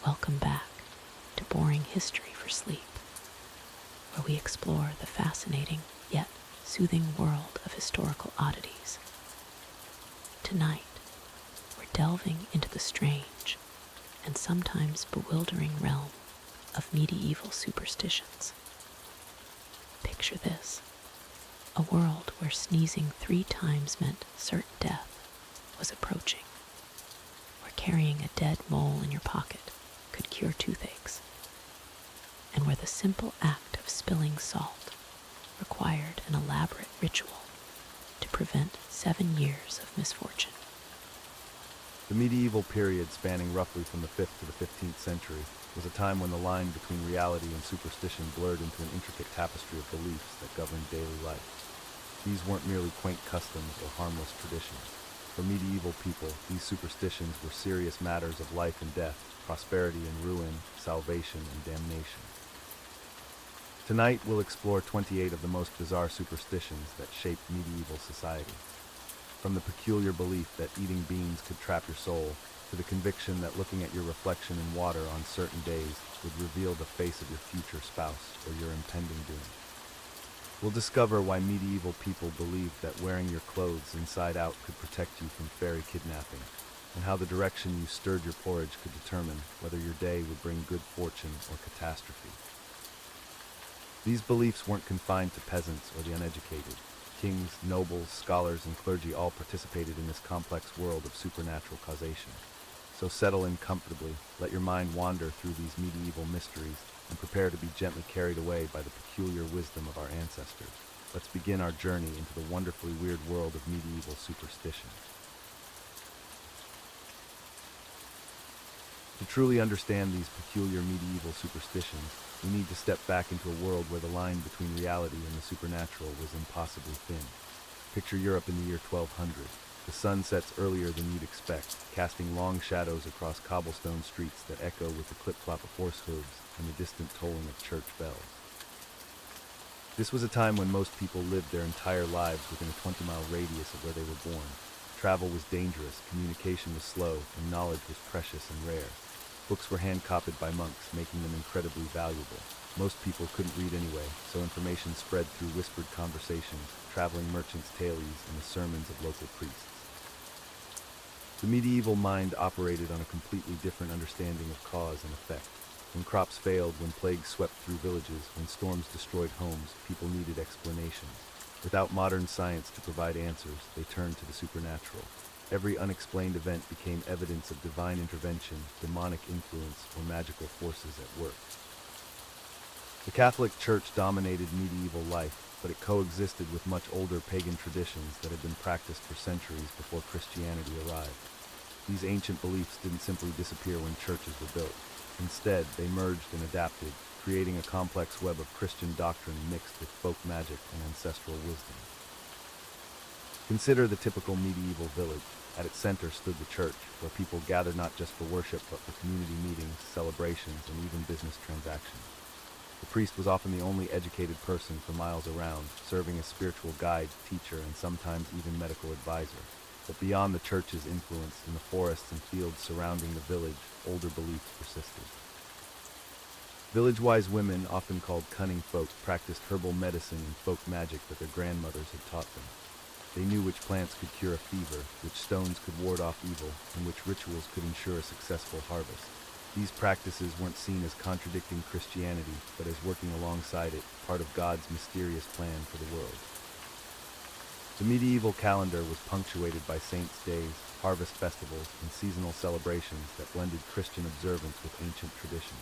Welcome back to Boring History for Sleep, where we explore the fascinating yet soothing world of historical oddities. Tonight, we're delving into the strange and sometimes bewildering realm of medieval superstitions. Picture this: a world where sneezing 3 times meant certain death was approaching, where carrying a dead mole in your pocket could cure toothaches, and where the simple act of spilling salt required an elaborate ritual to prevent 7 years of misfortune. The medieval period, spanning roughly from the 5th to the 15th century, was a time when the line between reality and superstition blurred into an intricate tapestry of beliefs that governed daily life. These weren't merely quaint customs or harmless traditions. For medieval people, these superstitions were serious matters of life and death, prosperity and ruin, salvation and damnation. Tonight, we'll explore 28 of the most bizarre superstitions that shaped medieval society. From the peculiar belief that eating beans could trap your soul, to the conviction that looking at your reflection in water on certain days would reveal the face of your future spouse or your impending doom. We'll discover why medieval people believed that wearing your clothes inside out could protect you from fairy kidnapping, and how the direction you stirred your porridge could determine whether your day would bring good fortune or catastrophe. These beliefs weren't confined to peasants or the uneducated. Kings, nobles, scholars, and clergy all participated in this complex world of supernatural causation. So settle in comfortably, let your mind wander through these medieval mysteries, and prepare to be gently carried away by the peculiar wisdom of our ancestors. Let's begin our journey into the wonderfully weird world of medieval superstition. To truly understand these peculiar medieval superstitions, we need to step back into a world where the line between reality and the supernatural was impossibly thin. Picture Europe in the year 1200. The sun sets earlier than you'd expect, casting long shadows across cobblestone streets that echo with the clip-clop of horse hooves and the distant tolling of church bells. This was a time when most people lived their entire lives within a 20-mile radius of where they were born. Travel was dangerous, communication was slow, and knowledge was precious and rare. Books were hand-copied by monks, making them incredibly valuable. Most people couldn't read anyway, so information spread through whispered conversations, traveling merchants' tales, and the sermons of local priests. The medieval mind operated on a completely different understanding of cause and effect. When crops failed, when plagues swept through villages, when storms destroyed homes, people needed explanations. Without modern science to provide answers, they turned to the supernatural. Every unexplained event became evidence of divine intervention, demonic influence, or magical forces at work. The Catholic Church dominated medieval life, but it coexisted with much older pagan traditions that had been practiced for centuries before Christianity arrived. These ancient beliefs didn't simply disappear when churches were built. Instead, they merged and adapted, creating a complex web of Christian doctrine mixed with folk magic and ancestral wisdom. Consider the typical medieval village. At its center stood the church, where people gathered not just for worship, but for community meetings, celebrations, and even business transactions. The priest was often the only educated person for miles around, serving as spiritual guide, teacher, and sometimes even medical advisor. But beyond the church's influence, in the forests and fields surrounding the village, older beliefs persisted. Village-wise women, often called cunning folk, practiced herbal medicine and folk magic that their grandmothers had taught them. They knew which plants could cure a fever, which stones could ward off evil, and which rituals could ensure a successful harvest. These practices weren't seen as contradicting Christianity, but as working alongside it, part of God's mysterious plan for the world. The medieval calendar was punctuated by saints' days, harvest festivals, and seasonal celebrations that blended Christian observance with ancient traditions.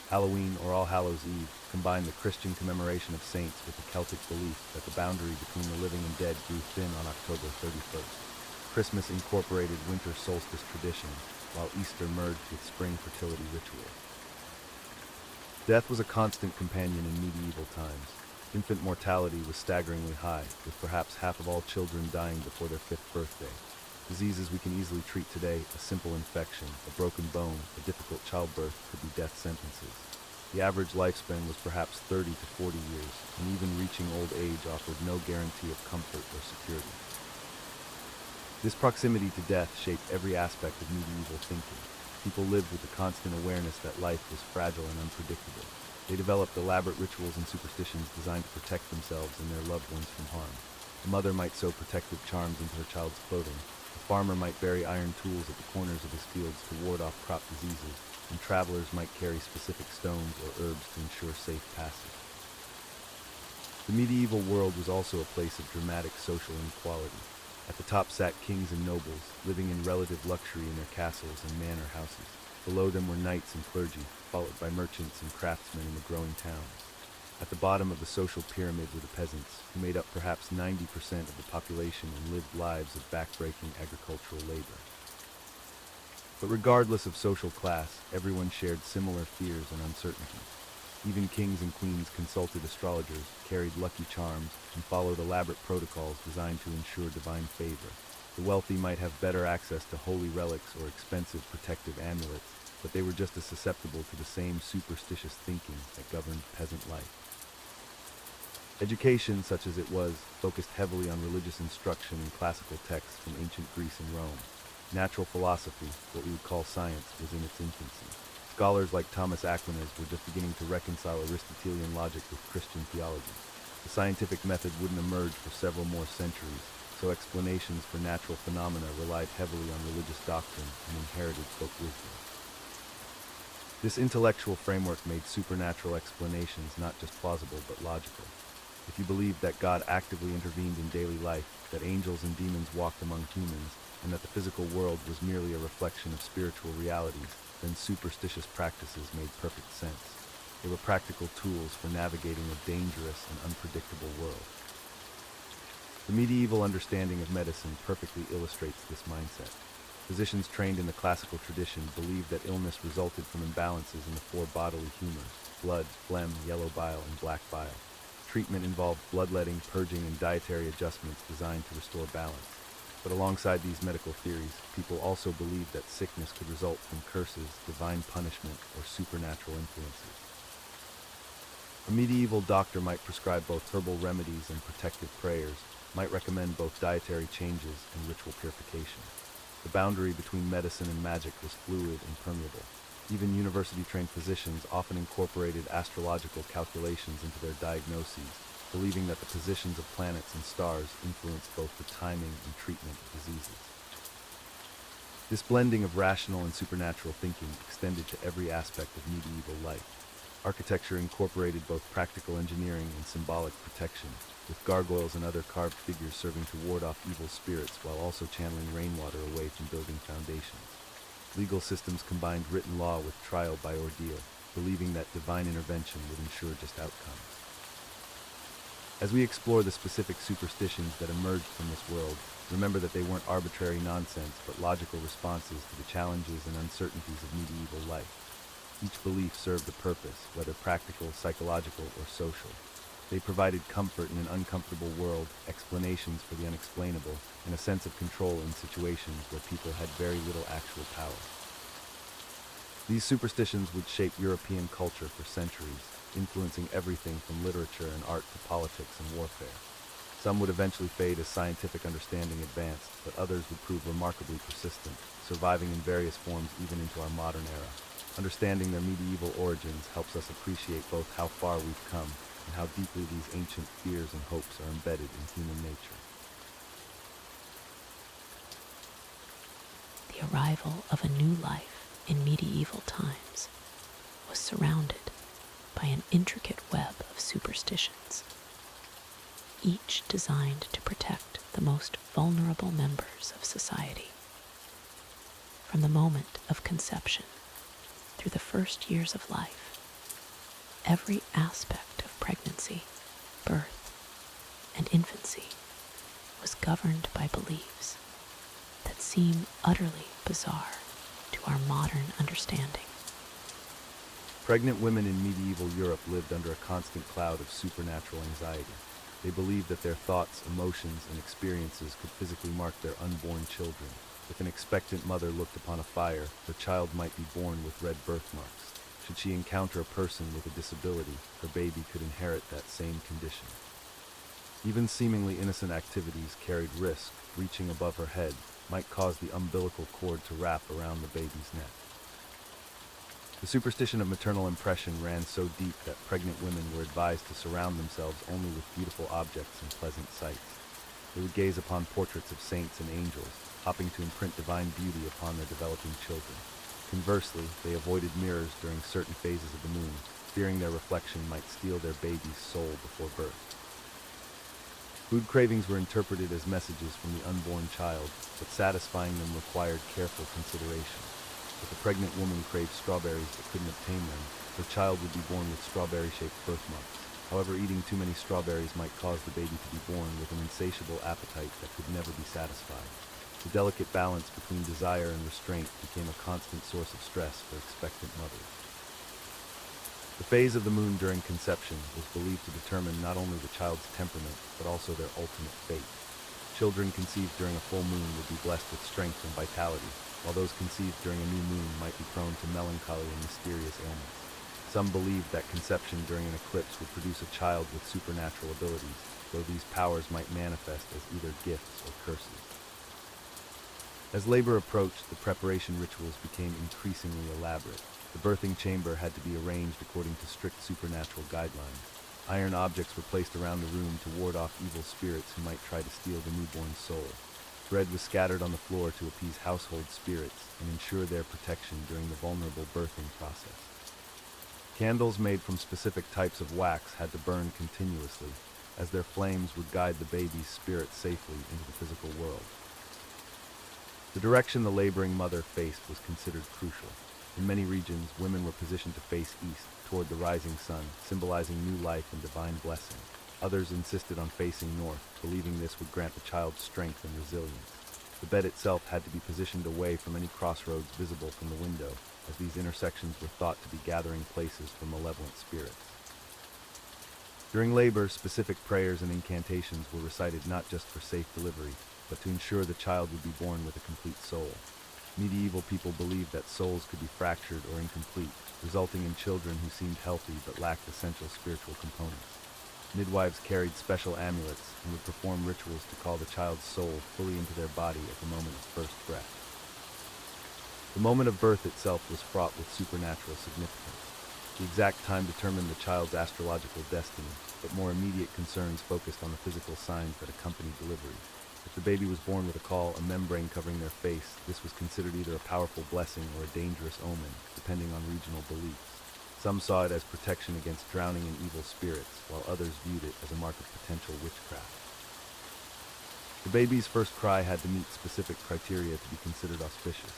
Halloween, or All Hallows' Eve, combined the Christian commemoration of saints with the Celtic belief that the boundary between the living and dead grew thin on October 31st. Christmas incorporated winter solstice traditions, while Easter merged with spring fertility rituals. Death was a constant companion in medieval times. Infant mortality was staggeringly high, with perhaps half of all children dying before their 5th birthday. Diseases we can easily treat today, a simple infection, a broken bone, a difficult childbirth, could be death sentences. The average lifespan was perhaps 30 to 40 years, and even reaching old age offered no guarantee of comfort or security. This proximity to death shaped every aspect of medieval thinking. People lived with the constant awareness that life was fragile and unpredictable. They developed elaborate rituals and superstitions designed to protect themselves and their loved ones from harm. A mother might sew protective charms into her child's clothing. A farmer might bury iron tools at the corners of his fields to ward off crop diseases, and travelers might carry specific stones or herbs to ensure safe passage. The medieval world was also a place of dramatic social inequality. At the top sat kings and nobles, living in relative luxury in their castles and manor houses. Below them were knights and clergy, followed by merchants and craftsmen in the growing towns. At the bottom of the social pyramid were the peasants, who made up perhaps 90% of the population and lived lives of backbreaking agricultural labor. But regardless of social class, everyone shared similar fears and uncertainties. Even kings and queens consulted astrologers, carried lucky charms, and followed elaborate protocols designed to ensure divine favor. The wealthy might have better access to holy relics or expensive protective amulets, but they were just as susceptible to the same superstitious thinking that governed peasant life. Education, such as it was, focused heavily on religious instruction and classical texts from ancient Greece and Rome. Natural philosophy, what we would call science, was in its infancy. Scholars like Thomas Aquinas were just beginning to reconcile Aristotelian logic with Christian theology. The scientific method wouldn't emerge for several more centuries, so explanations for natural phenomena relied heavily on religious doctrine and inherited folk wisdom. This intellectual framework made supernatural explanations not just plausible but logical. If you believed that God actively intervened in daily life, that angels and demons walked among humans, and that the physical world was merely a reflection of spiritual realities, then superstitious practices made perfect sense. They were practical tools for navigating a dangerous and unpredictable world. The medieval understanding of medicine perfectly illustrates this mindset. Physicians trained in the classical tradition believed that illness resulted from imbalances in the four bodily humors: blood, phlegm, yellow bile, and black bile. Treatment involved bloodletting, purging, and dietary adjustments designed to restore balance. But alongside these medical theories, people also believed that sickness could result from curses, divine punishment, or supernatural influences. A medieval doctor might prescribe both herbal remedies and protective prayers, might recommend both dietary changes and ritual purification. The boundary between medicine and magic was fluid and permeable. Even university-trained physicians often incorporated astrological calculations into their diagnoses, believing that the positions of planets and stars influenced both the timing and treatment of diseases. This blending of rational and supernatural thinking extended to every aspect of medieval life. Architecture incorporated both practical engineering and symbolic protection, with gargoyles and other carved figures serving to ward off evil spirits while also channeling rainwater away from building foundations. Legal systems combined written law with trial by ordeal, believing that divine intervention would ensure just outcomes. As we explore the specific superstitions that emerged from this world, remember that they weren't arbitrary nonsense but logical responses to the challenges and uncertainties of medieval life. Each belief served a purpose, whether practical, psychological, or social. They provided comfort in an uncomfortable world, explanations for the unexplainable, and a sense of control in situations where people had very little actual power. These superstitions would shape European culture for centuries, influencing everything from literature and art to politics and warfare. Some would eventually fade as scientific understanding advanced, but others would prove remarkably persistent, surviving in various forms even into our modern era. Understanding their medieval origins helps us appreciate both how far we've come and how deeply these ancient fears and hopes are embedded in human nature. The arrival of a new life in medieval times was surrounded by an intricate web of superstitions, each designed to protect the most vulnerable members of society. From the moment of conception through the first years of life, every aspect of pregnancy, birth, and infancy was governed by beliefs that seem utterly bizarre to our modern understanding. Pregnant women in medieval Europe lived under a constant cloud of supernatural anxiety. They believed that their thoughts, emotions, and experiences could physically mark their unborn children. If an expectant mother looked upon a fire, her child might be born with red birthmarks. Should she encounter a person with a disability, her baby could inherit that same condition. Even seemingly innocent activities carried risk. Reaching above her head might cause the umbilical cord to wrap around the baby's neck. The superstition of maternal impression ran so deep that pregnant women were advised to surround themselves only with beautiful objects and pleasant sights. They would gaze upon portraits of saints and angels, hoping to imprint divine beauty upon their developing children. Conversely, they avoided mirrors during certain phases of the moon, fearing their reflection might steal their baby's soul before birth. Food cravings were interpreted as messages from the unborn child, but satisfying them required careful consideration. If a pregnant woman craved strawberries but couldn't obtain them, her child would be born with strawberry-shaped birthmarks. However, eating too many strawberries might cause the baby to be born with an insatiable appetite that could never be satisfied. The delicate balance between desire and restraint became a constant source of stress for expectant mothers. The phase of the moon during conception was believed to determine not only the child's temperament, but also their ultimate fate. Children conceived during a full moon would be blessed with strength and vitality, while those conceived during a new moon might be prone to melancholy and mysterious ailments. Some believed that conception during an eclipse would produce a child with supernatural abilities, though these powers might manifest as either gifts or curses. As labor approached, the preparation rituals became increasingly elaborate. The birthing chamber had to be arranged according to strict supernatural guidelines. Iron objects were placed around the room to ward off evil spirits who might try to steal the newborn's soul. Bread was scattered on the floor to appease household spirits and ensure their protection during the vulnerable birthing process. Candles made from specific types of wax had to burn continuously, as their flames would guide the baby's spirit safely into the physical world. The direction the laboring mother faced was considered crucial. In many regions, women were positioned to face east, toward the rising sun, symbolizing new life and divine blessing. Others insisted on facing north, believing this would grant the child strength and resilience. The bed itself had to be positioned away from any crossroads visible from the window, as these intersections were thought to be gathering places for malevolent spirits. During labor, specific prayers and incantations were recited not just for safe delivery, but to ensure the child would be born with a complete soul. Medieval people believed that souls could be fractured or incomplete, resulting in children who seemed healthy but lacked essential spiritual components. Midwives carried special amulets and would perform rituals to call the child's soul fully into their body at the moment of first breath. The moment of birth itself was fraught with supernatural significance. The exact time determined the child's astrological destiny, but more immediate concerns focused on the physical signs that accompanied delivery. If the baby was born with a membrane covering their face, this was considered either a powerful blessing or a dangerous omen, depending on regional beliefs. Some saw it as protection against drowning in evil spirits, while others viewed it as a mark of potential witchcraft. The baby's first cry had to meet specific criteria to be considered auspicious.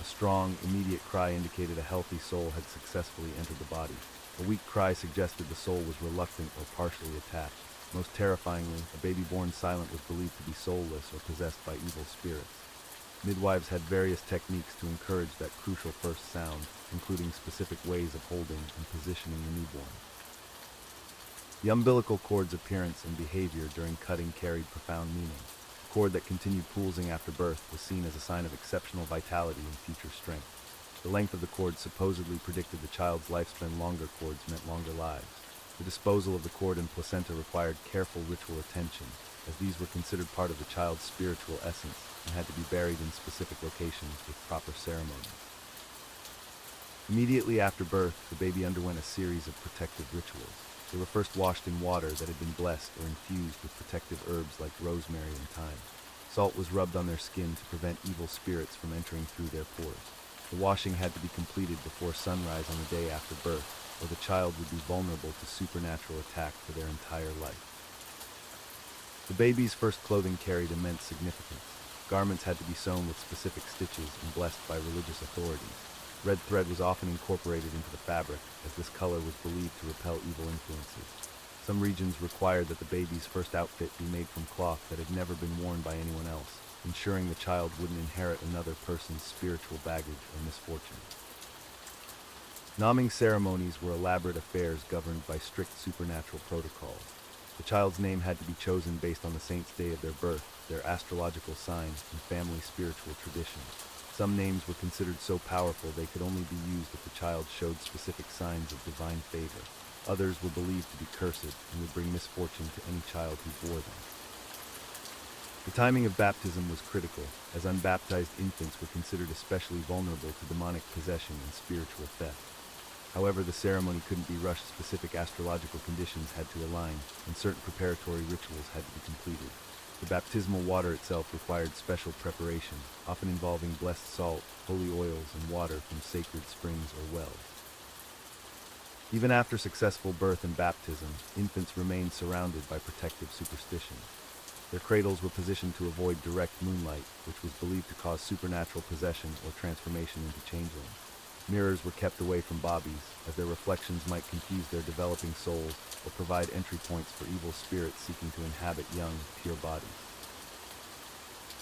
A strong, immediate cry indicated a healthy soul had successfully entered the body. A weak cry suggested the soul was reluctant or partially attached. Most terrifyingly, a baby born silent was believed to be soulless or possessed by evil spirits. Midwives had various techniques to encourage that crucial first sound, including specific ways of holding and positioning the newborn. The umbilical cord's appearance and behavior during cutting carried profound meaning. A cord that continued pulsing after birth was seen as a sign of exceptional vitality and future strength. The length of the cord supposedly predicted the child's lifespan. Longer cords meant longer lives. The disposal of the cord and placenta required careful ritual attention, as these were considered part of the child's spiritual essence and had to be buried in specific locations with proper ceremonies. Immediately after birth, the baby underwent a series of protective rituals. They were first washed in water that had been blessed or infused with protective herbs like rosemary and thyme. Salt was rubbed on their skin to prevent evil spirits from entering through their pores. The washing had to be completed before sunrise on the day after birth, or the child would be vulnerable to supernatural attack for their entire life. The baby's first clothing carried immense significance. Garments had to be sewn with specific stitches and blessed by religious authorities. Red thread was often incorporated into the fabric, as this color was believed to repel evil influences. Some regions required that the baby's first outfit be made from cloth that had never been worn by anyone else, ensuring the child wouldn't inherit another person's spiritual baggage or misfortune. Naming ceremonies were elaborate affairs governed by strict supernatural protocols. The child's name had to be chosen based on the saint's day of their birth, their astrological sign, and family spiritual traditions. Some names were considered so powerful they could only be used if the child showed specific signs of divine favor. Others were believed to be cursed and would bring misfortune to any child who bore them. The timing of baptism was critical, as unbaptized infants were considered especially vulnerable to demonic possession and spiritual theft. However, the ceremony couldn't be rushed. Specific astrological conditions had to align, and certain preparatory rituals had to be completed. The baptismal water itself required special preparation, often involving blessed salt, holy oils, and water from sacred springs or wells. Even after successful birth and baptism, infants remained surrounded by protective superstitions. Their cradles were positioned to avoid direct moonlight, which was believed to cause supernatural possession or transformation into changelings. Mirrors were kept away from bobbies, as their reflections might confuse their developing souls or provide entry points for evil spirits seeking to inhabit young, pure bodies.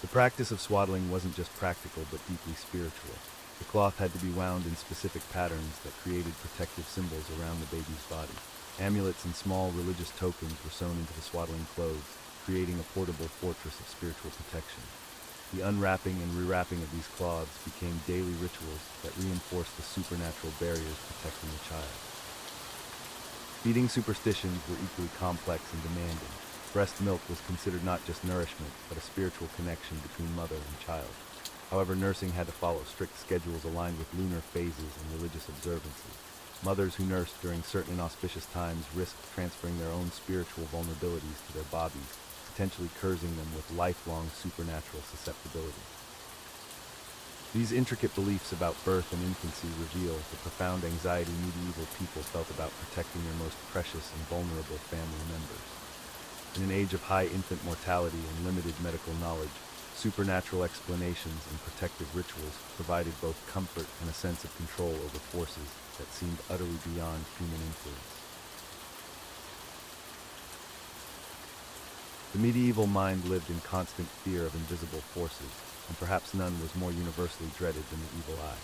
The practice of swaddling wasn't just practical but deeply spiritual. The cloth had to be wound in specific patterns that created protective symbols around the baby's body. Amulets and small religious tokens were sewn into the swaddling clothes, creating a portable fortress of spiritual protection. The unwrapping and rewrapping of these cloths became daily rituals that reinforced the supernatural barriers protecting the child. Feeding superstitions were equally complex and demanding. Breast milk was considered not just nourishment, but a spiritual connection between mother and child. However, nursing had to follow strict schedules aligned with lunar phases and religious observances. Mothers who nursed during certain inauspicious times risked transferring their own spiritual vulnerabilities to their bobbies, potentially cursing them with lifelong supernatural susceptibility. These intricate beliefs about birth and infancy reveal the profound anxiety medieval people felt about protecting their most precious and vulnerable family members. In an age of high infant mortality and limited medical knowledge, supernatural explanations and protective rituals provided both comfort and a sense of control over forces that seemed utterly beyond human influence. The medieval mind lived in constant fear of invisible forces, and perhaps none was more universally dreaded than the evil eye.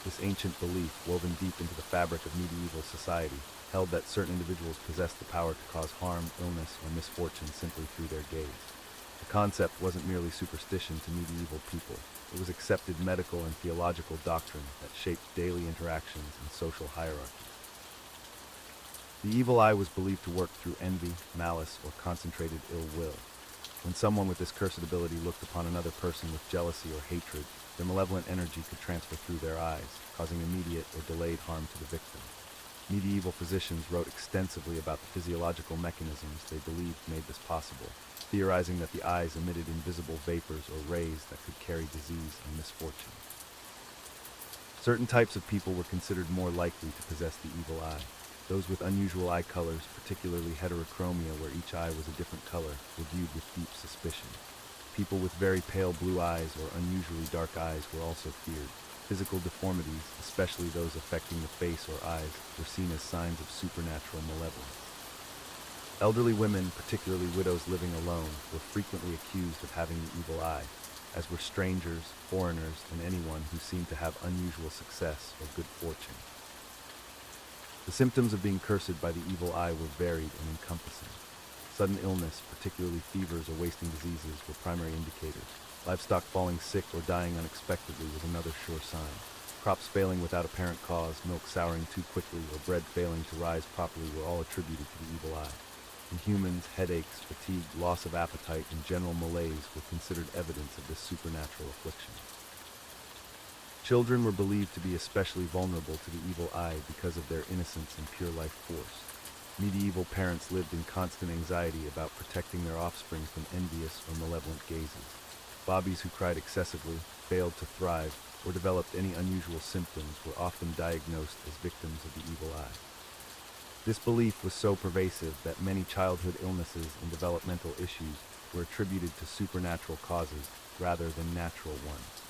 This ancient belief, woven deep into the fabric of medieval society, held that certain individuals possessed the power to cause harm, illness, or misfortune simply through their gaze. The concept wasn't merely superstition to medieval people. It was accepted medical and theological doctrine that shaped daily interactions and social hierarchies. The evil eye was believed to work through envy, malice, or concentrated ill will. When someone with this cursed ability looked upon another person with jealousy or hatred, their malevolent energy could transfer through their eyes, causing immediate or delayed harm to the victim. Medieval physicians wrote extensively about the physiological mechanisms they believed made this possible, theorizing that the eyes emitted invisible vapors or rays that could carry disease and misfortune. Certain types of people were considered more likely to possess the evil eye. Those with unusual eye colors, particularly heterochromia where each eye was a different color, were viewed with deep suspicion. People with very pale blue eyes or unusually dark eyes were also feared. Physical deformities, especially those affecting the face or eyes, were seen as signs of supernatural malevolence. Elderly women, particularly widows living alone, were frequently accused of having the evil eye, as were strangers, foreigners, and anyone who seemed to have unusual success or good fortune. The symptoms of being cursed by the evil eye were varied and encompassing. Sudden illness, particularly fevers or wasting diseases, were primary indicators. Livestock falling sick or dying unexpectedly was another sure sign. Crops failing without apparent cause, milk souring too quickly, or bread failing to rise properly were all attributed to the evil eye. In humans, headaches, fatigue, loss of appetite, and general malaise were considered evidence of this supernatural affliction. Children were believed to be especially vulnerable to the evil eye because of their innocence and pure life force. Medieval parents lived in constant anxiety about protecting their offspring from envious or malevolent gazes. Bobbies who cried excessively, failed to thrive, or developed any unusual symptoms were often diagnosed as victims of the evil eye. This belief was so pervasive that many childhood illnesses and developmental issues were attributed to supernatural causes rather than natural ones.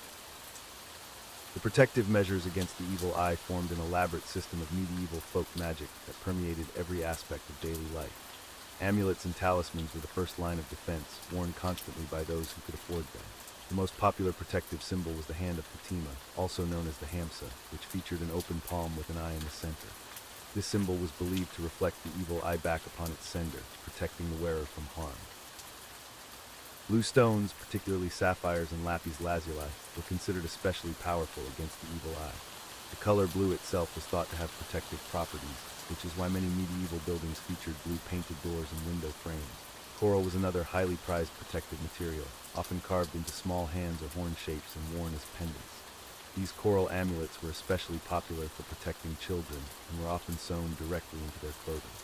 The protective measures against the evil eye formed an elaborate system of medieval folk magic that permeated every aspect of daily life. Amulets and talismans were the first line of defense, worn constantly by those who could afford them. The most popular protective symbol was the Hand of Fatima, also known as the Hamsa, which featured an open palm with an eye in the center. This symbol was believed to reflect the evil eye back upon its sender, protecting the wearer from harm. Blue stones, particularly sapphires and lapis lazuli, were considered especially powerful against the evil eye. The color blue itself was thought to have protective properties, which is why many medieval buildings featured blue painted doors and window frames. Coral was another highly prized protective material, often carved into small hands or horn shapes and worn as pendants. These coral amulets were especially popular for protecting children and were often sewn directly into their clothing.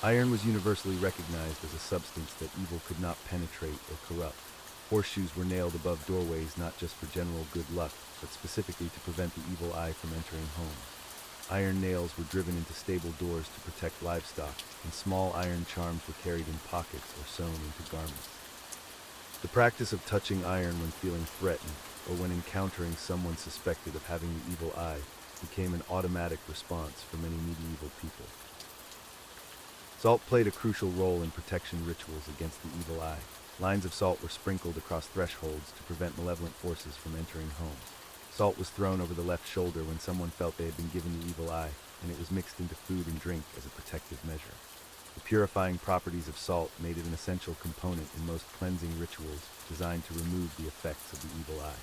Iron was universally recognized as a substance that evil could not penetrate or corrupt. Horseshoes were nailed above doorways not just for general good luck, but specifically to prevent the evil eye from entering homes. Iron nails were driven into stable doors to protect livestock, and small iron charms were carried in pockets or sewn into garments. The practice of touching iron when feeling threatened, or when encountering someone suspected of having the evil eye, became an automatic response for many medieval people. Salt played a crucial role in protection rituals against the evil eye. Lines of salt were sprinkled across thresholds to prevent malevolent forces from entering homes. Salt was thrown over the left shoulder when someone felt they had been given the evil eye, and it was mixed into food and drink as a protective measure. The purifying properties of salt made it an essential component in most cleansing rituals designed to remove the effects of the evil eye.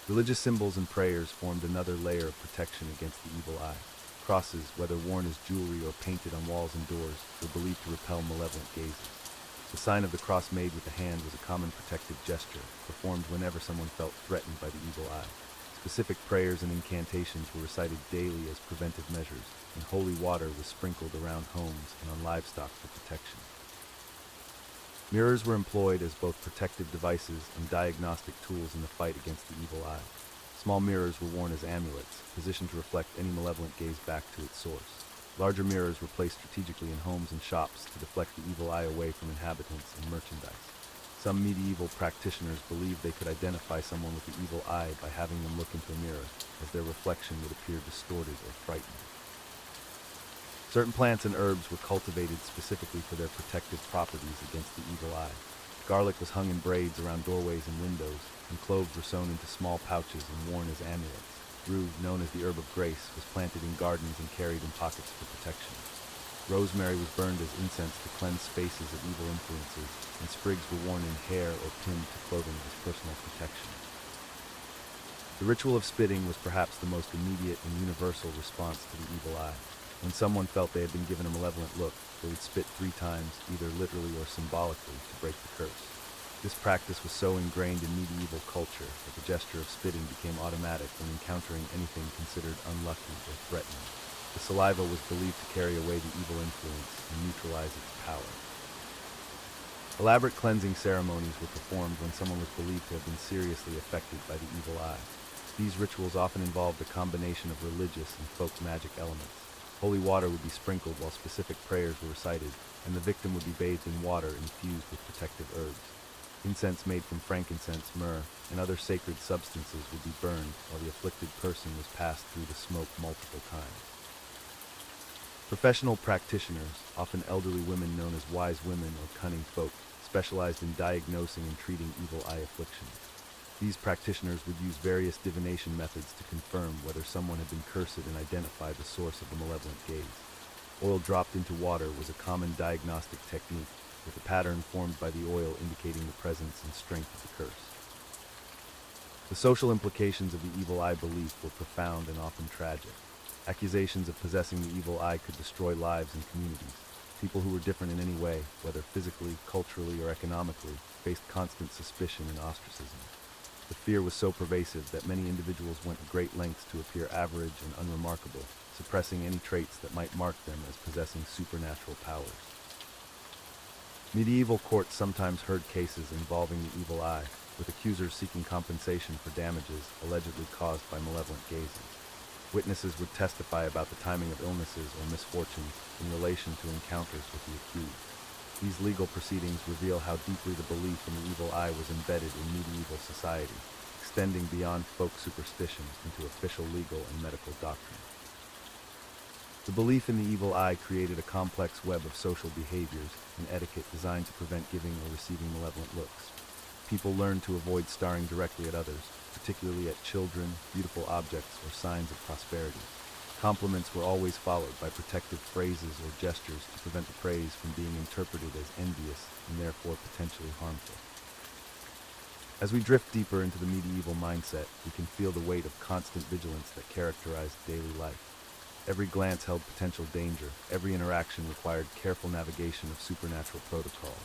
Religious symbols and prayers formed another layer of protection against the evil eye. Crosses, whether worn as jewelry or painted on walls and doors, were believed to repel malevolent gazes. The sign of the cross made with the hand was a common protective gesture, performed whenever someone felt threatened by the evil eye. Specific prayers and incantations were recited daily as preventive measures, and holy water was sprinkled around homes and on livestock for protection. Mirrors were employed as both protective devices and diagnostic tools in the fight against the evil eye. Small mirrors were worn as amulets, positioned to reflect any malevolent gaze back to its source. Larger mirrors were placed strategically in homes and shops to deflect the evil eye away from inhabitants and merchandise. Some medieval practitioners believed they could identify someone with the evil eye by having them look into a mirror, as their reflection would appear distorted or frightened. Certain plants and herbs were cultivated specifically for their protective properties against the evil eye. Garlic was hung in braids around doorways and windows, and cloves were sewn into small pouches and worn as amulets. Rue, known as the herb of grace, was planted in gardens and carried in pockets for protection. Rosemary was burned as incense to cleanse spaces of evil influences, and sprigs were worn in hair or pinned to clothing as personal protection. The ritual of spitting was perhaps the most immediate and universal response to the evil eye. When someone felt they had been given a malevolent look, they would spit 3 times, either literally or symbolically, to break the curse. This practice was so ingrained in medieval culture that the gesture of spitting became automatic when encountering anything considered unlucky or threatening. The saliva was believed to carry away the evil influence and neutralize its power. Elaborate cleansing ceremonies were performed when someone was believed to have been seriously affected by the evil eye. These rituals often involved a combination of religious and folk magic elements. Holy water would be sprinkled while specific prayers were recited, and the victim would be bathed in water infused with protective herbs. Incense made from frankincense, myrrh, and other sacred substances would be burned while the afflicted person was passed through the smoke multiple times. Professional practitioners, often elderly women known as wise women or cunning folk, specialized in diagnosing and treating evil eye afflictions. These practitioners would use various divination methods to confirm whether someone had been cursed and identify the source of the malevolent gaze. Oil dropped into water was a common diagnostic technique, with a pattern formed by the oil indicating the presence and strength of the curse. The social implications of the evil eye belief were profound and often tragic. Accusations of possessing the evil eye could destroy lives and communities. People who were different in any way, whether physically, culturally, or economically, faced constant suspicion and ostracism. The fear was so pervasive that many individuals went to great lengths to appear average and unremarkable, suppressing any traits that might mark them as possessing supernatural powers. Medieval courts sometimes heard cases involving the evil eye, with accusers seeking compensation for damages allegedly caused by malevolent gazes. Witnesses would testify about the timing of illnesses or misfortunes in relation to encounters with the accused. These legal proceedings reveal how deeply the belief in the evil eye was embedded in medieval society, extending beyond folk superstitions into official legal and medical doctrine. The belief in the evil eye created a complex web of social behaviors and etiquette designed to prevent giving or receiving malevolent looks. People learned to avoid staring directly at others, particularly at children, beautiful objects, or signs of prosperity. Compliments were always followed by protective phrases or gestures to prevent the praise from being interpreted as envious and therefore potentially harmful. As we drift deeper into the medieval mindset, we can feel the weight of constant vigilance that characterized daily life. Every glance held potential danger, every interaction required careful navigation of supernatural protocols.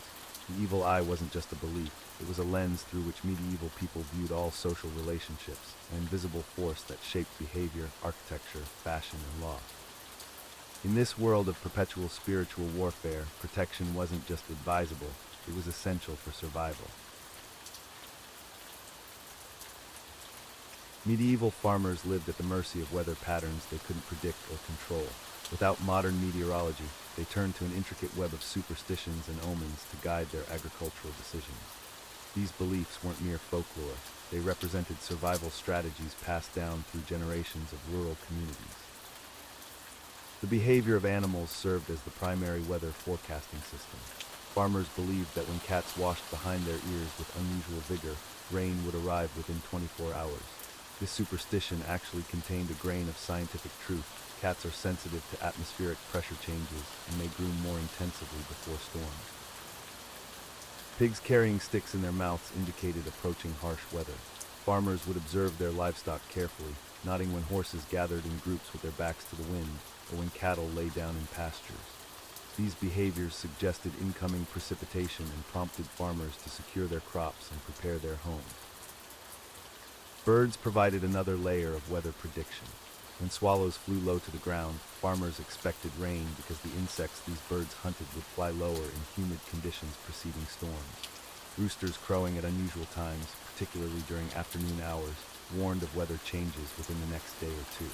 The evil eye wasn't just a belief, it was a lens through which medieval people viewed all social relationships, an invisible force that shaped behavior, architecture, fashion, and law. In this world of perpetual spiritual warfare, protection wasn't just advisable, it was essential for survival. Medieval farmers lived at the mercy of weather patterns they couldn't predict or control. Without modern meteorology, they turned to an intricate web of superstitions and omens to guide their agricultural decisions. These beliefs weren't mere folklore, they represented survival strategies passed down through generations of rural communities. The behavior of animals served as the primary weather forecasting system. Farmers believed that when cats washed behind their ears with unusual vigor, rain would arrive within 24 hours. This superstition actually contained a grain of scientific truth. Cats are sensitive to atmospheric pressure changes and may groom more intensively before storms. Pigs carrying sticks in their mouths indicated approaching harsh weather. Farmers would observe their livestock carefully, nodding when horses gathered in groups with their backs to the wind, or when cattle lay down in pastures. These behaviors suggested incoming precipitation and prompted farmers to secure their crops and prepare their homes. Birds provided another layer of weather prediction. When swallows flew low to the ground, farmers expected rain because the insects these birds hunted would fly lower in humid conditions preceding storms. Roosters crowing at unusual times, particularly during afternoon hours, warned of weather changes within the next day or two.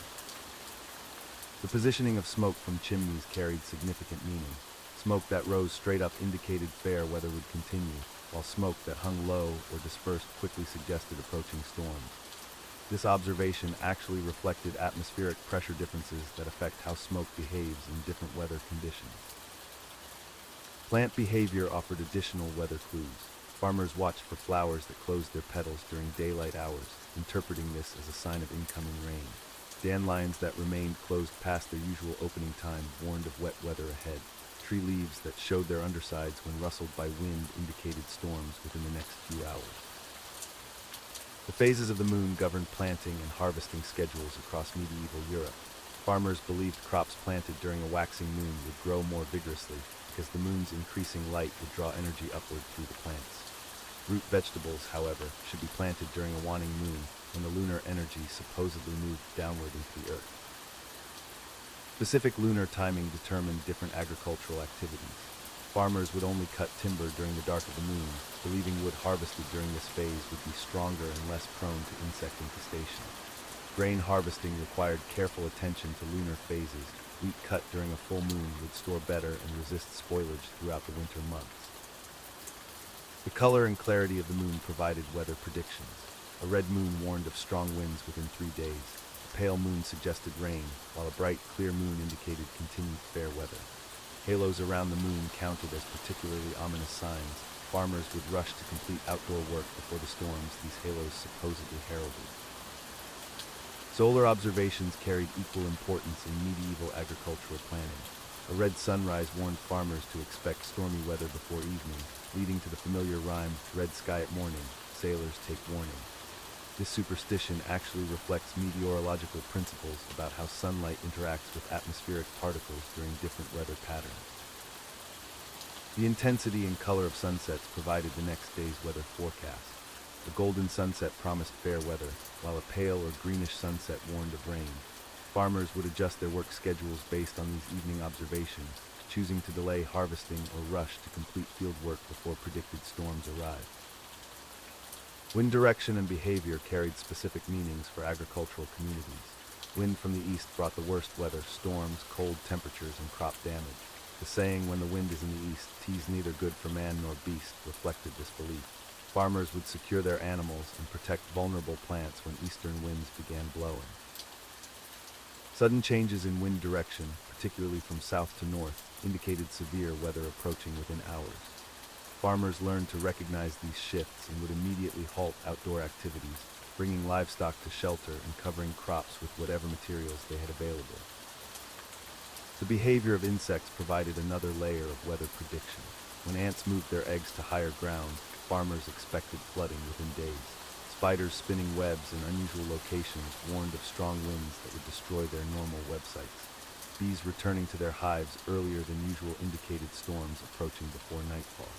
The positioning of smoke from chimneys carried significant meaning. Smoke that rose straight up indicated fair weather would continue, while smoke that hung low or dispersed quickly suggested approaching storms. This observation actually reflected atmospheric pressure differences that affect how smoke behaves in different weather conditions. Plant behavior offered additional weather clues. Farmers watched for flowers that closed their petals during daylight hours, interpreting this as a sign of incoming rain. Dandelions that remained closed past their usual opening time warned of wet weather ahead. Tree leaves that showed their undersides when rustled by wind indicated storms within the next few hours. The phases of the moon governed planting and harvesting schedules across medieval Europe. Farmers believed crops planted during a waxing moon would grow more vigorously because the moon's increasing light would draw energy upward through the plants. Root vegetables, however, should be planted during a waning moon when the lunar energy supposedly moved downward into the earth. Specific lunar timing determined different agricultural activities. Farmers would only cut timber during the dark of the moon, believing wood harvested during this phase would be stronger and less prone to insect infestation. Grain harvesting required careful attention to lunar phases. Wheat cut during a full moon would store better and resist spoilage throughout the winter months. The color and clarity of the moon provided weather predictions. A red moon warned of strong winds within 3 days. A pale moon suggested rain, while a bright, clear moon indicated continued fair weather. Halos around the moon counted as particularly ominous signs. Farmers would rush to complete outdoor work before the storms these halos supposedly heralded. Solar observations carried equal importance in medieval agricultural planning. A red sunrise warned farmers to expect stormy weather before evening, leading to the familiar rhyme, "Red sky at morning, sailors take warning." This superstition actually reflects meteorological principles about how sunlight interacts with atmospheric particles during different weather patterns. The intensity and color of sunsets provided the next day's weather forecast. A golden sunset promised fair weather, while a pale or greenish sunset warned of rain. Farmers would adjust their work schedules based on these evening observations, choosing to delay harvesting or rush to complete field work before predicted storms arrived. Wind direction and behavior carried specific meanings for agricultural communities. Wind from the east brought the worst weather, storms, cold temperatures, and crop damage. The saying, "when the wind is in the east, 'tis neither good for man nor beast," reflected this belief. Farmers would secure their animals and protect vulnerable plants when eastern winds began blowing. Sudden changes in wind direction, particularly from south to north, indicated severe weather approaching within hours. Farmers learned to recognize these shifts and would immediately halt outdoor activities, bringing livestock to shelter and covering crops with whatever materials they had available. The behavior of insects provided another layer of weather prediction. When ants moved their eggs to higher ground, farmers expected flooding within days. Spiders spinning webs in unusual locations warned of strong winds that would destroy their normal web sites. Bees returning to their hives earlier than usual indicated storms approaching before nightfall.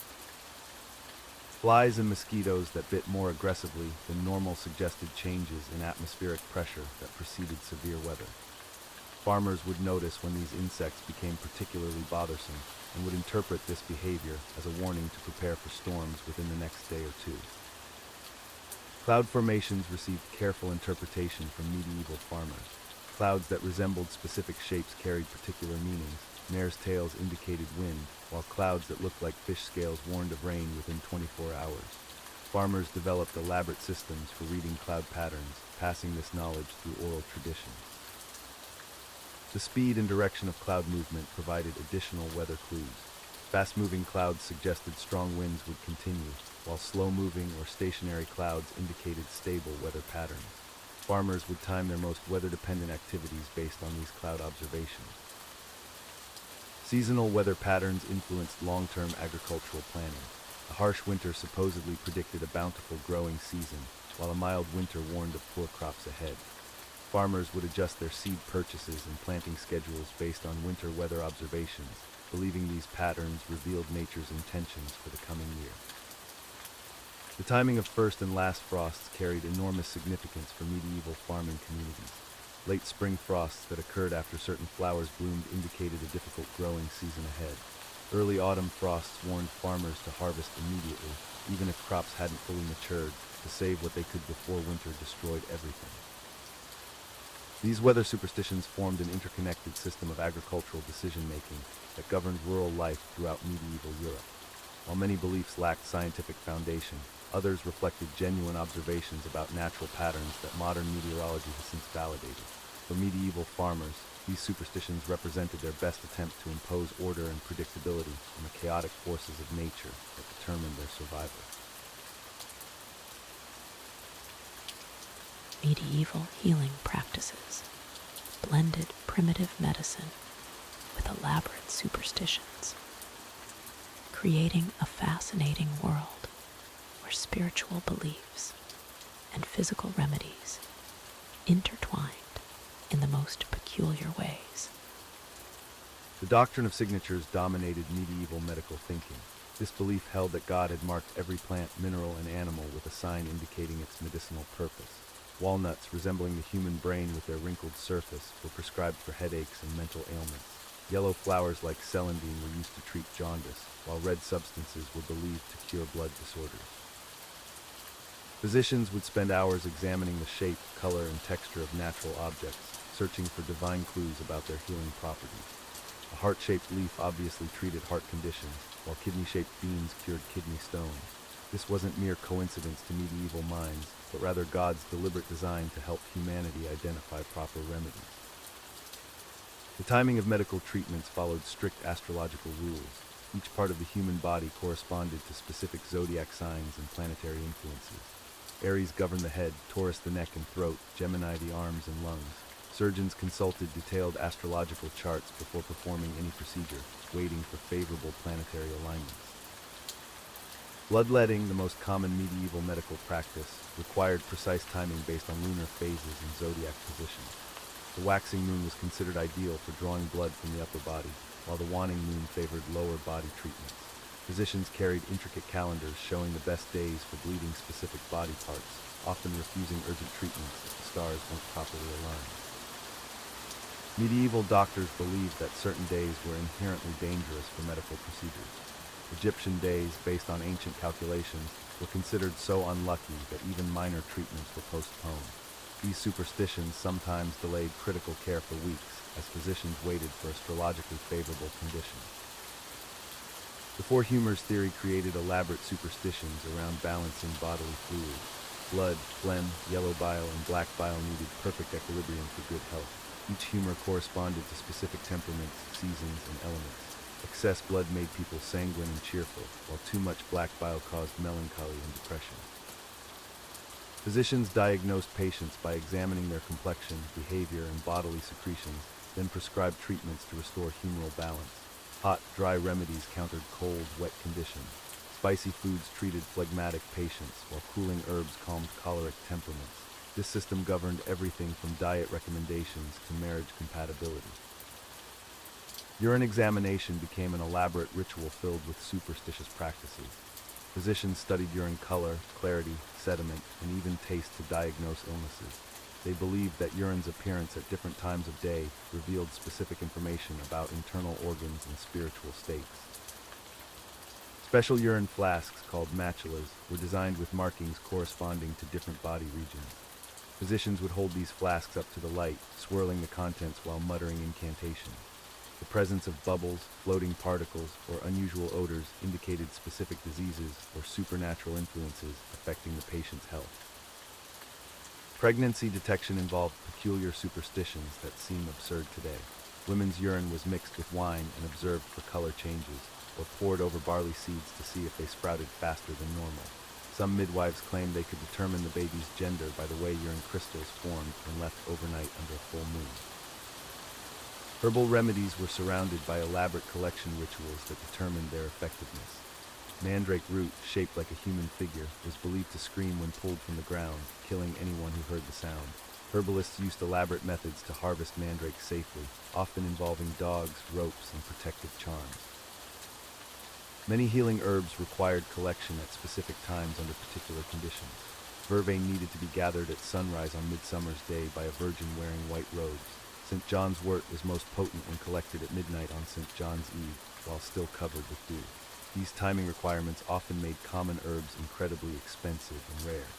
Flies and mosquitoes that bit more aggressively than normal suggested changes in atmospheric pressure that preceded severe weather. Farmers would notice when these insects became particularly bothersome and would interpret this behavior as a warning to prepare for storms within the next day or two. Cloud formations received careful interpretation from medieval farmers. Clouds that resembled specific shapes carried particular meanings. Mares' tails indicated wind, while clouds that looked like fish scales warned of rain within 24 hours. Farmers developed elaborate systems for reading cloud patterns, passing this knowledge through oral traditions. The speed and direction of cloud movement provided additional weather clues. Fast-moving clouds suggested strong winds would continue, while slow-moving or stationary clouds indicated stable weather patterns. Farmers would time their most weather-dependent activities based on these cloud observations. Seasonal weather patterns influenced long-term agricultural planning. A harsh winter supposedly predicted a bountiful growing season, while a mild winter warned of poor crops ahead. Farmers would adjust their seed purchases and planting schedules based on winter weather observations, believing these patterns revealed nature's intentions for the coming year. The timing of first and last frosts carried enormous significance for medieval farming communities. Late spring frosts that occurred after certain flowers bloomed indicated a difficult growing season ahead. Early autumn frosts warned farmers to harvest immediately, even if crops hadn't fully matured, to save what they could before winter destroyed everything. These weather superstitions formed an interconnected system of agricultural decision-making that governed rural life throughout medieval Europe. While many beliefs lacked scientific foundation, others reflected genuine observations about natural patterns that modern meteorology has since validated. For medieval farmers, these superstitions represented their best attempt to impose order and predictability on the chaotic forces of nature that determined their survival. Medieval healing practices blended primitive medicine with elaborate superstitions, creating a fascinating world where spiritual beliefs and physical remedies intertwined in the most peculiar ways. The doctrine of signatures dominated medieval medical thinking. This belief held that God had marked every plant, mineral, and animal with a sign indicating its medicinal purpose. Walnuts, resembling the human brain with their wrinkled surface, were prescribed for headaches and mental ailments. Yellow flowers like celandine were used to treat jaundice, while red substances were believed to cure blood disorders. Physicians would spend hours examining the shape, color, and texture of natural objects, searching for divine clues about their healing properties. A heart-shaped leaf obviously treated heart conditions, while kidney-shaped beans cured kidney stones. This wasn't mere coincidence to medieval minds, but rather God's deliberate design to help humanity identify proper remedies. The timing of medical treatments followed strict astrological rules. Each part of the human body corresponded to specific zodiac signs and planetary influences. Aries governed the head, Taurus the neck and throat, Gemini the arms and lungs. Surgeons consulted detailed astrological charts before performing any procedure, waiting for favorable planetary alignments. Bloodletting, the most common medieval medical practice, required precise timing based on lunar phases and zodiac positions. The waxing moon was considered ideal for drawing blood from the upper body, while the waning moon favored lower body treatments. Physicians carried intricate calendars showing the best days for bleeding specific body parts, often refusing urgent treatments if the stars weren't properly aligned. Medieval doctors believed that certain days were inherently dangerous for medical procedures. Egyptian days, based on ancient calculations, were considered so unlucky that even minor treatments were postponed. These superstitions sometimes delayed critical care for weeks, as physicians waited for astrologically favorable conditions. The Four Humors theory created elaborate superstitions around balancing bodily fluids. Blood, phlegm, yellow bile, and black bile needed perfect equilibrium for good health. Each humor corresponded to specific temperaments, seasons, and elements. Excess blood made people sanguine and cheerful, while too much black bile caused melancholy and depression. Physicians diagnosed patients by examining their complexion, behavior, and bodily secretions, then prescribed treatments to restore humoral balance. Hot, dry remedies countered cold, wet conditions. Spicy foods treated phlegmatic patients, while cooling herbs calmed choleric temperaments. This system governed everything from diet recommendations to marriage compatibility. Urine examination became an elaborate ritual filled with superstitious practices. Physicians studied urine color, clarity, sediment, and even taste to diagnose illnesses. They believed that urine's appearance at different times of day revealed specific information about internal organs and spiritual states. Special urine flasks called machulas were designed with markings corresponding to different body regions. Physicians would hold these flasks up to the light, swirling the contents while muttering incantations. The presence of bubbles, floating particles, or unusual odors indicated specific diseases or supernatural influences affecting the patient's health. Pregnancy detection involved peculiar superstitions that seem absurd today. Women's urine was mixed with wine and observed for color changes, or poured over barley seeds to see if they sprouted faster than normal. Some midwives claimed they could determine the baby's gender by the way urine crystals formed when left overnight under a full moon. Herbal remedies were surrounded by elaborate collection rituals that determined their effectiveness. Mandrake root, shaped like a human figure, was believed to scream when pulled from the ground, killing anyone who heard the sound. Herbalists used elaborate methods to harvest mandrake safely, often involving dogs, ropes, and protective charms. Many healing herbs required collection at specific times under particular conditions. Vervain needed to be gathered at sunrise on Midsummer's Day by a virgin wearing white robes. St. John's wort was most potent when collected at midnight on St. John's Eve, while still covered with dew. These timing requirements often made common herbs incredibly expensive and rare.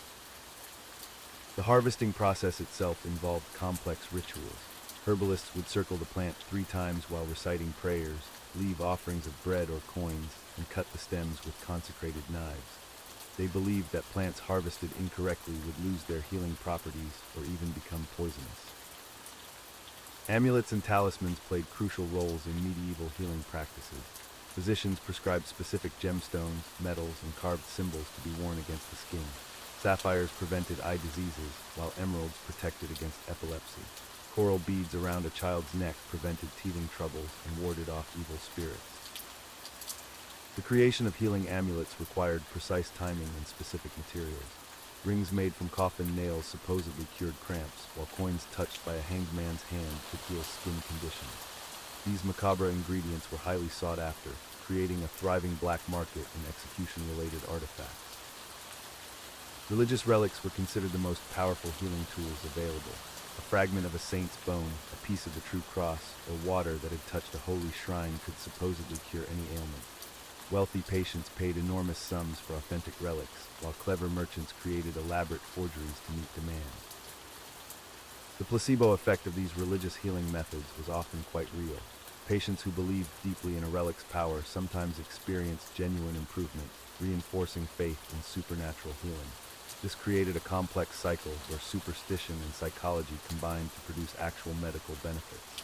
The harvesting process itself involved complex rituals. Herbalists would circle the plant 3 times while reciting prayers, leave offerings of bread or coins, and cut the stems with consecrated knives. They believed that plants harvested incorrectly would lose their healing properties or even become poisonous. Amulets and talismans played crucial roles in medieval healing practices. Physicians prescribed specific gemstones, metals, and carved symbols to be worn against the skin. Sapphires prevented eye diseases, while emeralds protected against epilepsy. Coral beads around a child's neck prevented teething troubles and warded off evil spirits. The creation of healing amulets required precise timing and specific materials. Rings made from coffin nails supposedly cured cramps, while coins touched by a hanged man's hand could heal skin conditions. These macabre ingredients were highly sought after, creating a thriving black market in execution-related artifacts. Religious relics were considered the most powerful healing tools available. A fragment of a saint's bone, a piece of the true cross, or water that had touched a holy shrine could supposedly cure any ailment. Wealthy patients paid enormous sums for authentic relics, while clever merchants created elaborate forgeries to meet demand. The placebo effect of these religious healing methods was often quite real. Patients who believed deeply in a relic's power sometimes experienced genuine improvement, reinforcing faith in supernatural healing. This created a complex cycle where superstition and psychology combined to produce actual medical benefits.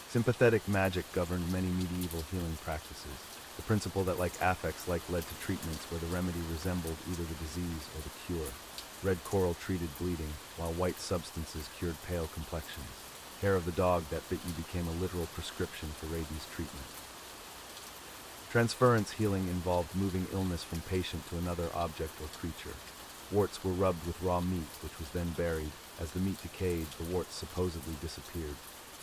Sympathetic magic governed many medieval healing practices. The principle that like affects led to treatments where the remedy resembled either the disease or the cure. Red coral treated bleeding, while white substances cured pale complexions. Hair of the dog that bit you became a literal prescription for rabies treatment. Transference healing involved moving illness from patient to another object or creature. Warts were rubbed with raw meat, which was then buried. As the meat decayed, the warts supposedly disappeared.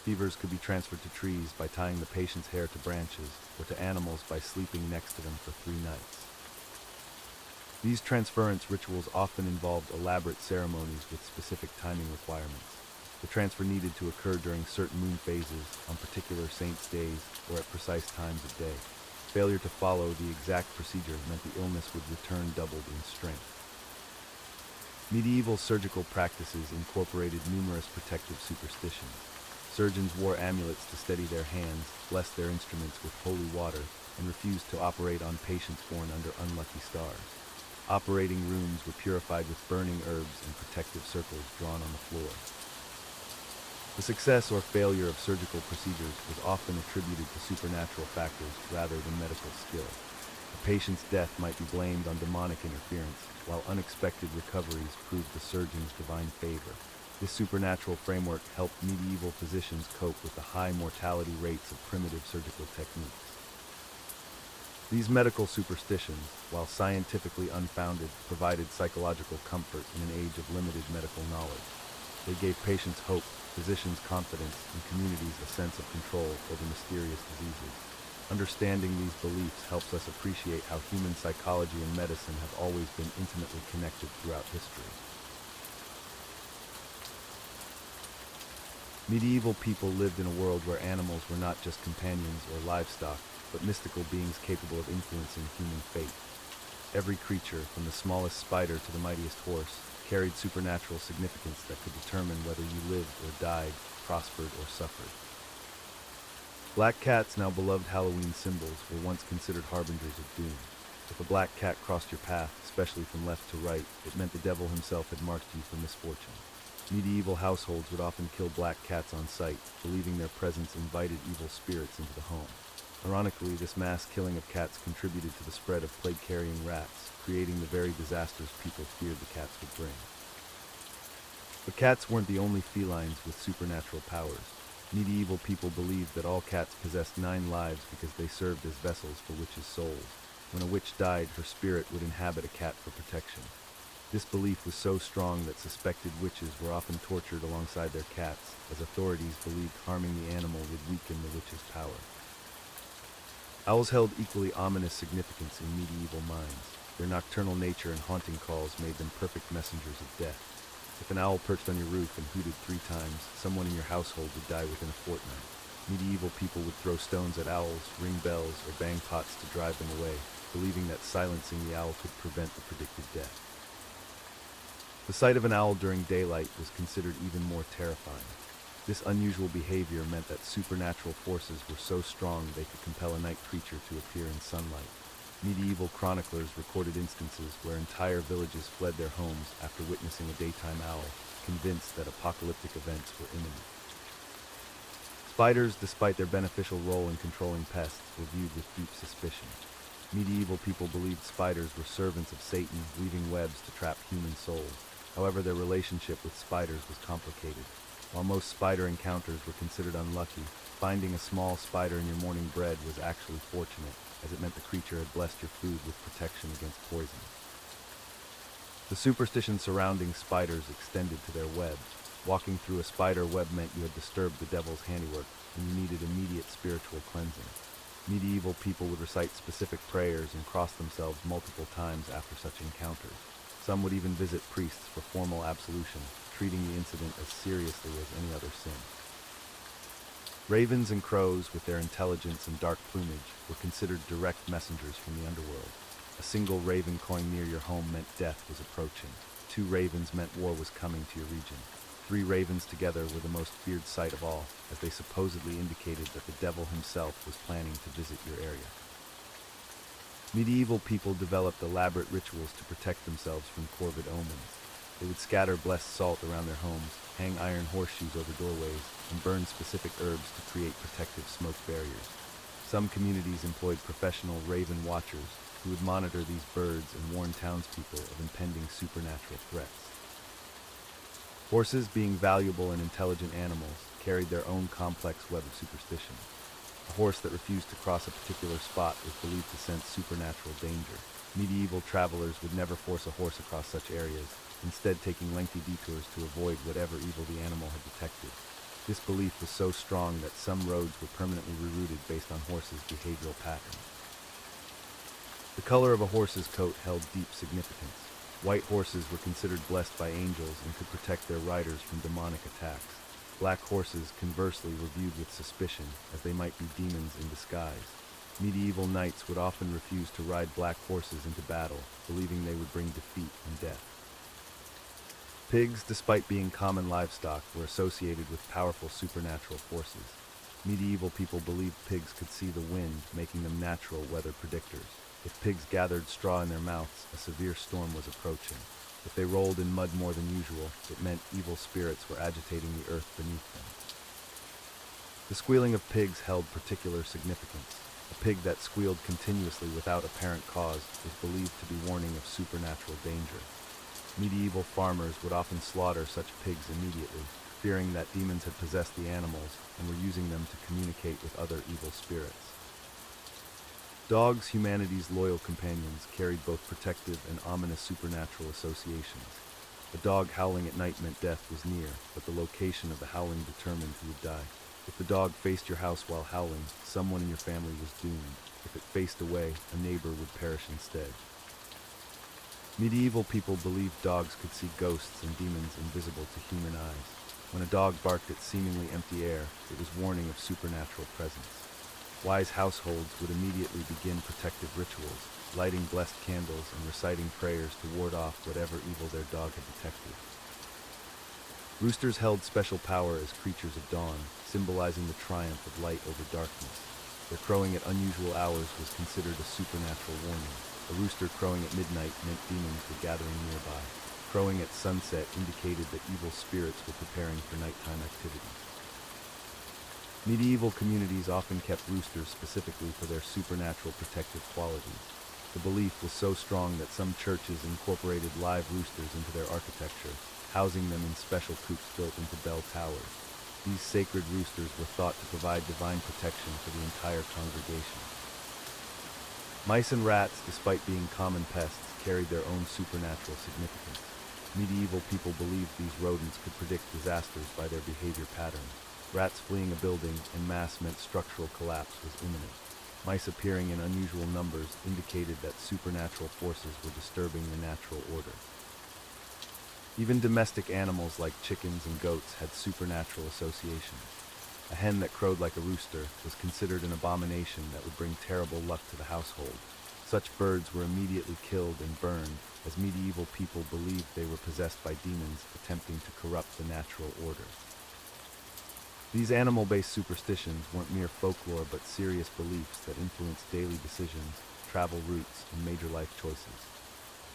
Fevers could be transferred to trees by tying the patient's hair to branches, or to animals by sleeping next to them for 3 nights. These transference rituals often involved elaborate ceremonies with specific timing requirements. The transfer needed to occur during certain moon phases, on particular saints' days, or at precise times of day. Failure to follow the exact procedure meant the illness would return doubled in strength. Medieval surgical practices incorporated numerous protective superstitions. Surgeons wore amulets to steady their hands, blessed their instruments with holy water, and refused to operate on patients born under unlucky stars. Operating rooms were purified with burning herbs and protective circles drawn on the floor. The success or failure of surgical procedures was often attributed to supernatural factors rather than medical skill. A patient's death might be blamed on demonic interference, while unexpected recoveries proved the surgeon's divine favor. This supernatural framework helped medieval physicians cope with the high mortality rates of primitive surgical techniques. These medical superstitions, while scientifically unfounded, provided psychological comfort in an age of limited medical knowledge. They gave patients hope, physicians confidence, and communities a sense of control over mysterious diseases. Understanding these beliefs helps us appreciate how human psychology and medicine have always been intimately connected throughout history. Medieval people lived in a world where animals were not just companions or livestock, but mystical beings capable of influencing human fate. Every creature, from the smallest spider to the mightiest horse, carried supernatural significance that could determine whether you lived or died, prospered or suffered. Black cats, now beloved Halloween symbols, were once considered harbingers of doom. If a black cat crossed your path, especially from left to right, it meant the devil himself had marked you for misfortune. Medieval households would often kill black cats on sight, believing their presence invited evil spirits into the home. Ironically, this mass killing of cats contributed to the spread of plague-carrying rats, creating the very disasters people feared the cats would bring. But cats weren't the only felines with supernatural powers. Medieval people believed that all cats possessed 9 lives because they served as vessels for witches' souls. When a witch died, her spirit would inhabit a cat for protection. This belief was so strong that suspected witches were often tortured alongside their cats, as authorities believed harming the animal would weaken the witch's power. Owls held equally ominous significance in medieval minds. Their nocturnal nature and haunting calls made them perfect messengers of death. If an owl perched on your roof and hooted 3 times, someone in your household would die within a fortnight. Medieval people would throw stones at owls, ring bells, or bang pots to drive them away, believing that silencing the owl could prevent the predicted death. The sight of an owl during daylight was considered even more terrifying. This unusual behavior meant that supernatural forces were so strong they could compel a night creature to appear in sunlight. Medieval chroniclers recorded instances where entire villages fled their homes after witnessing a daytime owl, convinced that apocalyptic events were imminent. Spiders, despite their beneficial role in controlling pests, were viewed with deep suspicion. Medieval people believed spiders were servants of Satan, weaving webs to trap human souls. However, their relationship with spiders was complicated. While most spider encounters were considered unlucky, finding a small spider in your morning bread was actually fortunate, as it meant the creature had blessed your food with protection against poison. The superstition surrounding spiders extended to their webs. Walking through a spider web meant you had disturbed the devil's handiwork, and you needed immediate spiritual cleansing. Medieval people would recite specific prayers and cross themselves multiple times after such encounters. Some would even visit priests for formal absolution, treating the incident as seriously as any other sin. Ravens and crows, with their intelligence and dark plumage, were considered direct messengers from the underworld. A single raven cawing near your home meant death was approaching. 2 ravens meant war was coming to your region. 3 ravens together were the most feared sight of all, as they supposedly indicated that the devil himself was planning to visit your area. Medieval people developed elaborate rituals to protect themselves from corvid omens. They would scatter blessed salt around their homes, hang iron horseshoes over doorways, and burn specific herbs to create protective smoke barriers. Some communities employed professional raven watchers who would monitor these birds and warn townspeople of impending supernatural threats. Horses, being valuable and intelligent animals, carried their own complex web of superstition. A horse that refused to cross a particular spot was believed to sense supernatural danger. Medieval travelers would never force a horse across such areas, instead taking lengthy detours to avoid whatever evil the animal had detected. This belief was so strong that some roads were permanently rerouted based on horses' behavioral patterns. The color of a horse's coat held deep significance. White horses were considered blessed by angels and could protect their riders from demonic attacks. Black horses, conversely, were viewed with suspicion, as they might be demons in disguise. Medieval knights would often refuse to ride black horses into battle, believing they would bring defeat and death. Pigs, despite being common livestock, were associated with powerful supernatural forces. Medieval people believed pigs could see the wind, making them natural weather predictors. If pigs gathered straw in their mouths, a severe storm was approaching. If they rolled in mud more than usual, it meant evil spirits were agitating the earth beneath them. The squealing of pigs held particular significance. A pig that squealed continuously without apparent cause was believed to be warning of supernatural danger. Medieval farmers would often slaughter such pigs immediately, fearing that demons had possessed the animals and were using them to communicate with other evil spirits. Dogs, humanity's loyal companions, carried both protective and ominous supernatural associations. A dog howling at night meant death was near, but the location of the howling determined who would die. If the dog faced your house while howling, someone in your family was doomed. If it faced away, a neighbor would perish instead. Medieval people believed dogs could see ghosts and demons invisible to human eyes. When a dog barked at seemingly empty air, it was warning of supernatural presence. Wise households would immediately begin protective rituals, lighting blessed candles and reciting prayers to ward off whatever evil their dog had detected. Roosters held special power as creatures of dawn, symbolizing the triumph of light over darkness. Their crowing at unusual hours was considered a supernatural warning. A rooster crowing at midnight meant demons were gathering nearby. Crowing at sunset indicated that evil spirits were preparing for nighttime activities. Medieval communities often kept roosters specifically for their supernatural protective qualities. The belief was so strong that some churches incorporated live roosters into their architecture, housing them in special coops built into bell towers. These sacred roosters were thought to provide divine protection for the entire congregation. Mice and rats, despite being common pests, carried their own supernatural significance. Medieval people believed these rodents could predict disasters by their behavior patterns. Rats fleeing a building en masse meant structural collapse was imminent. Mice appearing in unusual numbers indicated that supernatural forces were disturbing the natural order. Even domestic animals like chickens and goats had supernatural associations. A hen that crowed like a rooster was considered an abomination that would bring terrible luck to the household. Such birds were immediately killed and burned, as medieval people believed they were possessed by demons attempting to corrupt the natural order. These animal-based superstitions weren't mere folklore but serious beliefs that influenced daily decisions, travel routes, and major life choices.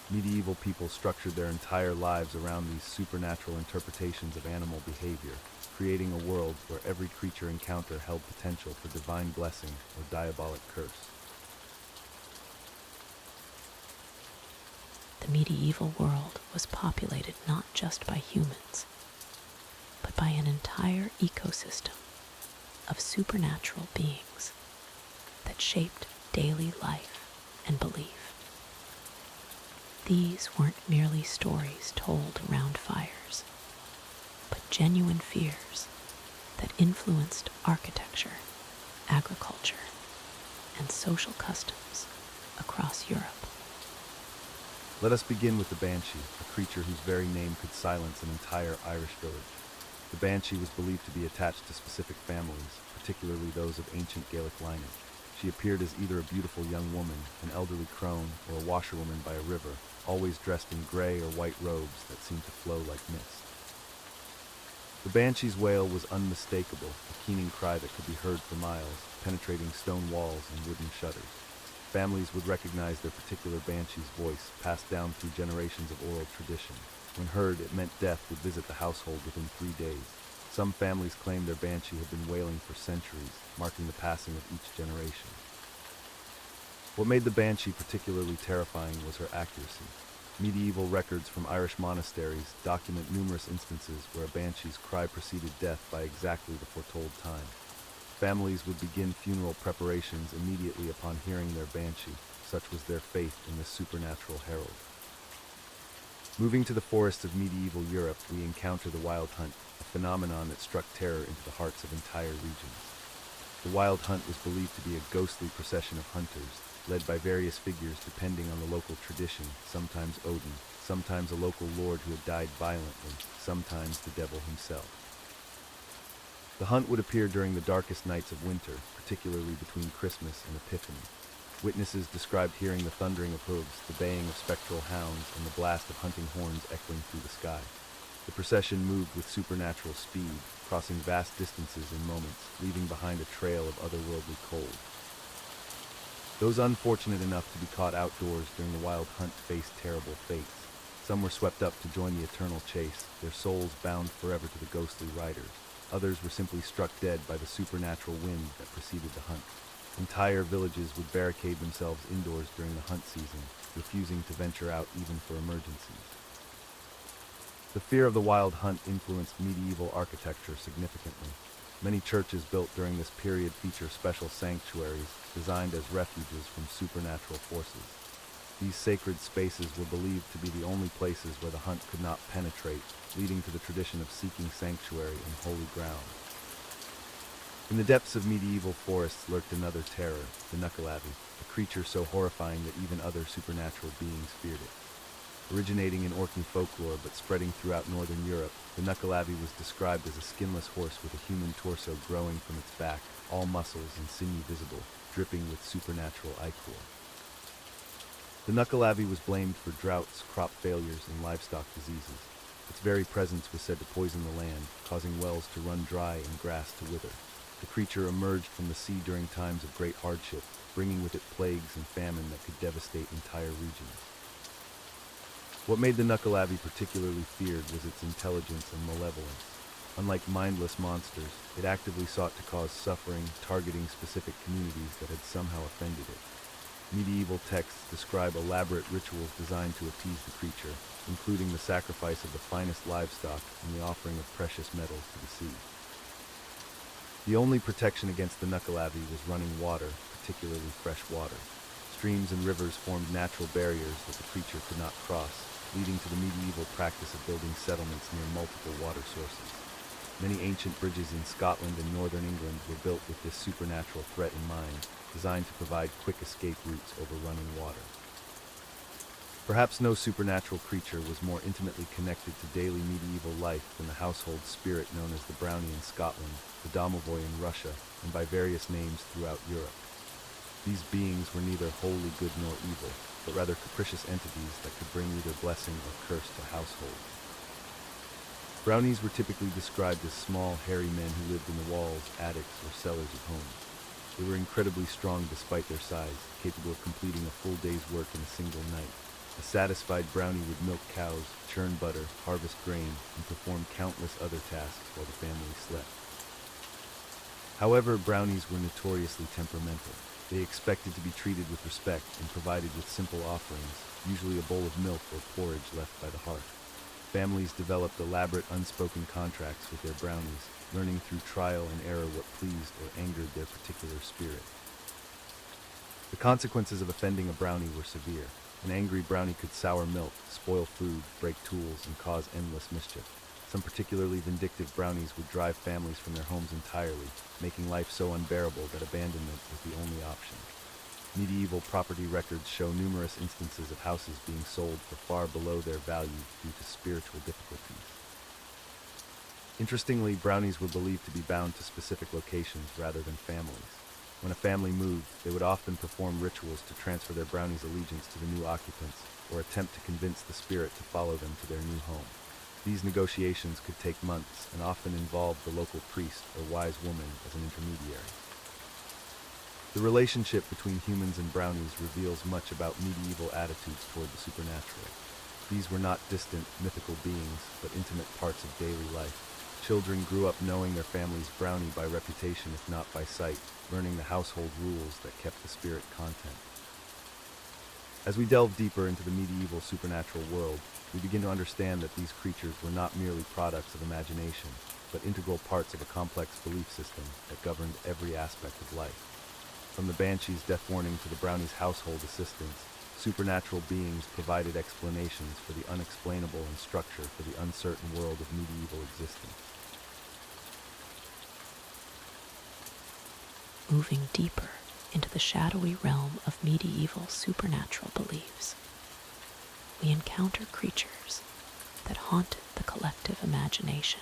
Medieval people structured their entire lives around these supernatural interpretations of animal behavior, creating a world where every creature encounter held potential for divine blessing or diabolic curse. The medieval world was populated not just by humans, but by an entire ecosystem of supernatural beings that shaped daily life and belief. These weren't merely stories told around fires, but genuine fears that influenced architecture, agriculture, and social customs across Europe. Let us begin with the banshee, a creature whose very name could silence an entire Irish village. The banshee was believed to be attached to specific families, particularly those of ancient Gaelic lineage. She appeared as either a beautiful young woman, an elderly crone, or a washerwoman by a river, always dressed in gray or white robes that seemed to flow like mist. The banshee's wail was unmistakable, a keening cry that could be heard for miles, penetrating stone walls and wooden shutters. Families would recognize their particular banshee's voice, passed down through generations of oral tradition. When heard, it meant death would visit the household within 3 days. Some families claimed their banshee had been wailing for centuries, marking the passing of each generation. What made the banshee particularly terrifying was her accuracy. Medieval records from Irish monasteries document numerous instances where a banshee's cry preceded death by exactly the foretold time. Families would begin funeral preparations immediately upon hearing their banshee, such was their faith in this supernatural herald. Moving to the forests of medieval Europe, we encounter the wild hunt, a phenomenon that struck terror into the hearts of entire regions. The wild hunt was believed to be a ghostly procession of hunters, led by various figures depending on the local tradition, sometimes Odin, sometimes a local lord who had died violently, sometimes the devil himself. The hunt would appear during the darkest nights of winter, particularly between Christmas and Epiphany. Witnesses described hearing the thundering of hooves, the baying of spectral hounds, and the blast of hunting horns echoing through the sky. The procession moved with supernatural speed, crossing vast distances in moments, leaving behind a trail of otherworldly cold. Those unfortunate enough to be caught outdoors during the wild hunt faced terrible fates. Some were swept up to join the eternal chase, their souls bound forever to the ghostly riders. Others were simply struck dead by the supernatural wind that preceded the hunt. Entire villages would barricade themselves indoors during the hunt season, refusing to venture out even for emergencies. The fear of the wild hunt influenced medieval architecture significantly. Many churches built during this period feature special sanctuaries designed as refuges from supernatural forces. These sacred spaces were believed to be the only places where the hunt could not penetrate, leading to the tradition of seeking sanctuary in holy ground. In the depths of medieval forests lurked another terror, the Nuckalabby, a creature so horrifying that even other supernatural beings feared it. Originating in Orkney folklore but spreading throughout northern Europe, the Nuckalabby was described as a skinless horse with a human torso growing from its back, all muscles and sinew visible, dripping with supernatural ichor. The Nuckalabby was blamed for droughts, crop failures, and livestock diseases. Its very presence was said to poison the land, causing wells to run dry and grass to wither. The creature emerged from the sea during times of great hardship, bringing with it plagues and famine that could devastate entire regions. What made the Nuckalabby particularly feared was its intelligence and malevolence. Unlike mindless monsters, it actively sought to cause suffering, targeting specific communities that had somehow offended it. Medieval texts describe elaborate rituals designed to appease the creature, including the sacrifice of the finest livestock and the offering of precious metals to the sea. The only protection against the Nuckalabby was running water, particularly fresh water. Streams and rivers formed natural barriers that the creature could not cross, leading to the medieval practice of building settlements near multiple water sources. Many ancient bridges in Scotland and northern England were built with this supernatural threat in mind, designed to provide quick escape routes over running water. Perhaps no supernatural creature was more intimately connected to daily medieval life than the household spirit known as the brownie in Scotland, the domovoi in Russia, and by various names throughout Europe. These beings were neither wholly good nor evil, but rather capricious entities that could bring either blessing or curse to households. Brownies were typically described as small, hairy men who lived in the walls, attics, or cellars of homes. They were incredibly strong despite their size, capable of completing a full day's work in a single night. A satisfied brownie would milk cows, churn butter, harvest grain, and perform countless other tasks while the family slept. However, brownies were notoriously temperamental. They expected to be treated with respect and provided with simple offerings, usually a bowl of milk or porridge left by the hearth. Families developed elaborate unspoken contracts with their brownies, learning through trial and error what pleased or angered their particular spirit. The consequences of offending a brownie were severe. An angry brownie could sour milk, spoil food, break tools, and cause endless mischief. Some particularly vindictive brownies would drive families from their homes entirely, making life so unbearable that abandonment was the only option. Medieval property records show numerous instances of houses being sold for far below their value due to spiritual difficulties. Interestingly, brownies were believed to be bound to specific locations rather than families. When a family moved, they would often perform rituals to transfer their brownies' allegiance to the new occupants, or attempt to convince the spirit to follow them to their new home. These negotiations could take months and often involved the local priest or wise woman as an intermediary. The relationship between humans and brownies reveals much about medieval attitudes toward the supernatural. These were not distant, mythical beings, but intimate parts of daily life. Children grew up knowing their family's brownie by reputation if not by sight, learning the household rules that kept the spirit content. As we delve deeper into the medieval supernatural world, we begin to understand that these creatures were not merely products of imagination, but integral parts of a complex belief system that governed every aspect of life. From the banshee's death warning to the brownie's household assistants, supernatural beings provided explanations for the unexplainable and structure for the uncertain world of medieval existence. Moving deeper into the shadowy realm of medieval supernatural beliefs, we encounter creatures that haunted the collective imagination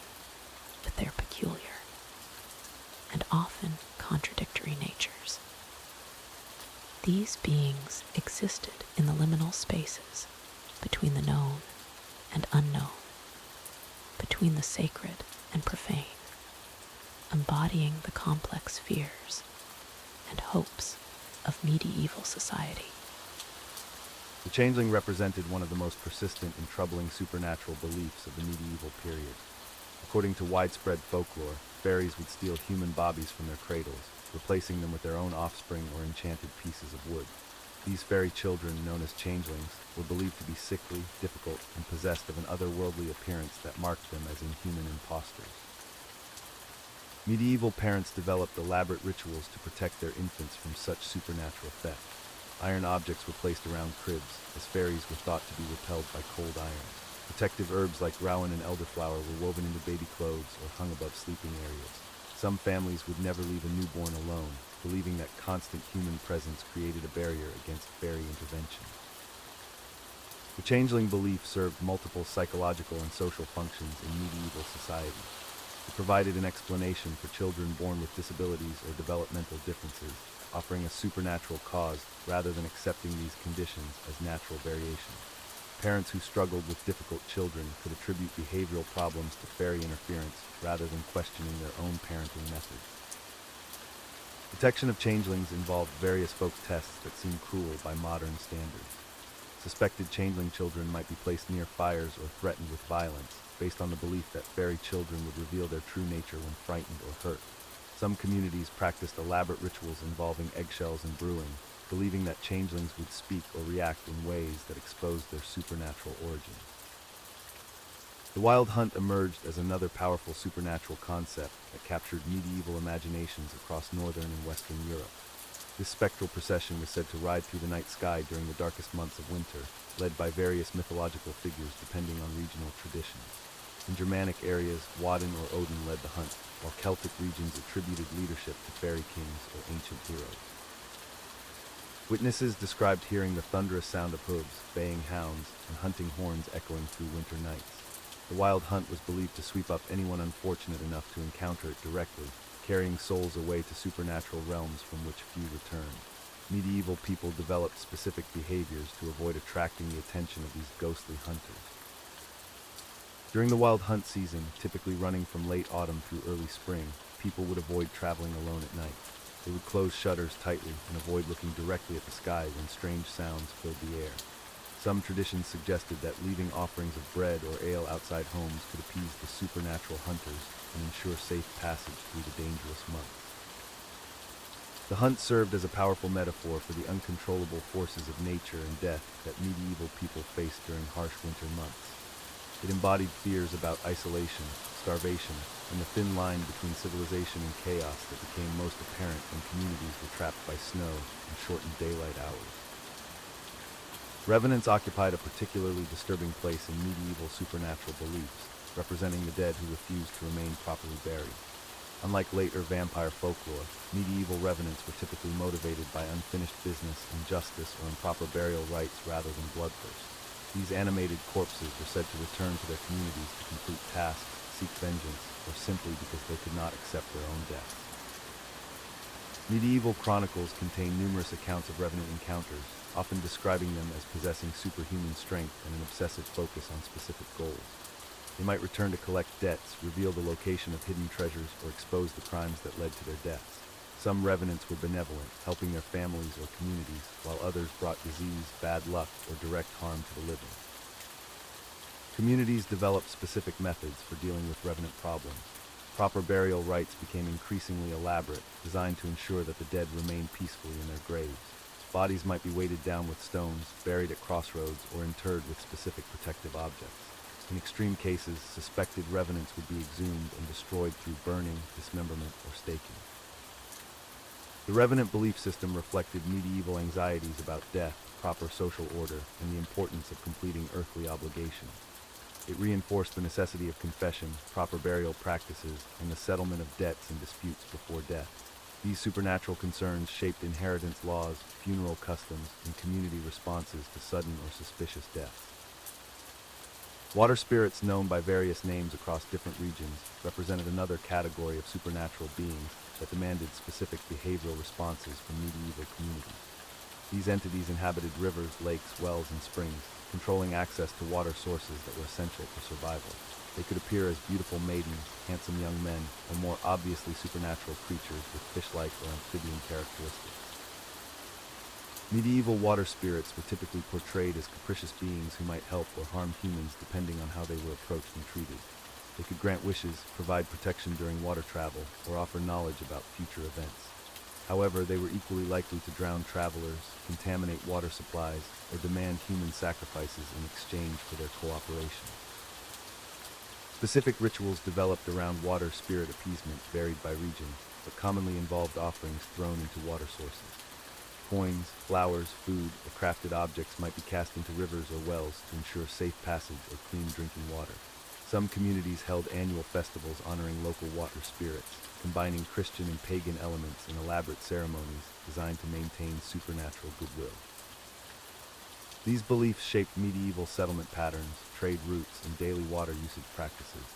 with their peculiar and often contradictory natures. These beings existed in the liminal spaces between the known and unknown, between the sacred and profane, embodying the complex fears and hopes of medieval society. The changeling represented one of the most persistent and troubling supernatural beliefs of the medieval period. According to widespread folklore, fairies would steal human bodies from their cradles, replacing them with their own offspring or enchanted pieces of wood. These fairy children, known as changelings, were believed to be sickly, difficult, and possessed of an otherworldly appearance that marked them as inhuman impostors. Medieval parents developed elaborate rituals to protect their infants from such supernatural theft. Iron objects were placed around cribs, as fairies were thought to be repelled by cold iron. Protective herbs like rowan and elderflower were woven into baby clothes or hung above sleeping areas. Some families would never leave a newborn alone, believing that constant human presence created a barrier against fairy intervention. The changeling belief served multiple psychological and social functions in medieval society. It provided an explanation for children born with disabilities or developmental differences, offering a supernatural cause rather than accepting these conditions as natural variations. Parents who struggled with difficult children could attribute behavioral problems to fairy interference rather than questioning their own parenting methods. Detection of changelings involved various folk tests that seem cruel by modern standards. Suspected changeling children might be placed near fires or threatened with violence, based on the belief that fairy children would reveal their true nature when frightened or hurt. Some communities practiced elaborate rituals involving eggshells and brewing, believing that changelings would speak or react in ways that exposed their supernatural origins. The wild hunt emerged as another powerful supernatural concept that captured medieval imaginations across northern and western Europe. This spectral procession was said to ride through the night sky during the darkest months of winter, led by various mythological figures depending on regional traditions. In Germanic areas, Woden or Odin led the hunt, while Celtic regions attributed leadership to fairy kings or ancient heroes. Witnesses described hearing the thunderous sound of hooves, baying hounds, and hunting horns echoing through winter nights. The wild hunt was believed to sweep up anyone unfortunate enough to encounter it directly, carrying souls away to supernatural realms from which few returned. Medieval people developed specific behaviors to avoid attracting the attention of these ghostly hunters. During the wild hunt season, typically running from late autumn through early spring, people would avoid traveling alone at night. They would close shutters tightly and avoid looking directly at the sky when strange sounds filled the air. Some traditions suggested that leaving offerings of bread or ale outside homes could appease the supernatural hunters and ensure safe passage through the dangerous months. The hunt served as a powerful metaphor for the uncontrollable forces of nature and death that medieval people faced during harsh winter months. It embodied fears about isolation, starvation, and the thin line between civilization and chaos that became most apparent when communities were trapped by snow and shortened daylight hours. Revenants occupied a particularly disturbing place in medieval supernatural beliefs, representing the dead who refused to remain properly buried. Unlike later vampire folklore, medieval revenants were typically motivated by unfinished business, injustice, or improper burial rites rather than bloodthirst. These animated corpses were said to return to their communities to complete tasks, seek vengeance, or simply because they could not accept their own deaths. Medieval chronicles contain numerous accounts of revenant encounters, often describing them as possessing superhuman strength and an obsessive focus on specific goals. They might return to collect debts, reveal the location of hidden treasures, or expose the crimes that led to their deaths. Some revenants were benevolent, helping their families or communities, while others brought disease, bad luck, or direct harm to the living. Communities developed specific methods for dealing with revenant problems. Proper burial rites became increasingly elaborate, designed to ensure that the dead remained peacefully in their graves. Bodies might be weighted down with stones, buried at crossroads, or interred with specific protective objects. In extreme cases, suspected revenants would be exhumed and destroyed through burning, dismemberment, or staking. The revenant belief system reflected medieval anxieties about death, proper social order, and the importance of completing earthly obligations. It reinforced the necessity of confession, proper burial practices, and the settlement of debts and disputes before death. These supernatural concerns shaped inheritance laws, funeral customs, and community responses to sudden or suspicious deaths. Water spirits, known by various names across different regions, represented another category of supernatural beings that demanded specific behavioral responses from medieval communities. These entities inhabited rivers, lakes, wells, and springs, controlling access to water sources that were essential for survival. They could appear as beautiful maidens, handsome young men, or more obviously supernatural creatures with fish-like or amphibian characteristics. Medieval water spirits were typically portrayed as capricious beings who might help or harm humans depending on how they were approached and treated. They could grant wishes, provide protection during water travel, or offer knowledge about future events. However, they were equally likely to drown travelers, contaminate water supplies, or demand human sacrifices in exchange for their cooperation. Specific rituals developed around water spirit appeasement varied by region, but commonly involved offerings thrown into water sources. Coins, flowers, food, or crafted objects might be cast into rivers or wells to ensure safe passage or clean drinking water. Some communities held annual festivals honoring local water spirits, combining Christian and pagan elements in elaborate ceremonies designed to maintain supernatural goodwill. These beliefs shaped medieval settlement patterns, trade routes, and daily water usage practices.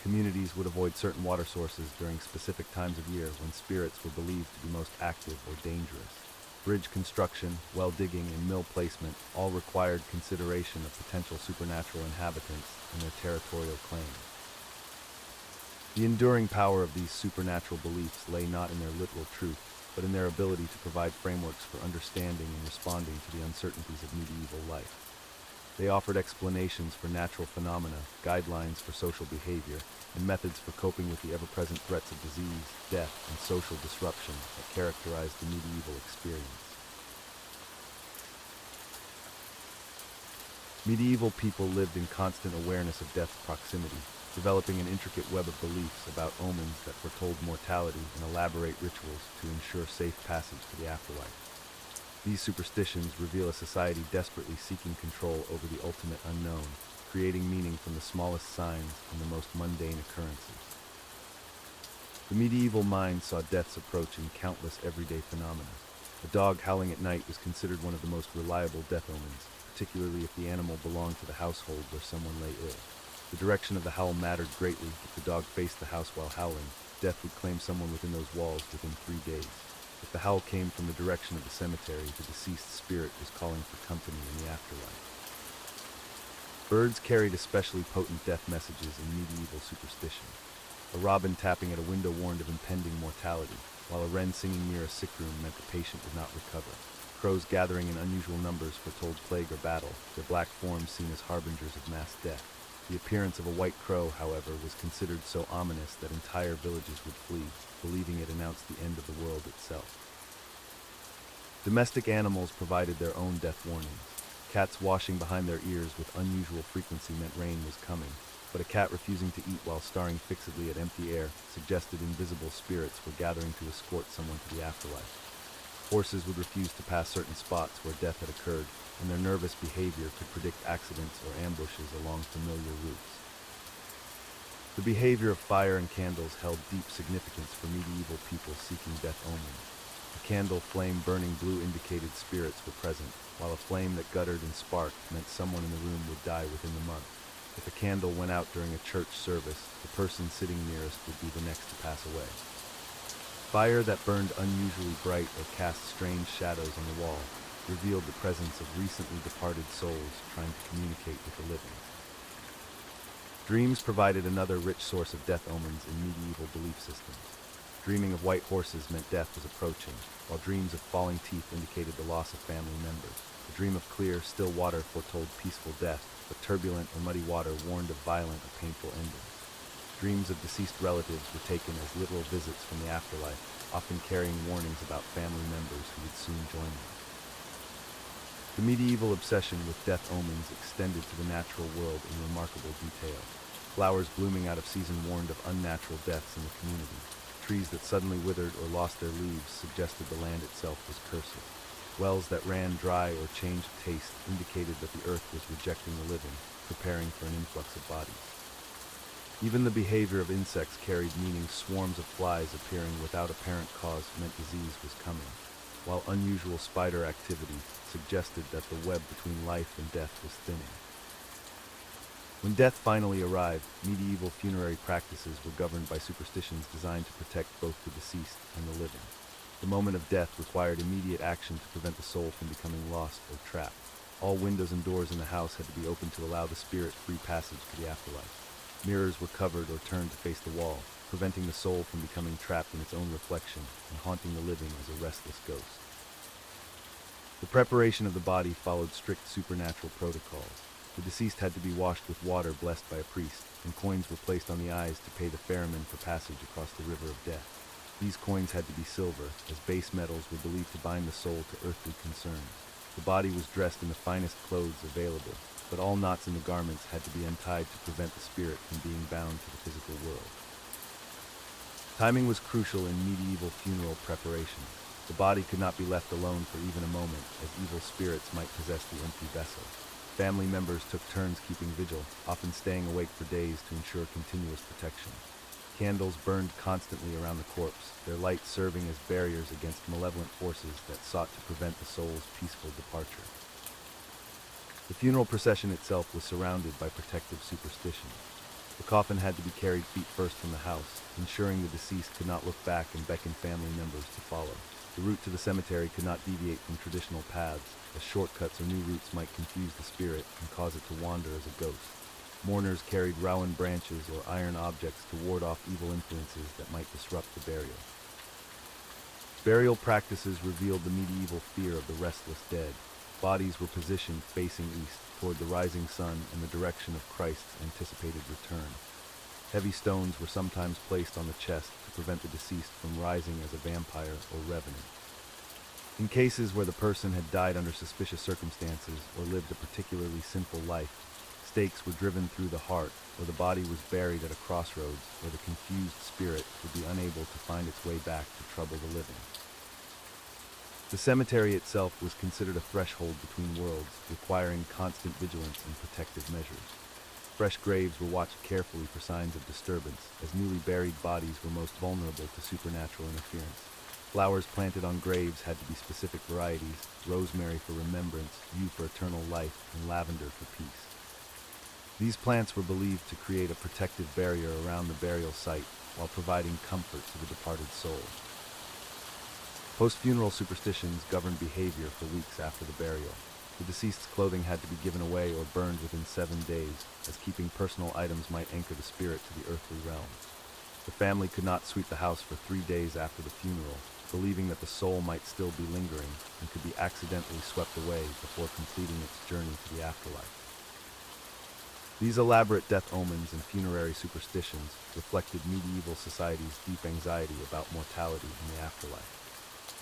Communities would avoid certain water sources during specific times of year when spirits were believed to be most active or dangerous. Bridge construction, well digging, and mill placement all required consideration of potential supernatural inhabitants and their territorial claims. The enduring power of these supernatural beliefs lay not in their literal truth, but in their ability to provide frameworks for understanding and responding to the uncertainties of medieval life. They offered explanations for natural phenomena, guidelines for social behavior, and methods for coping with the ever-present threats of disease, death, and social disruption that characterized the medieval experience. Medieval people lived in constant awareness of death's proximity, developing an intricate web of beliefs about omens that foretold mortality and elaborate rituals to ensure safe passage to the afterlife. These superstitions reveal a society desperately seeking control over the ultimate unknown, creating meaning from the smallest signs and the most mundane occurrences. The medieval mind saw death's approach in countless everyday phenomena. A dog howling at night was considered one of the most reliable death omens, particularly if the animal belonged to the household where someone lay ill. The direction of the howl mattered greatly. If the dog faced the house while howling, death would claim someone within those walls within 3 days. If the howl came from the direction of the cemetery, the deceased spirit was calling for company in the afterlife. Birds carried especially potent death messages in medieval superstition. A robin tapping at a window warned of impending mortality, while a wren singing near a sick room meant the patient would not recover. Crows gathering in unusual numbers foretold plague or battle, their black forms seen as harbingers of mass death. The appearance of a white crow, however, was considered so ominous that entire villages would flee, believing it announced the end of the world itself. Domestic animals provided their own death warnings. Cats washing behind their ears with unusual frequency meant rain was coming, but a cat refusing to eat while staring fixedly at empty air suggested invisible spirits were gathering to escort someone to the afterlife. Horses would refuse to pass certain spots where death had occurred, and their nervous behavior could predict accidents or ambushes along familiar routes. The behavior of fire and candles held deep significance for medieval people seeking death omens. A candle flame burning blue indicated spirits were present, while a flame that guttered and sparked meant someone in the room would die within the month. If a candle went out during a church service, the person sitting nearest would be the next to pass away. Fire that burned unusually bright or cast strange shadows on the wall revealed the presence of recently departed souls trying to communicate with the living. Dreams provided another rich source of death omens in medieval belief systems. Dreaming of white horses meant death was approaching, while dreams of falling teeth indicated the loss of family members. A dream of clear, still water foretold peaceful death, but turbulent or muddy water warned of violent or painful endings. Dreams of deceased relatives were taken as literal visits from the afterlife, often carrying warnings about family members who would soon join them. The medieval obsession with death omens extended to the natural world in remarkable detail. Flowers blooming out of season warned of unnatural deaths in the community. Trees that suddenly withered or lost their leaves suggested the land itself was cursed. Wells that ran dry or changed taste indicated that the earth was rejecting the living, preparing for an influx of bodies. Even the behavior of insects carried meaning. Swarms of flies appearing without apparent cause meant disease was coming, while unusual spider activity suggested that the web between life and death was thinning. When death finally arrived, medieval funerary practices were governed by superstitions designed to protect both the deceased and the living. The moment of death required immediate action to prevent the soul from becoming lost or trapped. All windows and doors in the house had to be opened to allow the spirit free passage to the afterlife. Mirrors were covered or turned to face the wall, preventing the soul from becoming trapped in its own reflection and haunting the living as a restless ghost. The preparation of the body followed strict supernatural protocols. The deceased had to be washed with water blessed by a priest, and coins were placed on the eyes to pay the ferryman for passage across the river of death. These coins had to be silver, as base metals were believed to bind the soul to earthly concerns. The body was dressed in the finest clothes available, but all knots in the garments had to be untied to prevent the spirit from being bound to the physical world. Timing was crucial in medieval funeral preparation. The body could not be left alone for even a moment, as evil spirits might possess the empty vessel. Family members took turns keeping vigil, often staying awake for days to ensure continuous protection. Candles burned constantly around the corpse, their light serving as barriers against malevolent forces that sought to prevent the soul's peaceful departure. The funeral procession itself was surrounded by protective superstition. The coffin had to be carried feet first from the house, ensuring the deceased could not look back and beckon family members to follow. The route to the cemetery could not deviate from traditional paths, as shortcuts or new routes might confuse the spirit and cause it to wander as a ghost. Mourners carried rowan branches or iron objects to ward off evil influences that might disrupt the burial. Burial practices revealed the medieval fear of the restless dead. Bodies were positioned facing east, toward the rising sun and the direction of Christ's anticipated return. Heavy stones were sometimes placed on the chest to prevent the deceased from rising as a vampire or revenant. In cases where the person had died under suspicious circumstances or lived a particularly sinful life, stakes were driven through the heart, or the body was buried at a crossroads where the confused spirit would be unable to find its way back to trouble the living. The cemetery itself was considered a threshold between worlds, requiring constant vigilance and protective measures. Fresh graves were watched carefully for signs of disturbance, as newly buried bodies were most vulnerable to supernatural interference. Flowers planted on graves had to be specific varieties: rosemary for remembrance, yew for eternal life, and lavender for peace. These plants were believed to create a protective barrier around the burial site while providing comfort to the departed soul. Post-funeral superstitions governed behavior for weeks after the burial. The deceased's clothing had to be given away or burned within 7 days, as keeping personal items might anchor the spirit to the earthly realm. The family could not sweep the house for 3 days after the funeral, believing that the soul might still be lingering and could be accidentally swept away before completing its journey to the afterlife. These elaborate death omens and funerary superstitions reflected medieval society's deep anxiety about mortality in the afterlife.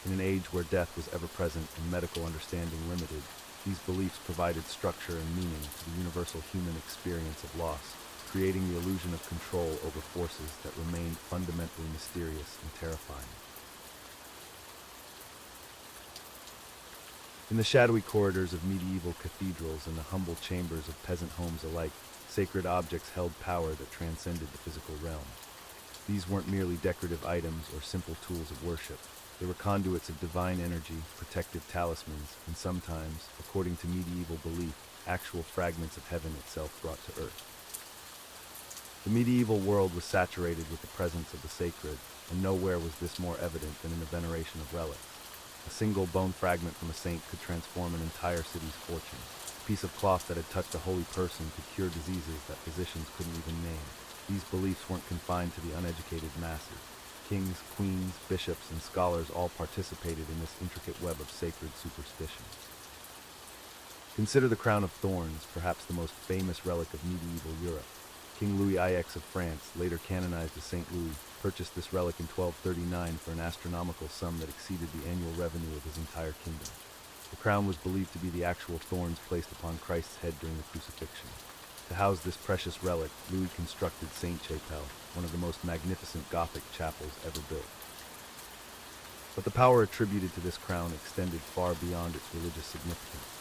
In an age where death was ever present and medical understanding limited, these beliefs provided structure and meaning to the universal human experience of loss, creating the illusion of control over forces that remained fundamentally mysterious and terrifying. In the shadowy corridors of medieval cathedrals and the humble chambers of peasant homes alike, sacred objects held power that transcended the physical realm. These weren't merely decorative items or simple tools of worship. They were conduits of divine energy, protective talismans, and sometimes, according to medieval belief, actual fragments of heaven itself brought to earth. The medieval world was saturated with the presence of the sacred, and nowhere was this more evident than in the veneration of relics. A single bone fragment from a saint could transform an entire city's fortune. A piece of cloth that had touched a holy person could cure diseases that physicians couldn't even name. These beliefs weren't confined to the uneducated masses. Kings, queens, bishops, and scholars all participated in this intricate web of sacred superstitions. Consider the crown of thorns, perhaps the most famous relic of medieval Europe. King Louis IX of France, later canonized as Saint Louis, purchased this relic in 1239 for an astronomical sum that exceeded the annual revenue of his entire kingdom. The crown was believed to be the actual thorns placed upon Christ's head during the crucifixion. To house this precious relic, Louis constructed Sainte-Chapelle, one of the most magnificent Gothic chapels ever built. But the power attributed to this crown extended far beyond its religious significance.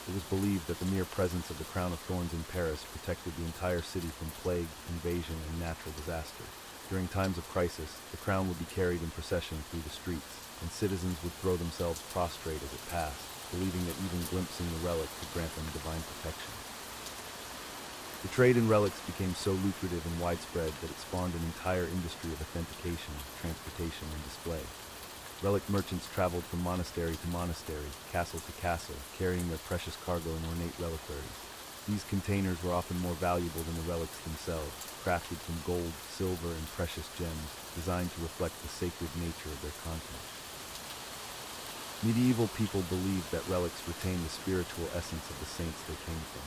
It was believed that the mere presence of the crown of thorns in Paris protected the entire city from plague, invasion, and natural disasters. During times of crisis, the crown would be carried in procession through the streets, and citizens would throw themselves prostrate as it passed, believing that even glimpsing the relic could grant them divine protection. The trade in relics became so lucrative and widespread that it spawned an entire industry of authentication, transportation, and display. Relic merchants traveled from monastery to monastery, castle to castle, carrying their precious cargo in ornate reliquaries. These containers were often more valuable than the relics themselves, crafted from gold, silver, and precious gems, designed to reflect the sacred nature of their contents. Medieval people believed that relics retained the spiritual essence of the saints they came from.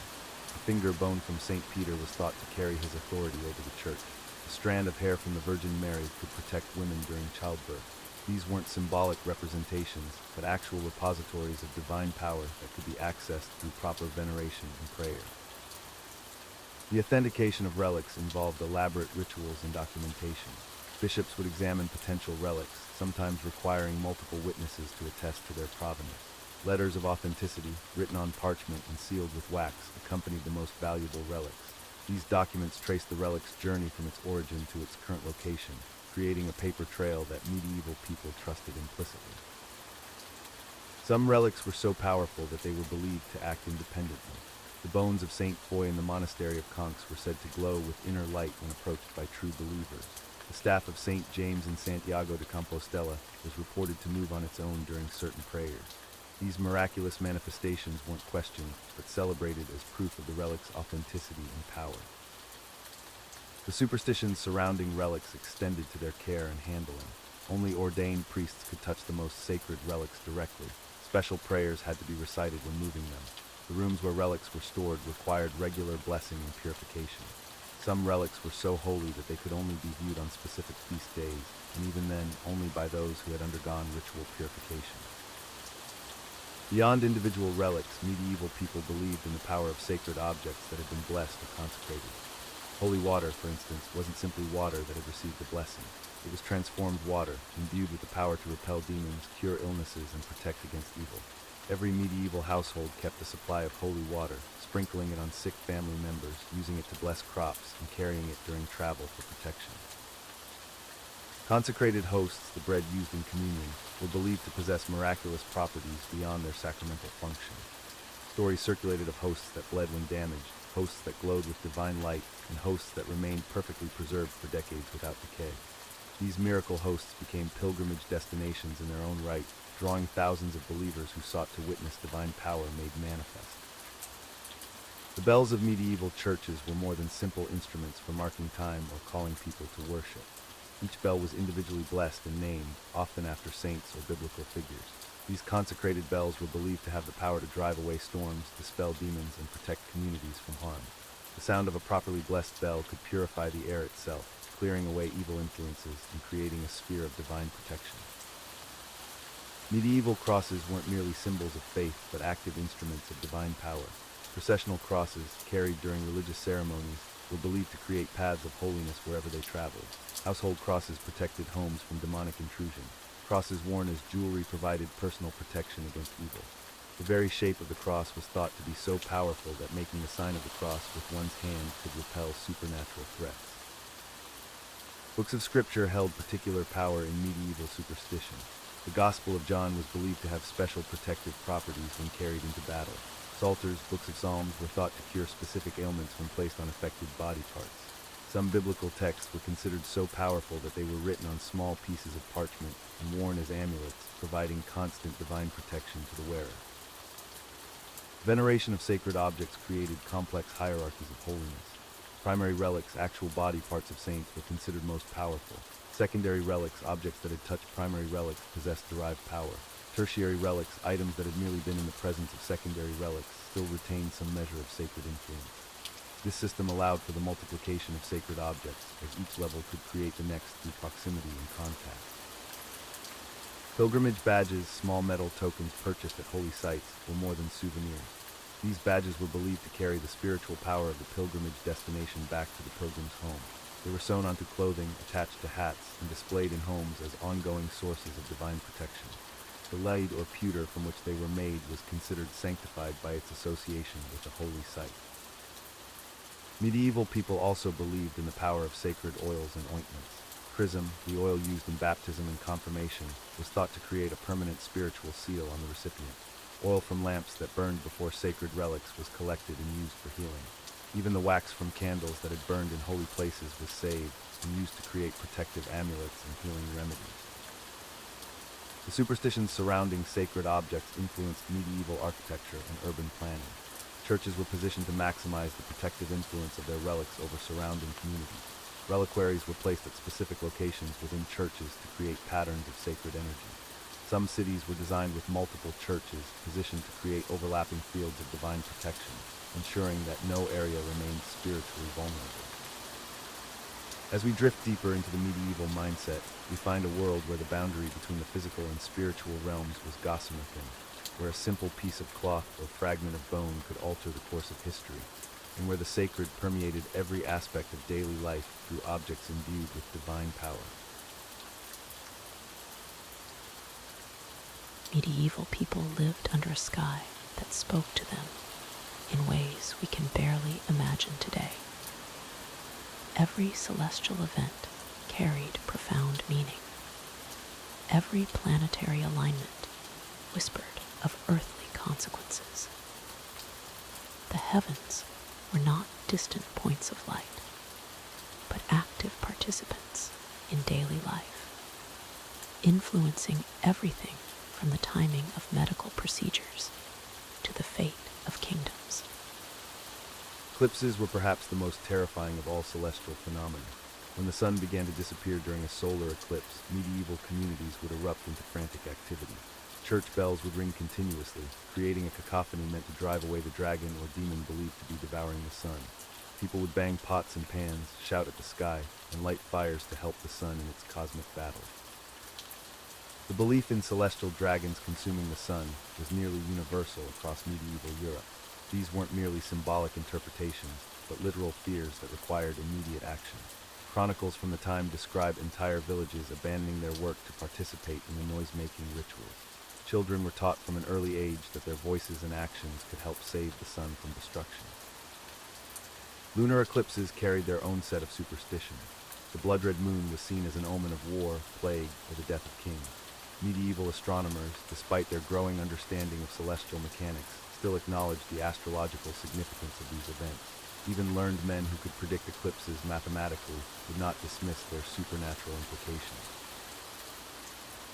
A finger bone from St. Peter was thought to carry his authority over the church. A strand of hair from the Virgin Mary could protect women during childbirth. These weren't symbolic representations, but actual repositories of divine power that could be accessed through proper veneration and prayer. The authentication of relics involved elaborate rituals and documentation. Bishops would examine potential relics, sometimes requiring multiple witnesses to attest to their provenance. Letters of authenticity, written on parchment and sealed with wax, accompanied the most valuable relics. These documents trace the relic's journey from its origin to its current location, creating a paper trail that medieval people trusted implicitly. Some relics were so powerful that they were believed to act independently. The bones of Saint Foy in the monastery of Conques were said to glow with inner light when approached by true believers. The staff of Saint James in Santiago de Compostela was reported to move on its own during certain prayers. These miraculous manifestations weren't questioned, but celebrated as proof of the relic's authenticity and power. The superstitions surrounding relics extended to their care and handling. Only ordained priests could touch the most sacred relics directly. Special prayers had to be recited when moving them. The rooms where relics were stored required regular blessing and purification. Some relics were so holy that they could only be viewed on specific feast days, and even then only by those who had undergone ritual purification. Beyond individual relics, medieval people believed in the power of sacred objects that had been blessed or consecrated. Holy water, for instance, wasn't simply water that had received a blessing. It was transformed water, imbued with the power to repel demons, cure illnesses, and protect against evil. Every medieval household kept a supply of holy water, sprinkling it on sick family members, using it to bless crops, and carrying it during travel for protection. Consecrated hosts, the bread used in communion, were believed to possess miraculous properties beyond their sacramental function. Stories circulated of hosts that bled when damaged, hosts that glowed with divine light, and hosts that remained perfectly preserved for decades without decay. These miracle hosts became pilgrimage destinations in their own right, drawing thousands of believers who sought to witness divine power made manifest. The bells of medieval churches were more than simple instruments for marking time or calling people to worship. Each bell was individually blessed and named, often after saints or biblical figures. These consecrated bells were believed to have the power to drive away storms, dispel demons, and protect communities from harm. The sound of a properly blessed bell could purify the air itself, clearing away evil influences and creating a sphere of divine protection. Medieval crosses weren't merely symbols of faith, but active instruments of divine power. Processional crosses, carried during religious ceremonies, were believed to create paths of holiness wherever they traveled. Household crosses protected homes from demonic intrusion. Crosses worn as jewelry provided personal protection against evil. The very shape of the cross was thought to be so powerful that making the sign of the cross with one's hand could repel supernatural threats. Books of scripture held particular power in medieval superstition. The Gospel of John was believed to have special protective properties when carried into battle. Psalters, books of Psalms, were thought to cure specific ailments when placed on affected body parts. Some biblical texts were considered so powerful that they were written on small pieces of parchment and worn as amulets, providing constant divine protection to the wearer. Veneration of sacred objects created complex hierarchies of holiness. Primary relics, actual body parts of saints, were considered most powerful. Secondary relics, objects that had touched primary relics, possessed derived power. Tertiary relics, items that had merely been in the presence of secondary relics, still retained some measure of sacred influence. This system allowed for the multiplication of sacred objects, as each level could create the next through proximity and contact. Pilgrimage badges, small metal tokens purchased at holy sites, were more than souvenirs. These badges were believed to carry the spiritual power of the pilgrimage destination back to the pilgrim's home. They were sewn onto clothing, attached to hats, and displayed in homes as ongoing sources of divine protection. The lead or pewter from which they were made was considered sanctified by its association with the holy site. Medieval people also believed in the power of sacred oils and ointments. Chrism, the oil used in baptism and confirmation, was thought to create a permanent spiritual seal on the recipient. Oil from lamps that burned before sacred relics was collected and used for healing. Even the wax from candles that had burned in holy places was saved and used to create protective amulets and healing remedies. The superstitions surrounding sacred objects influenced medieval architecture and urban planning. Churches were positioned to maximize the protective influence of their relics over surrounding communities. Reliquaries were placed at specific locations within churches to create patterns of sacred energy. Some cities were designed with multiple churches positioned to create overlapping fields of divine protection, ensuring that no area remained spiritually vulnerable. As we drift deeper into the medieval mindset, we find a world where the boundary between the physical and spiritual realms was gossamer thin, where a simple piece of cloth or fragment of bone could alter the course of history, and where the sacred permeated every aspect of daily life through objects imbued with divine power. medieval people lived under a sky that spoke to them in ways we can barely imagine today. Every celestial event carried profound meaning. Every planetary alignment whispered of earthly consequences. The heavens were not distant points of light, but active participants in daily life, influencing everything from the timing of medical procedures to the fate of kingdoms. Eclipses were perhaps the most terrifying of all celestial phenomena. When the sun began to disappear during a solar eclipse, medieval communities would erupt into frantic activity. Church bells would ring continuously, creating a cacophony meant to drive away the dragon or demon believed to be devouring the sun. People would bang pots and pans, shout at the sky, and light fires to help the sun in its cosmic battle. The belief in celestial dragons consuming the sun was nearly universal across medieval Europe. These weren't merely symbolic interpretations, but literal fears that required immediate action. Chronicles from the time describe entire villages abandoning their work to participate in the noise-making rituals. Children were taught from an early age that their voices and actions could help save the sun from destruction. Lunar eclipses carried their own set of superstitions. The blood-red moon was seen as an omen of war, plague, or the death of kings. Medieval astronomers, despite their growing understanding of celestial mechanics, still acknowledged the astrological significance of these events. Even learned men who could predict eclipses mathematically would not dismiss their supernatural implications.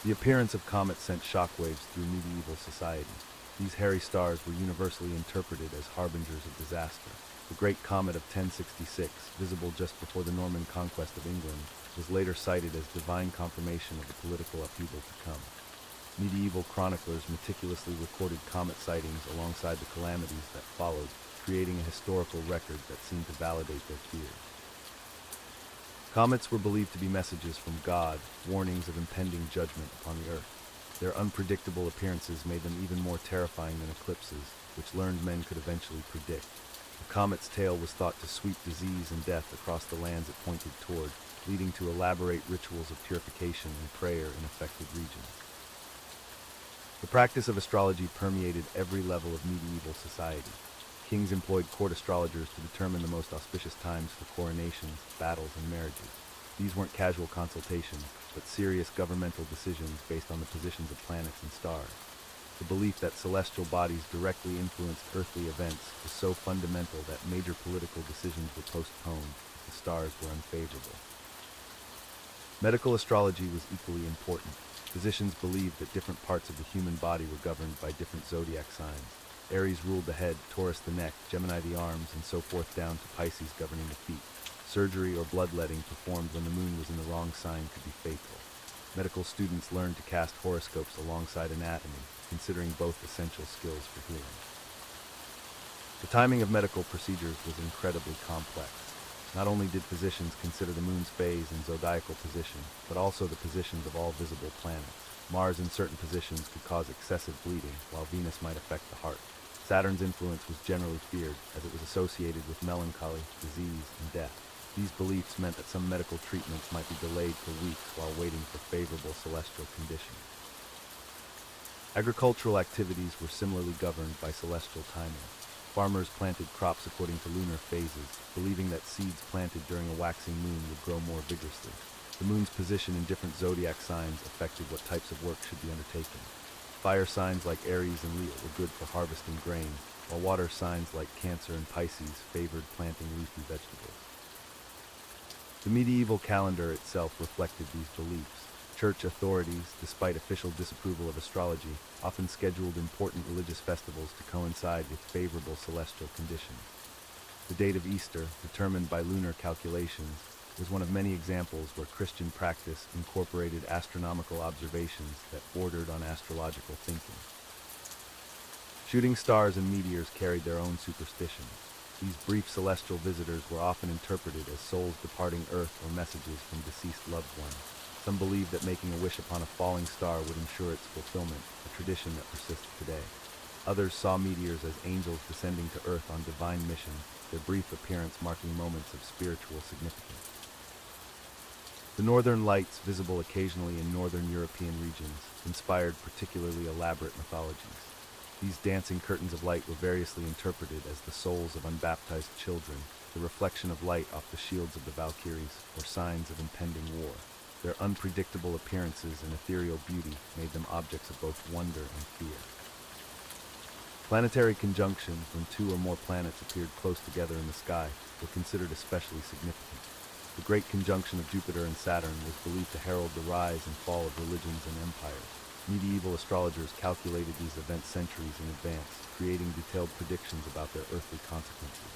The appearance of comets sent shockwaves through medieval society. These hairy stars were universally interpreted as harbingers of disaster. The Great Comet of 1066, visible just before the Norman conquest of England, was later cited as divine confirmation of the political upheaval to come. Medieval chroniclers meticulously recorded comet sightings alongside the calamities that followed, creating a historical record that seemed to validate their fears. Comets were believed to be messages from God, warnings of impending judgment upon the earth. Their unpredictable appearances made them even more terrifying than eclipses, which learned men could eventually predict. The comet's tail was thought to sweep disease and death across the lands it pointed toward, leading to elaborate rituals of purification and prayer in affected regions. The practice of astrology permeated every level of medieval society. Kings employed court astrologers to determine the most auspicious times for coronations, battles, and marriages. These weren't casual consultations, but serious governmental decisions based on the positions of planets and stars. The belief that celestial bodies directly influenced earthly events was so fundamental that major political decisions were postponed if the stars were unfavorable. Medical astrology was equally important. Physicians believed that different parts of the human body were governed by different zodiac signs. Aries ruled the head, Taurus the neck, Gemini the arms, and so forth down to Pisces governing the feet. Surgery or bloodletting performed when the moon was in the wrong sign could be fatal. Medical students learned to cast horoscopes alongside anatomy, considering both essential skills for healing. The timing of medical procedures was incredibly complex. Not only did physicians consider the moon's phase and zodiacal position, but also the positions of all visible planets. Mars in certain positions could cause excessive bleeding, while Venus might affect the heart. Saturn's influence was generally feared, as it was associated with melancholy, disease, and death. These beliefs meant that some medical treatments might be delayed for weeks while waiting for favorable celestial conditions. Agricultural activities were similarly governed by celestial timing. Farmers planted crops according to lunar phases, believing that seeds planted during a waxing moon would grow more vigorously. The moon's position in different zodiac signs affected what types of work should be undertaken. Fire signs like Aries and Leo were good for harvesting grain, while water signs like Cancer and Pisces favored planting leafy vegetables. The medieval calendar itself reflected these beliefs. Church authorities, despite official disapproval of astrology, often scheduled important religious festivals to coincide with favorable celestial conditions. The date of Easter, determined by lunar calculations, was one of many examples where Christian practice incorporated astronomical observations that bordered on astrological thinking. Shooting stars and meteors carried their own superstitions. These brief celestial visitors were often interpreted as souls departing Earth or messages from deceased loved ones. Some believed that making a wish upon a falling star would ensure its fulfillment, a tradition that persists today. Others saw meteors as angels descending to Earth on divine missions, their brief appearance marking moments of spiritual significance. The northern lights, visible occasionally in northern European regions, inspired particularly elaborate mythologies. These dancing curtains of light were variously interpreted as the souls of unbaptized children, the reflection of light off the shields of the Valkyries, or signs of impending war. Their unpredictable appearances and ethereal beauty made them objects of both wonder and fear. Planetary conjunctions, when two or more planets appeared close together in the sky, were considered especially significant. The great conjunction of Jupiter and Saturn was believed to herald the rise and fall of religions and empires. Medieval astrologers calculated these events centuries in advance, creating detailed predictions about their earthly consequences.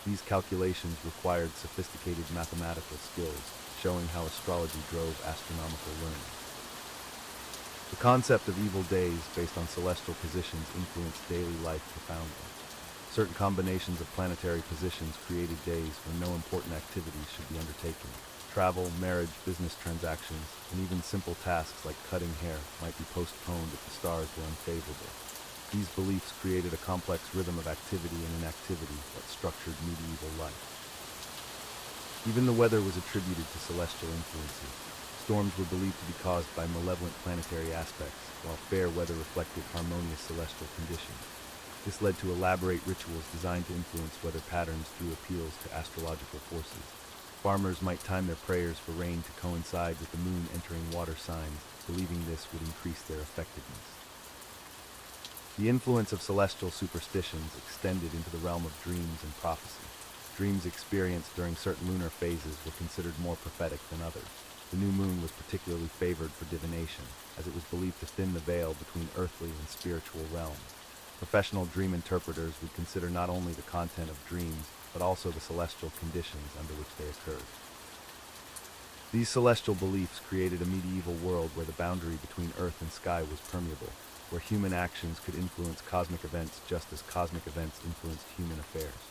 These calculations required sophisticated mathematical skills, showing how astrology drove astronomical learning. The concept of evil days based on celestial positions influenced daily life profoundly. Certain combinations of planetary positions created days when no important activities should be undertaken. Travel, marriage, business transactions, and even simple tasks like cutting hair might be postponed if the stars were unfavorable. These beliefs created a complex rhythm of activity and inactivity that structured medieval life. Even the weather was attributed to celestial influences. Storms were believed to be caused by malevolent planetary aspects, while fair weather reflected harmonious celestial conditions. This led to elaborate rituals designed to influence weather patterns through appeals to astrological forces. Farmers might time their prayers for rain to coincide with the moon entering water signs, believing this would increase their effectiveness. The influence of celestial superstitions extended into the realm of dreams and prophecy. Dreams experienced during certain lunar phases were considered more prophetic than others. The new moon was particularly favored for divination, as it was believed to thin the veil between earthly and spiritual realms. Professional dream interpreters would consider not only the content of dreams, but also the celestial conditions under which they occurred. These celestial beliefs created a medieval world where the boundary between earth and sky was permeable, where human actions could influence cosmic events just as cosmic events influenced human affairs.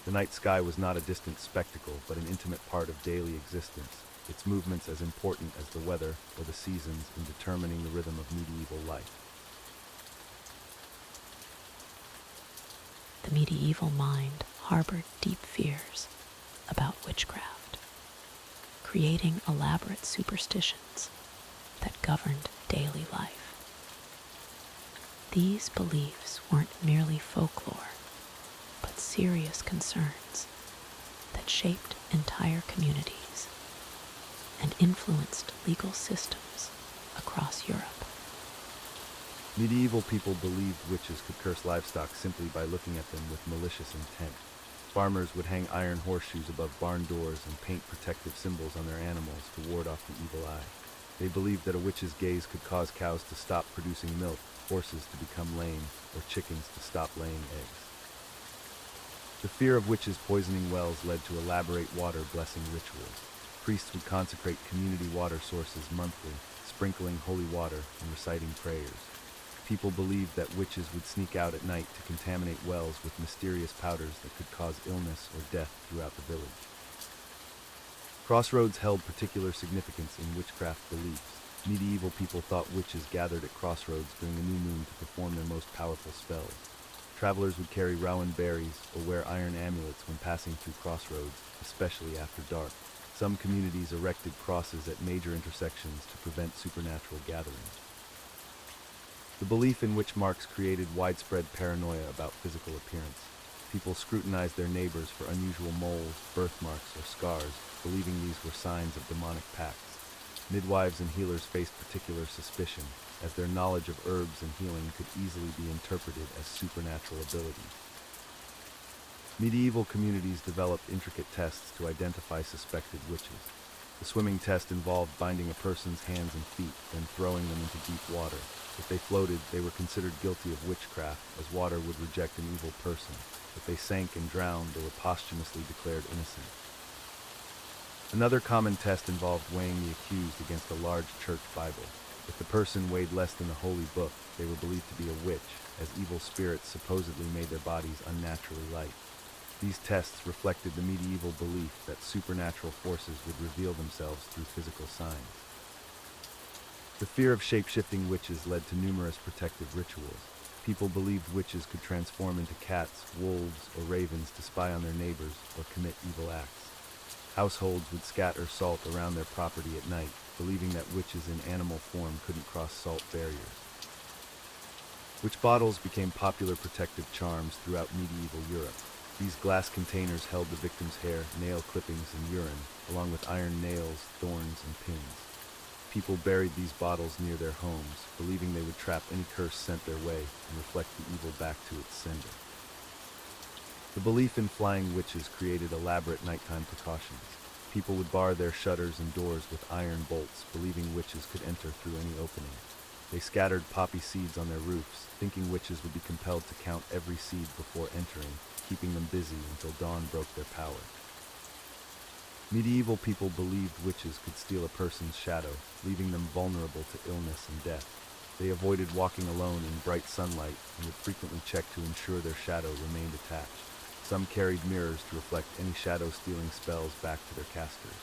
The night sky was not a distant spectacle, but an intimate part of daily existence, its movements as important as the weather or the seasons in determining the rhythm of medieval life. The medieval mind harbored deep fears about witchcraft, creating elaborate superstitions that governed daily life. These beliefs weren't merely folklore, but serious concerns that shaped entire communities and influenced legal systems across Europe. Medieval people believed witches could curse livestock simply by looking at them with malicious intent. Farmers would hang iron horseshoes above barn doors and paint protective symbols on their animals to ward off the evil eye. They believed that a witch's gaze could cause cows to stop producing milk, horses to become lame, or chickens to stop laying eggs. The fear of witches poisoning wells led to elaborate water blessing rituals. Priests would consecrate community water sources monthly, sprinkling holy water and reciting prayers. People believed that witches would sneak out at night to contaminate wells with mysterious powders that could cause illness or death throughout the village. Crossroads held particular significance in witchcraft beliefs. Medieval people thought witches gathered at crossroads during the new moon to perform their most powerful spells. Travelers would carry rowan berries or wear iron amulets when passing through crossroads, especially after dark. Some communities erected crosses at major intersections to prevent supernatural gatherings. The belief in witch marks created widespread paranoia about physical appearance. People scrutinized their neighbors for unusual moles, birthmarks, or scars, believing these were signs of demonic pacts. Midwives and healers faced particular suspicion, as their knowledge of herbs and healing could easily be interpreted as supernatural abilities. Medieval communities developed intricate tests to identify suspected witches. The swimming test involved binding a person's hands and feet, then throwing them into deep water. If they floated, they were considered guilty of witchcraft, as water would reject an evil person. If they sank and drowned, they were posthumously declared innocent. Another common test involved weighing the accused against a large church Bible. If the person weighed less than the holy book, they were believed to be a witch, as evil spirits supposedly made their bodies unnaturally light. These tests reflected the medieval belief that supernatural forces would reveal themselves through physical signs. The fear of shape-shifting witches led to numerous protective rituals. People believed witches could transform into cats, wolves, or ravens to spy on their neighbors or commit evil acts. Households would scatter salt around their property at night, believing that witches in animal form couldn't cross salt barriers. Witch bottles became popular protective charms throughout medieval Europe. These glass containers held the victim's hair, nail clippings, and urine, along with iron nails, thorns, and pins. People buried these bottles near their homes, believing they would trap any curse sent their way and reflect the evil back to its sender. The belief in flying witches created elaborate nighttime precautions. People would bar their shutters and doors with iron bolts, believing witches could enter through any opening. They scattered poppy seeds on their roofs, thinking witches would be compelled to count every seed before entering, keeping them busy until dawn broke their power. Medieval people believed witches could steal a person's shadow, leaving them vulnerable to illness and death. They avoided walking alone in bright sunlight and would frequently check to ensure their shadow remained attached. Some carried mirrors to reflect any shadow-stealing spells back to their casters.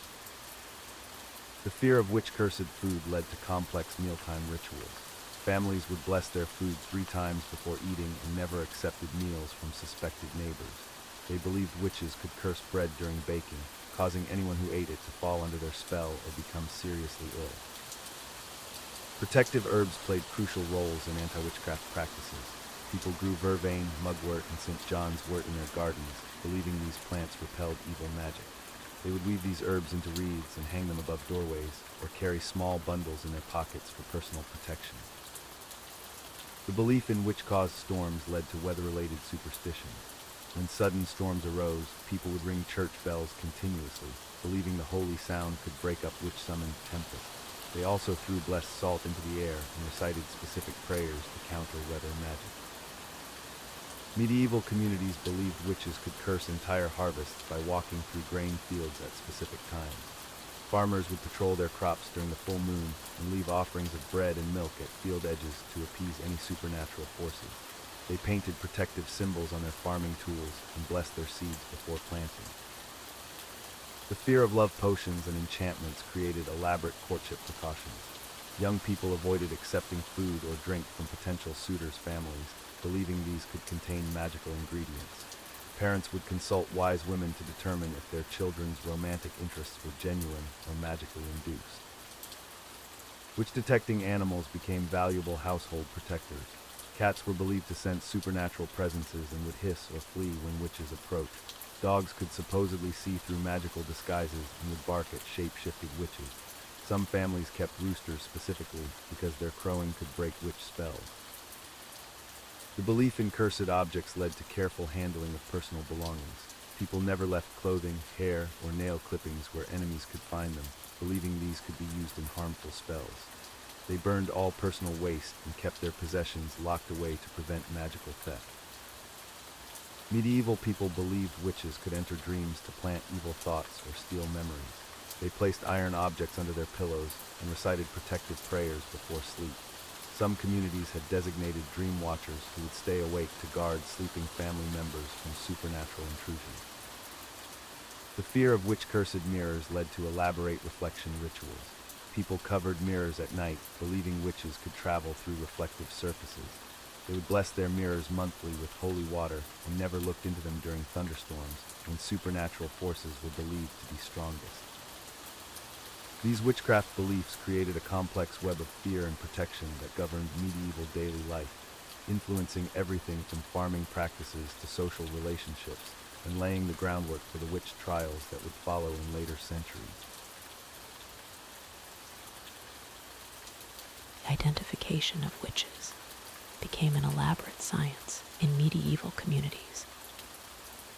The fear of witch-cursed food led to complex mealtime rituals. Families would bless their food 3 times before eating and never accepted meals from suspected neighbors. They believed witches could curse bread during baking, causing anyone who ate it to fall under their spell or become seriously ill. Protective herbs played crucial roles in anti-witchcraft practices. People grew vervain, mugwort, and St. John's wort in their gardens, believing these plants repelled evil magic. They would weave these herbs into wreaths and hang them above doorways, or carry small bundles in their pockets for personal protection. The belief in witch-caused storms led to weather-related superstitions. When sudden storms arose, people would ring church bells continuously, believing the holy sound could break up witch-summoned tempests. They also threw blessed salt into the air and recited specific prayers to counter weather magic. Medieval communities believed witches could curse entire harvests by walking through grain fields at specific times. Farmers would patrol their crops during the full moon and leave offerings of bread and milk at field edges to appease any supernatural forces. They painted protective symbols on their farming tools and blessed their seeds before planting. The fear of love potions and enchantments created elaborate courtship precautions. Young people avoided accepting food or drink from potential suitors' families, believing these could contain magical ingredients. Parents would consult wise women to determine if their children's romantic interests were genuine or magically induced. Witch-detecting animals became valuable household protectors. Cats were believed to sense supernatural presences and would hiss or flee when witches approached. Dogs could supposedly see through magical disguises and would bark at shape-shifted witches. Some families kept roosters specifically because their crowing could break witch spells. The belief in cursed objects led to careful handling of personal belongings. People never left clothing, hair, or nail clippings where enemies could find them, believing these could be used in harmful spells. They burned all personal waste and kept their possessions locked away to prevent magical theft. Medieval people believed witches could enter dreams to plant evil thoughts or steal memories. They placed iron objects under their pillows and recited protective prayers before sleep. Some communities had designated dream watchers who would stay awake to guard sleeping family members from supernatural intrusion. The fear of witch-cursed mirrors led to elaborate reflection rituals. People covered mirrors at night, believing witches could travel through reflective surfaces. They would bless their mirrors monthly with holy water and never looked into them during thunderstorms when supernatural forces were believed to be strongest. These witchcraft beliefs created a complex web of fear and protection that governed medieval daily life, influencing everything from farming practices to social relationships and laying the groundwork for the witch trials that would follow in later centuries. The identification of witches became an elaborate science in medieval communities,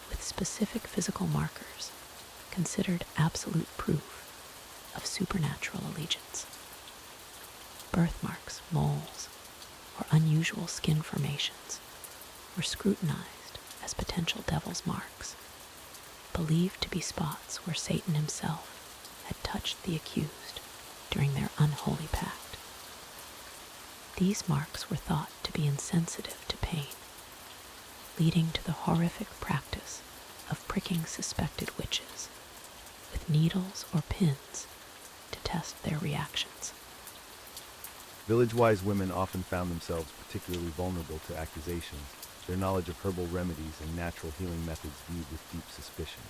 with specific physical markers considered absolute proof of supernatural allegiance. Birthmarks, moles, or unusual skin formations were scrutinized as potential devil's marks, believed to be spots where Satan himself had touched the accused during their unholy pact. These marks were thought to be insensitive to pain, leading to the horrific practice of pricking suspected witches with needles or pins to test their reactions. Village-wise women often found themselves particularly vulnerable to accusations, their knowledge of herbal remedies and natural healing methods viewed with deep suspicion.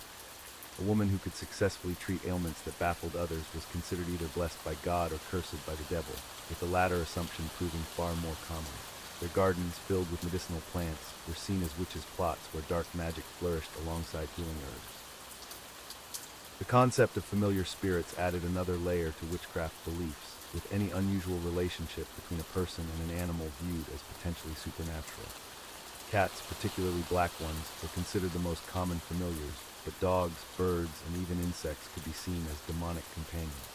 A woman who could successfully treat ailments that baffled others was considered either blessed by God or cursed by the devil, with the latter assumption proving far more common. Their gardens, filled with medicinal plants, were seen as witches' plots where dark magic flourished alongside healing herbs. The concept of familiar spirits added another layer to witchcraft beliefs, with any unusual relationship between a person and an animal viewed as potentially supernatural. Cats, particularly black ones, were considered the most common familiars, but dogs, birds, and even insects could be seen as demonic companions.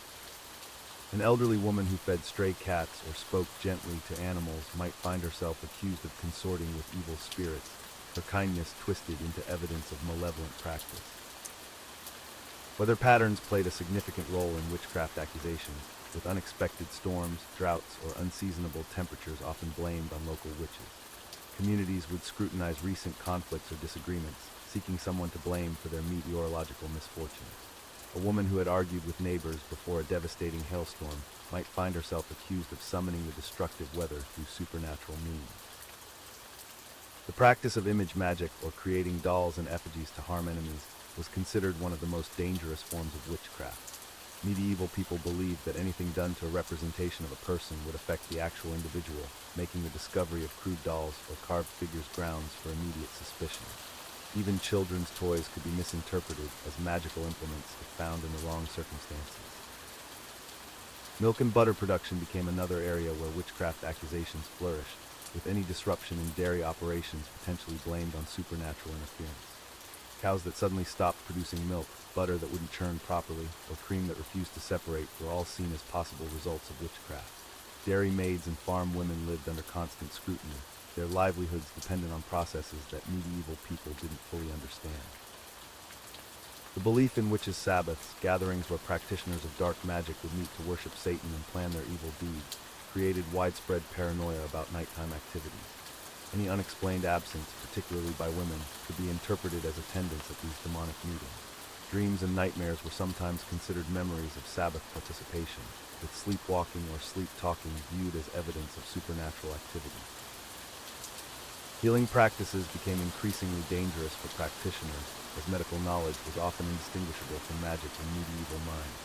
An elderly woman who fed stray cats or spoke gently to animals might find herself accused of consorting with evil spirits, her kindness twisted into evidence of malevolent practice. Weather patterns played a significant role in witchcraft accusations, with unexpected storms, droughts, or unseasonable temperatures often blamed on local witches. Communities would scrutinize recent conflicts or disagreements, seeking someone to blame for their meteorological misfortunes. A woman who had argued with neighbors before a devastating hailstorm might find herself accused of summoning the destructive weather through supernatural means. The practice of image magic, or creating dolls and effigies to harm enemies, was considered one of the most dangerous forms of witchcraft. Medieval people believed that anything done to a representation of a person would affect the actual individual, making the discovery of crude dolls or carved figures grounds for immediate suspicion. Even children's toys could be misinterpreted as magical implements if found in the wrong circumstances. Milk and butter production became another area where witchcraft accusations flourished, with any disruption in dairy operations potentially blamed on supernatural interference. Cows that suddenly stopped producing milk, butter that wouldn't churn properly, or cream that refused to separate were all seen as possible results of witchcraft. Dairy maids and farm women lived under constant scrutiny, their livelihoods dependent on processes that medieval people didn't fully understand. The belief in witches' sabbaths, gatherings where practitioners of dark magic would meet to worship Satan and plan their evil deeds, created widespread paranoia about nighttime activities. Any unexplained absence, particularly by women, could be interpreted as attendance at these demonic meetings. Dreams and nightmares were sometimes considered memories of Sabbath participation, with sleepwalking or sleep-talking viewed as evidence of supernatural activity. Healing practices became increasingly dangerous for practitioners, as medical knowledge was often indistinguishable from magic in medieval minds.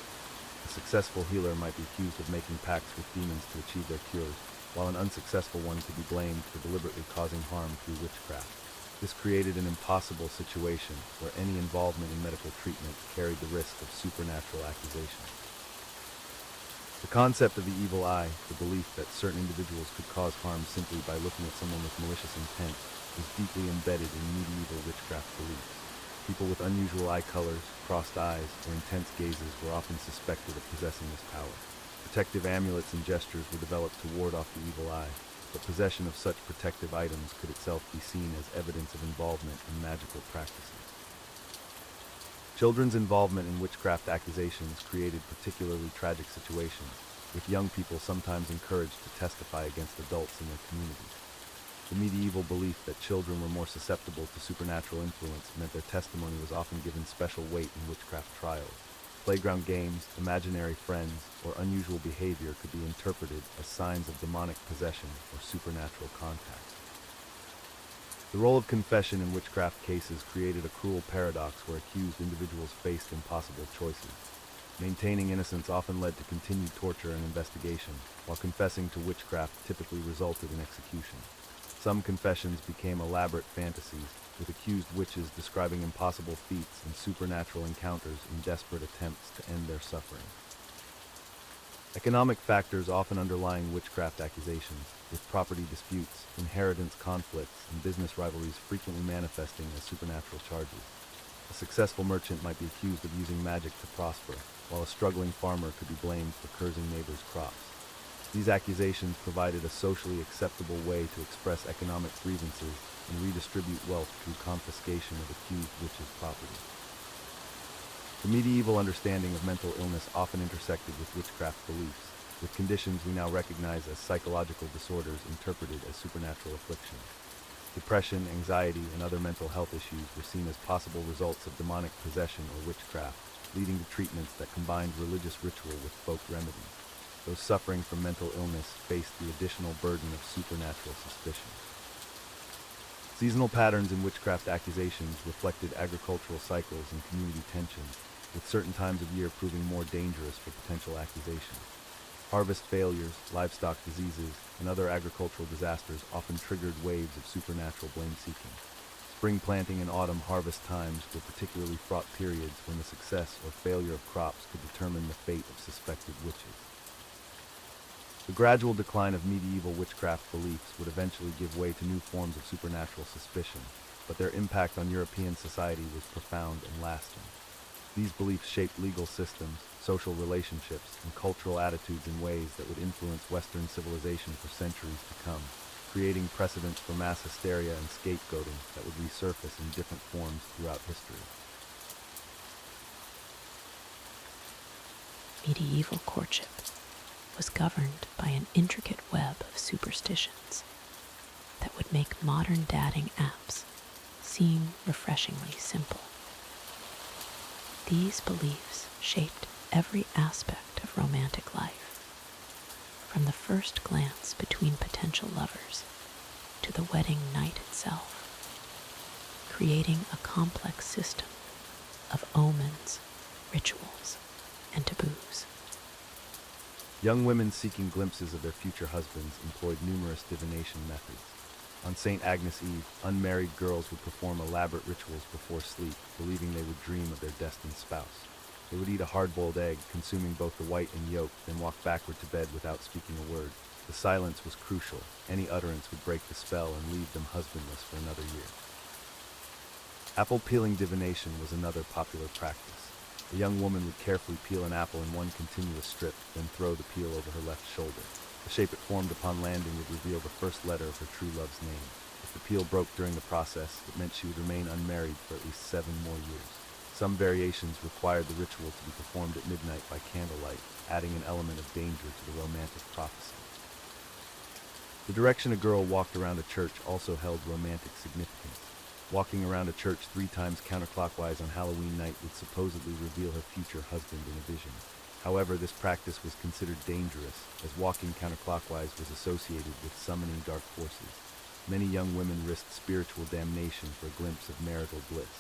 A successful healer might be accused of making pacts with demons to achieve their cures, while an unsuccessful one could be blamed for deliberately causing harm through witchcraft. This created an impossible situation where any involvement in medical treatment carried the risk of supernatural accusations. The concept of the evil eye, the belief that certain individuals could cause harm simply by looking at someone with malicious intent, was deeply embedded in medieval witchcraft beliefs. People with unusual eye colors, crossed eyes, or intense gazes were often suspected of possessing this power. Protective amulets and gestures were developed to ward off the evil eye, but possession of such protective items could itself be seen as evidence of involvement in magical practices. Children's involvement in witchcraft accusations created particularly tragic situations, with young people sometimes encouraged to testify against adults in their communities. The medieval belief that children were more susceptible to supernatural influence meant their testimony was often given special weight in witchcraft trials. Playground games, imaginary friends, or unusual behavior could be interpreted as signs of demonic possession or supernatural contact. The role of confession in witchcraft cases created a cruel paradox where accused individuals faced impossible choices. Maintaining innocence often led to continued torture and investigation, while confessing to witchcraft typically resulted in execution. Some confessions became elaborate fantasies, with accused witches describing impossible feats and supernatural encounters in desperate attempts to end their suffering. Economic factors often underlying witchcraft accusations, with property disputes, inheritance conflicts, and business rivalries frequently manifesting as supernatural charges. A successful merchant might be accused of using magic to prosper, while a struggling farmer could be blamed for cursing neighbors' crops. These accusations provided a socially acceptable way to express economic grievances and redistribute wealth through confiscation of accused witches' property. The medieval understanding of mental illness often intersected with witchcraft beliefs, with conditions we now recognize as psychological disorders interpreted as supernatural afflictions. Depression, anxiety, and other mental health issues were seen as possible results of demonic possession or witchcraft, leading to treatments that combined religious ritual with folk remedies. Those suffering from mental illness faced the additional burden of supernatural suspicion. Seasonal patterns in witchcraft accusations reflected agricultural cycles and community tensions, with certain times of year proving more dangerous for potential accusations. Harvest failures, livestock diseases, and other agricultural disasters often triggered waves of supernatural blame-seeking. Spring planting and autumn harvest times were particularly fraught periods when the success or failure of crops could determine the fate of suspected witches. The gradual decline of medieval witchcraft beliefs would eventually give way to new forms of supernatural suspicion, but their impact on European society was profound and lasting. These beliefs shaped legal systems, social relationships, and cultural attitudes in ways that would influence Western civilization for centuries to come, creating precedents for mass hysteria and scapegoating that would resurface in different forms throughout history. Medieval courtship was governed by an intricate web of superstitions that would make modern dating apps seem refreshingly simple. These beliefs shaped every aspect of romantic life, from the first glance between potential lovers to the wedding night itself, creating a complex system of omens, rituals, and taboos. Young women seeking glimpses of their future husbands employed numerous divination methods. On St. Agnes Eve, unmarried girls would perform elaborate rituals before sleep, believing they would dream of their destined spouse. They would eat a hard-boiled egg, consuming both the white and yolk, then walk backward to bed without speaking a word. The silence was crucial. Any utterance would break the spell and leave them husbandless for another year. Apple peeling divination was another popular practice. A young woman would carefully peel an apple in one continuous strip, then throw the peel over her left shoulder. The shape it formed upon landing would reveal the first letter of her true love's name. If the peel broke during the process, it meant she would remain unmarried for at least 7 more years. Some variations required the ritual to be performed at midnight by candlelight, adding an element of danger to the romantic prophecy. The direction a girl walked around a church also held romantic significance. Walking around a church 3 times counterclockwise on Halloween night would supposedly reveal her future husband in a vision. However, this practice was considered dangerous, as walking counterclockwise was associated with summoning dark forces. Many young women risked spiritual damnation for a glimpse of marital bliss.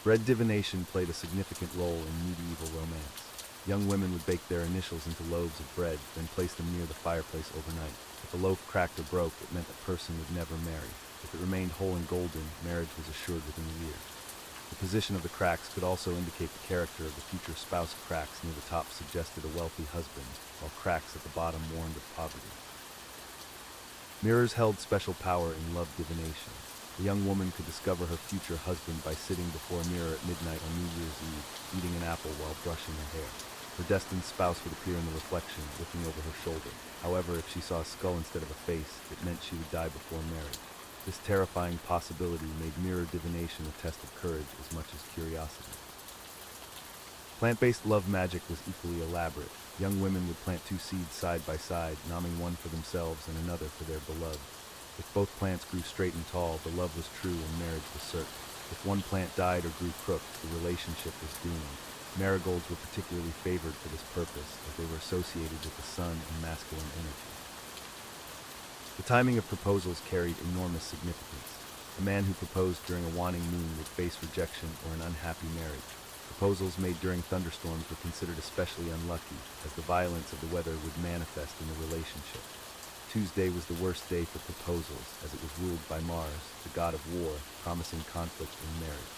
Bread divination played a significant role in medieval romance. Young women would bake their initials into loaves of bread, then place them near the fireplace overnight. If a loaf cracked or broke, it meant the person would never marry. If it remained whole and golden, marriage was assured within a year. The position of the cracks could also indicate the character of the future spouse. Cracks near the top suggested a wealthy husband, while cracks at the bottom warned of poverty. Mirrors held special power in love divination. A young woman could discover her future husband by sitting before a mirror at midnight on New Year's Eve, eating an apple while brushing her hair. Her destined spouse would appear in the reflection, looking over her shoulder. However, if she saw a skull instead of a face, it meant she would die before marriage. This terrifying possibility made mirror divination a test of courage as much as curiosity. Plant-based love magic was equally elaborate. Young women would plant 2 seeds side by side, nomming one for themselves and another for their beloved. If both plants grew straight and tall, the love was true and marriage was certain. If one plant died or grew crooked, the relationship was doomed. Marigolds were particularly favored for this purpose, as they were associated with the sun and masculine energy. The timing of proposals carried enormous significance. A man who proposed during a waning moon would face rejection or an unhappy marriage. Proposals made during thunderstorms were considered especially unlucky, as the violence of the weather would manifest in the relationship. Tuesday was the worst day for proposals, as it was ruled by Mars, the god of war, promising conflict in marriage.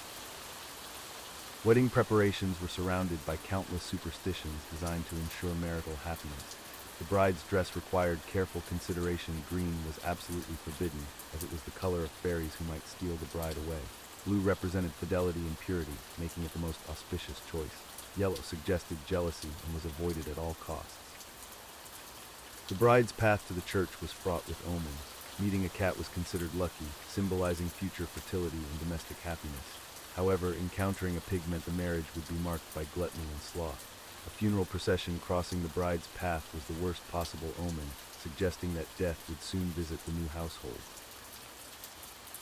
Wedding preparations were surrounded by countless superstitions designed to ensure marital happiness. The bride's dress required careful consideration. Green was absolutely forbidden, as it was the color of fairies who might steal the bride away. Blue represented fidelity and purity, making it the most auspicious choice. Yellow suggested jealousy and was avoided at all costs. The bride's path to the church was fraught with omens. Meeting a cat was considered lucky, symbolizing future fertility and domestic happiness. However, encountering a pig meant the marriage would be marked by gluttony and sloth. A funeral procession crossing the bride's path was the worst possible omen, suggesting that death would soon visit the new household.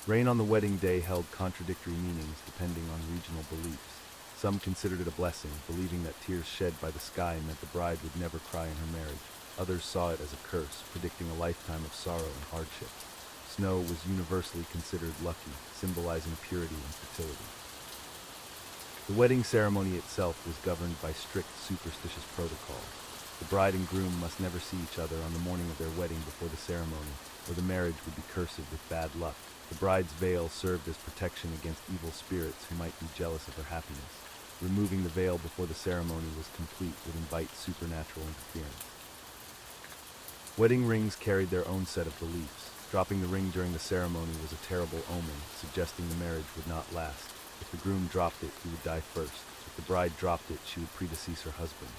Rain on the wedding day held contradictory meanings depending on regional beliefs. Some considered it a blessing, believing that tears shed by the sky meant the bride would never cry in her marriage. Others saw it as a curse, predicting a lifetime of sorrow and hardship. Snow was universally considered lucky, symbolizing purity and fertility. The wedding ceremony itself was governed by strict superstitious protocols. The bride and groom must never see each other on the morning of their wedding before the ceremony, or the marriage would be cursed with bad luck. The bride's veil served as protection against evil spirits who might be jealous of her happiness. Removing the veil before the ceremony was complete would invite supernatural interference. Wedding rings carried their own set of beliefs. Dropping the ring during the ceremony was a terrible omen, suggesting the marriage would not last. If the groom dropped it, he would die first. If the bride dropped it, she would predecease her husband.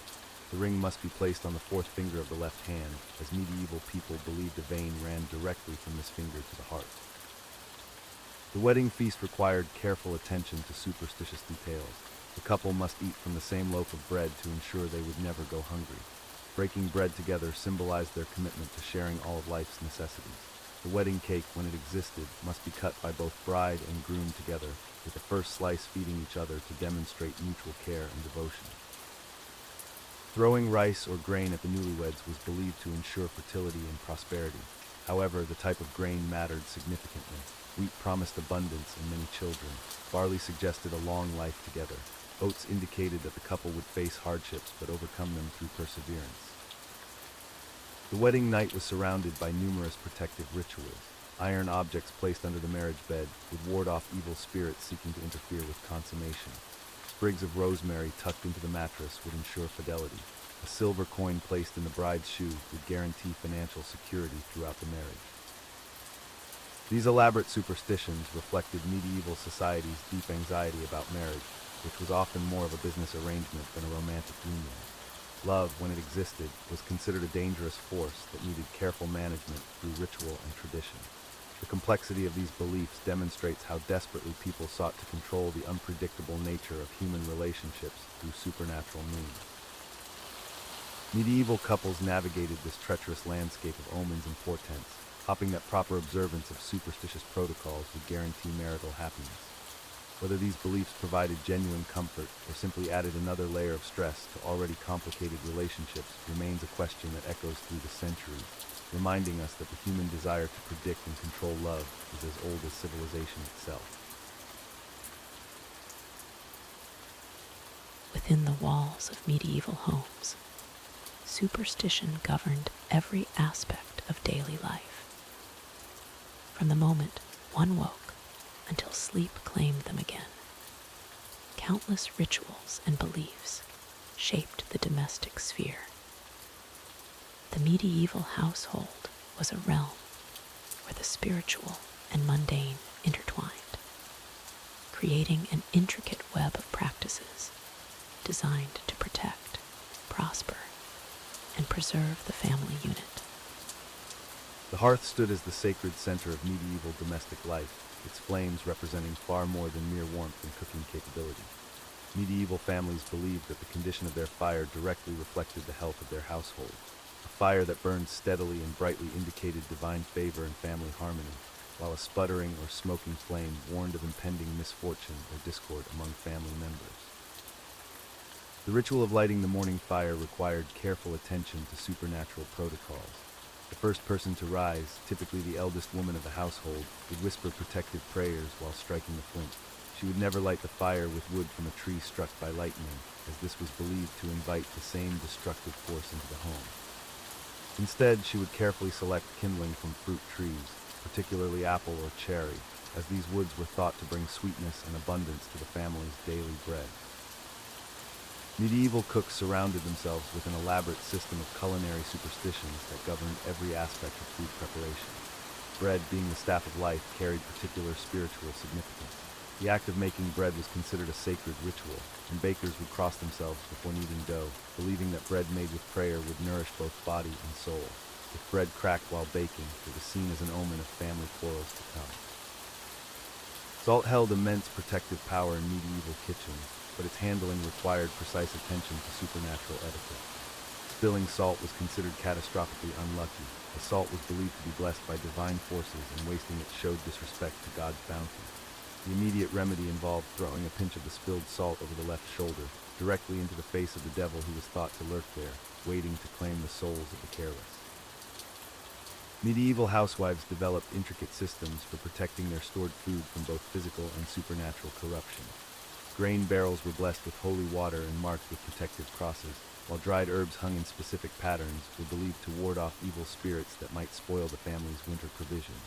The ring must be placed on the fourth finger of the left hand, as medieval people believed a vein ran directly from this finger to the heart. The wedding feast required careful attention to superstitious details. The couple must eat from the same loaf of bread to ensure they would never go hungry. Breaking bread together symbolized their commitment to sharing all of life's necessities. The wedding cake, when it existed, must be cut by both bride and groom together, with the first slice feeding each other to demonstrate mutual care and devotion. Throwing rice or grain at the newlyweds was believed to ensure fertility and prosperity. However, the type of grain mattered significantly. Wheat promised abundance and many children. Barley suggested a long life together. Oats indicated that the couple would face hardships but overcome them through perseverance. The wedding night was surrounded by numerous protective rituals. Iron objects placed under the marriage bed would ward off evil spirits seeking to interfere with consummation. Sprigs of rosemary tucked into the mattress would ensure fidelity. A silver coin placed in the bride's shoe would guarantee financial security throughout the marriage. These elaborate superstitions reflected medieval society's deep anxiety about marriage, which was often more of a business arrangement than a romantic union. Love, when it existed, was considered a dangerous force that needed careful management through ritual and tradition. The complexity of these beliefs demonstrates how desperately people sought to control the unpredictable nature of human relationships through supernatural means. Medieval couples navigated this treacherous landscape of omens and portents, hoping that proper observance of superstitious protocols would guarantee marital happiness. Whether these beliefs provided genuine comfort or simply added another layer of stress to already complicated relationships remains a question that echoes through the centuries, reminding us that the human desire to predict and control love is as old as civilization itself. Within the walls of medieval homes, superstition governed every aspect of daily life. From the moment one woke until sleep claimed them again, countless rituals and beliefs shaped the domestic sphere. The medieval household was a realm where the spiritual and mundane intertwined, creating an intricate web of practices designed to protect, prosper, and preserve the family unit. The hearth stood as the sacred center of medieval domestic life, its flames representing far more than mere warmth and cooking capability. Medieval families believed that the condition of their fire directly reflected the health of their household. A fire that burned steadily and brightly indicated divine favor and family harmony, while a sputtering or smoking flame warned of impending misfortune or discord among family members. The ritual of lighting the morning fire required careful attention to supernatural protocols. The first person to rise, typically the eldest woman of the household, would whisper protective prayers while striking the flint. She would never light the fire with wood from a tree struck by lightning, as this was believed to invite the same destructive force into the home. Instead, she would carefully select kindling from fruit trees, particularly apple or cherry, as these woods were thought to bring sweetness and abundance to the family's daily bread. Medieval cooks surrounded themselves with an elaborate system of culinary superstitions that governed every aspect of food preparation. Bread, being the staff of life, carried particular spiritual significance. The act of making bread was considered a sacred ritual, and bakers would cross themselves before kneading dough, believing that bread made with prayer would nourish both body and soul. If bread cracked while baking, it was seen as an omen of family quarrels to come. Salt held immense protective power in medieval kitchens, but its handling required precise attention to supernatural etiquette. Spilling salt was considered catastrophically unlucky, as salt was believed to be blessed by divine forces, and wasting it showed disrespect to God's bounty. The immediate remedy involved throwing a pinch of the spilled salt over the left shoulder, directly into the face of the devil who was thought to lurk there, waiting to claim the souls of the careless. Medieval housewives developed intricate systems for protecting their stored food from both physical and supernatural corruption. Grain barrels were blessed with holy water and marked with protective crosses, while dried herbs hung in specific patterns were believed to ward off evil spirits that might spoil the family's winter provisions.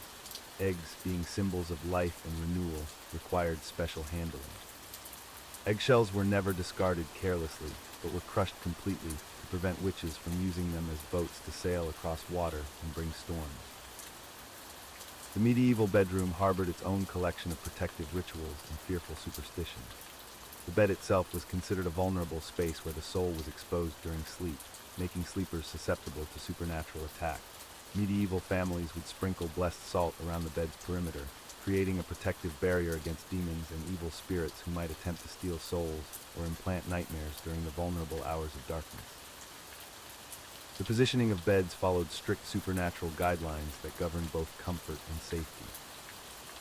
Eggs, being symbols of life and renewal, required special handling. Eggshells were never discarded carelessly, but were crushed completely to prevent witches from using them as boats to sail across water and bring storms. The medieval bedroom harbored its own collection of protective rituals and fearful superstitions. The bed itself was considered a vulnerable space where the soul was exposed during sleep, making sleepers susceptible to supernatural attack. Medieval families would sprinkle blessed salt around the bed's perimeter, creating a protective barrier against demons and evil spirits who might attempt to steal souls or implant nightmares during the vulnerable hours of darkness. The positioning of beds followed strict supernatural guidelines that governed both comfort and safety.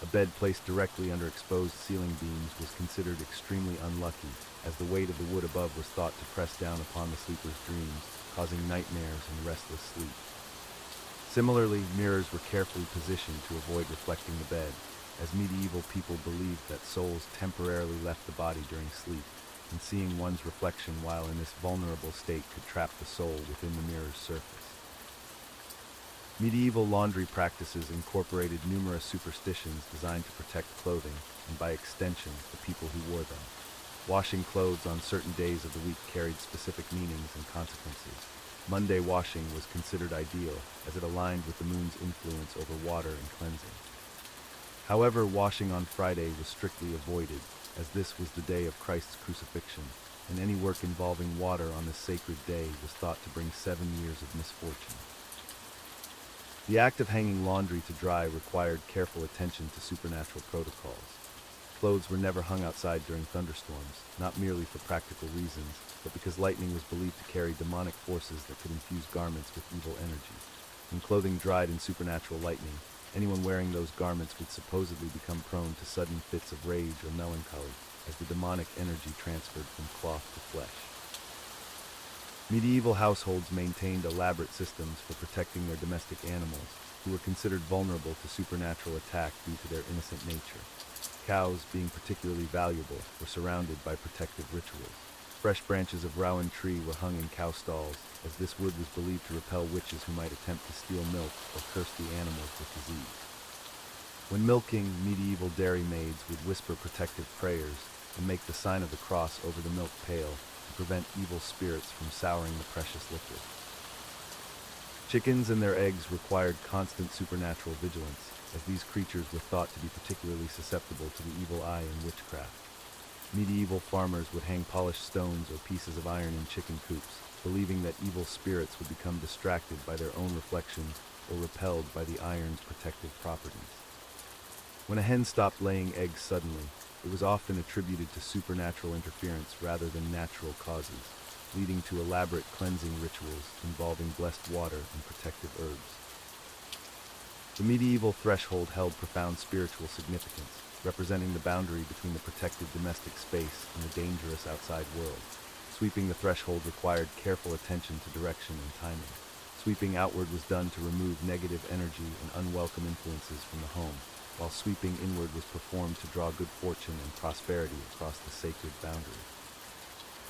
A bed placed directly under exposed ceiling beams was considered extremely unlucky, as the weight of the wood above was thought to press down upon the sleeper's dreams, causing nightmares and restless sleep. Similarly, mirrors were carefully positioned to avoid reflecting the bed, as medieval people believed that souls temporarily left the body during sleep, and seeing one's reflection while in this vulnerable state could trap the soul within the mirror's surface. Medieval laundry practices incorporated numerous superstitions designed to protect clothing, and by extension, the people who wore them. Washing clothes on certain days of the week carried specific meanings and consequences. Monday washing was considered ideal, as it aligned with the moon's influence over water and cleansing. However, washing on Friday was strictly avoided, as this was the day of Christ's crucifixion, and any work involving water on this sacred day was thought to bring 7 years of misfortune. The act of hanging laundry to dry required careful attention to supernatural protocols. Clothes were never hung outside during thunderstorms, not merely for practical reasons, but because lightning was believed to carry demonic forces that could infuse garments with evil energy. When clothing dried in supernatural lightning, anyone wearing those garments would supposedly become prone to sudden fits of rage or melancholy, as the demonic energy transferred from cloth to flesh. Medieval households maintained elaborate systems for protecting their domestic animals, who were considered vulnerable to supernatural attack due to their innocent nature. Cows, being particularly valuable, were surrounded by protective rituals. Fresh branches of rowan tree were hung in cow stalls, as this wood was believed to repel witches who might attempt to steal milk or curse the animals with disease. When milking, medieval dairy maids would whisper protective prayers and make the sign of the cross over the milk pail to prevent evil spirits from souring the precious liquid. Chickens and their eggs required constant supernatural vigilance, as these creatures were thought to be particularly susceptible to the evil eye in witchcraft. Medieval farmers would hang polished stones or pieces of iron in chicken coops, believing that evil spirits would become distracted by their own reflections or repelled by the iron's protective properties. When a hen stopped laying eggs suddenly, it was often attributed to supernatural interference rather than natural causes, leading to elaborate cleansing rituals involving blessed water and protective herbs. The medieval threshold held profound spiritual significance, representing the boundary between the protected domestic space and the dangerous outside world. Sweeping the threshold required careful attention to direction and timing. Sweeping outward was done to remove negative energy and unwelcome influences from the home, while sweeping inward was performed to draw good fortune and prosperity across the sacred boundary.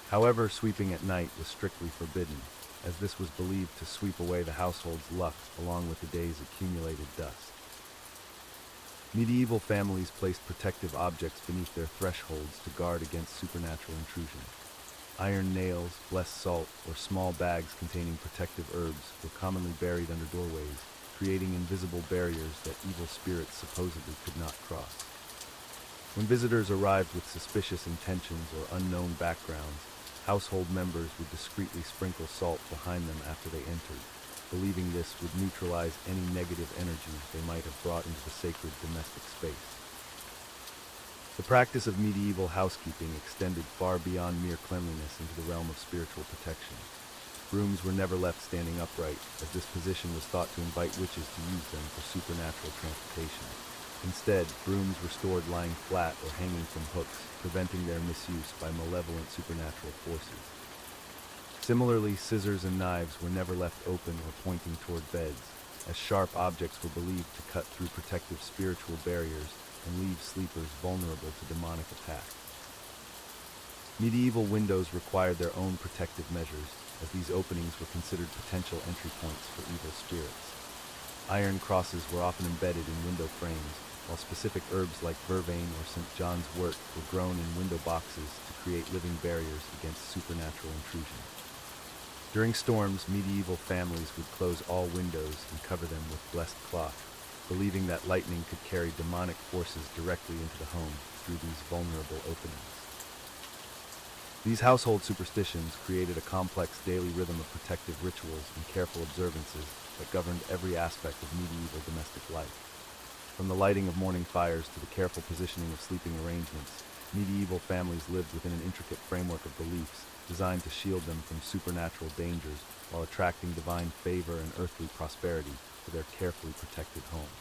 However, sweeping at night was strictly forbidden, as this was believed to sweep away the household's luck along with the day's accumulated dust. Medieval families placed protective objects beneath their thresholds to guard against supernatural intrusion. Iron nails, blessed salt, or small bags containing protective herbs were commonly buried under doorways, creating invisible barriers that evil spirits supposedly could not cross. When visitors arrived with suspicious intentions or unknown backgrounds, household members would discreetly sprinkle salt behind them after they entered, believing this would neutralize any negative energies they might have brought into the sacred domestic space. The practice of medieval housekeeping extended far beyond mere cleanliness into the realm of spiritual protection. Brooms were never left standing upright, as this position was thought to invite witches to use them for supernatural transportation. Instead, brooms were stored lying flat or hanging from hooks, preventing their misuse by malevolent supernatural forces. Similarly, scissors and knives were never left open or pointing toward beds, as sharp objects were believed to cut through protective spiritual barriers and leave sleepers vulnerable to demonic attack. Medieval windows required their own protective measures, as these openings were considered potential entry points for evil spirits. Iron crosses were often embedded in window frames, while specific herbs like vervain or St. John's wort were grown in window boxes to create living barriers against supernatural intrusion. During storms, medieval families would close all windows and cover them with blessed cloth, believing that lightning could carry demonic forces directly into the home through these vulnerable openings. These household superstitions created a complex daily rhythm of protective rituals and careful observances that governed every aspect of medieval domestic life. From the lighting of morning fires to the careful positioning of sleeping arrangements, medieval families lived within an intricate framework of beliefs designed to shield them from supernatural dangers while attracting divine favor and earthly prosperity to their carefully protected home.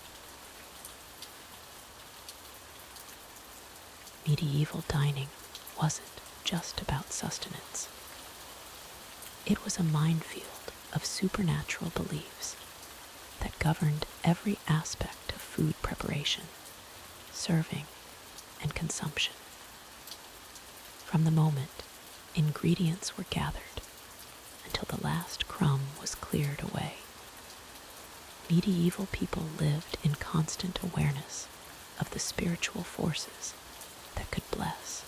Medieval dining wasn't just about sustenance. It was a minefield of supernatural beliefs that governed every aspect of food preparation, serving, and consumption. From the moment ingredients were gathered until the last crumb was cleared away, medieval people lived in constant awareness of the spiritual forces that could bless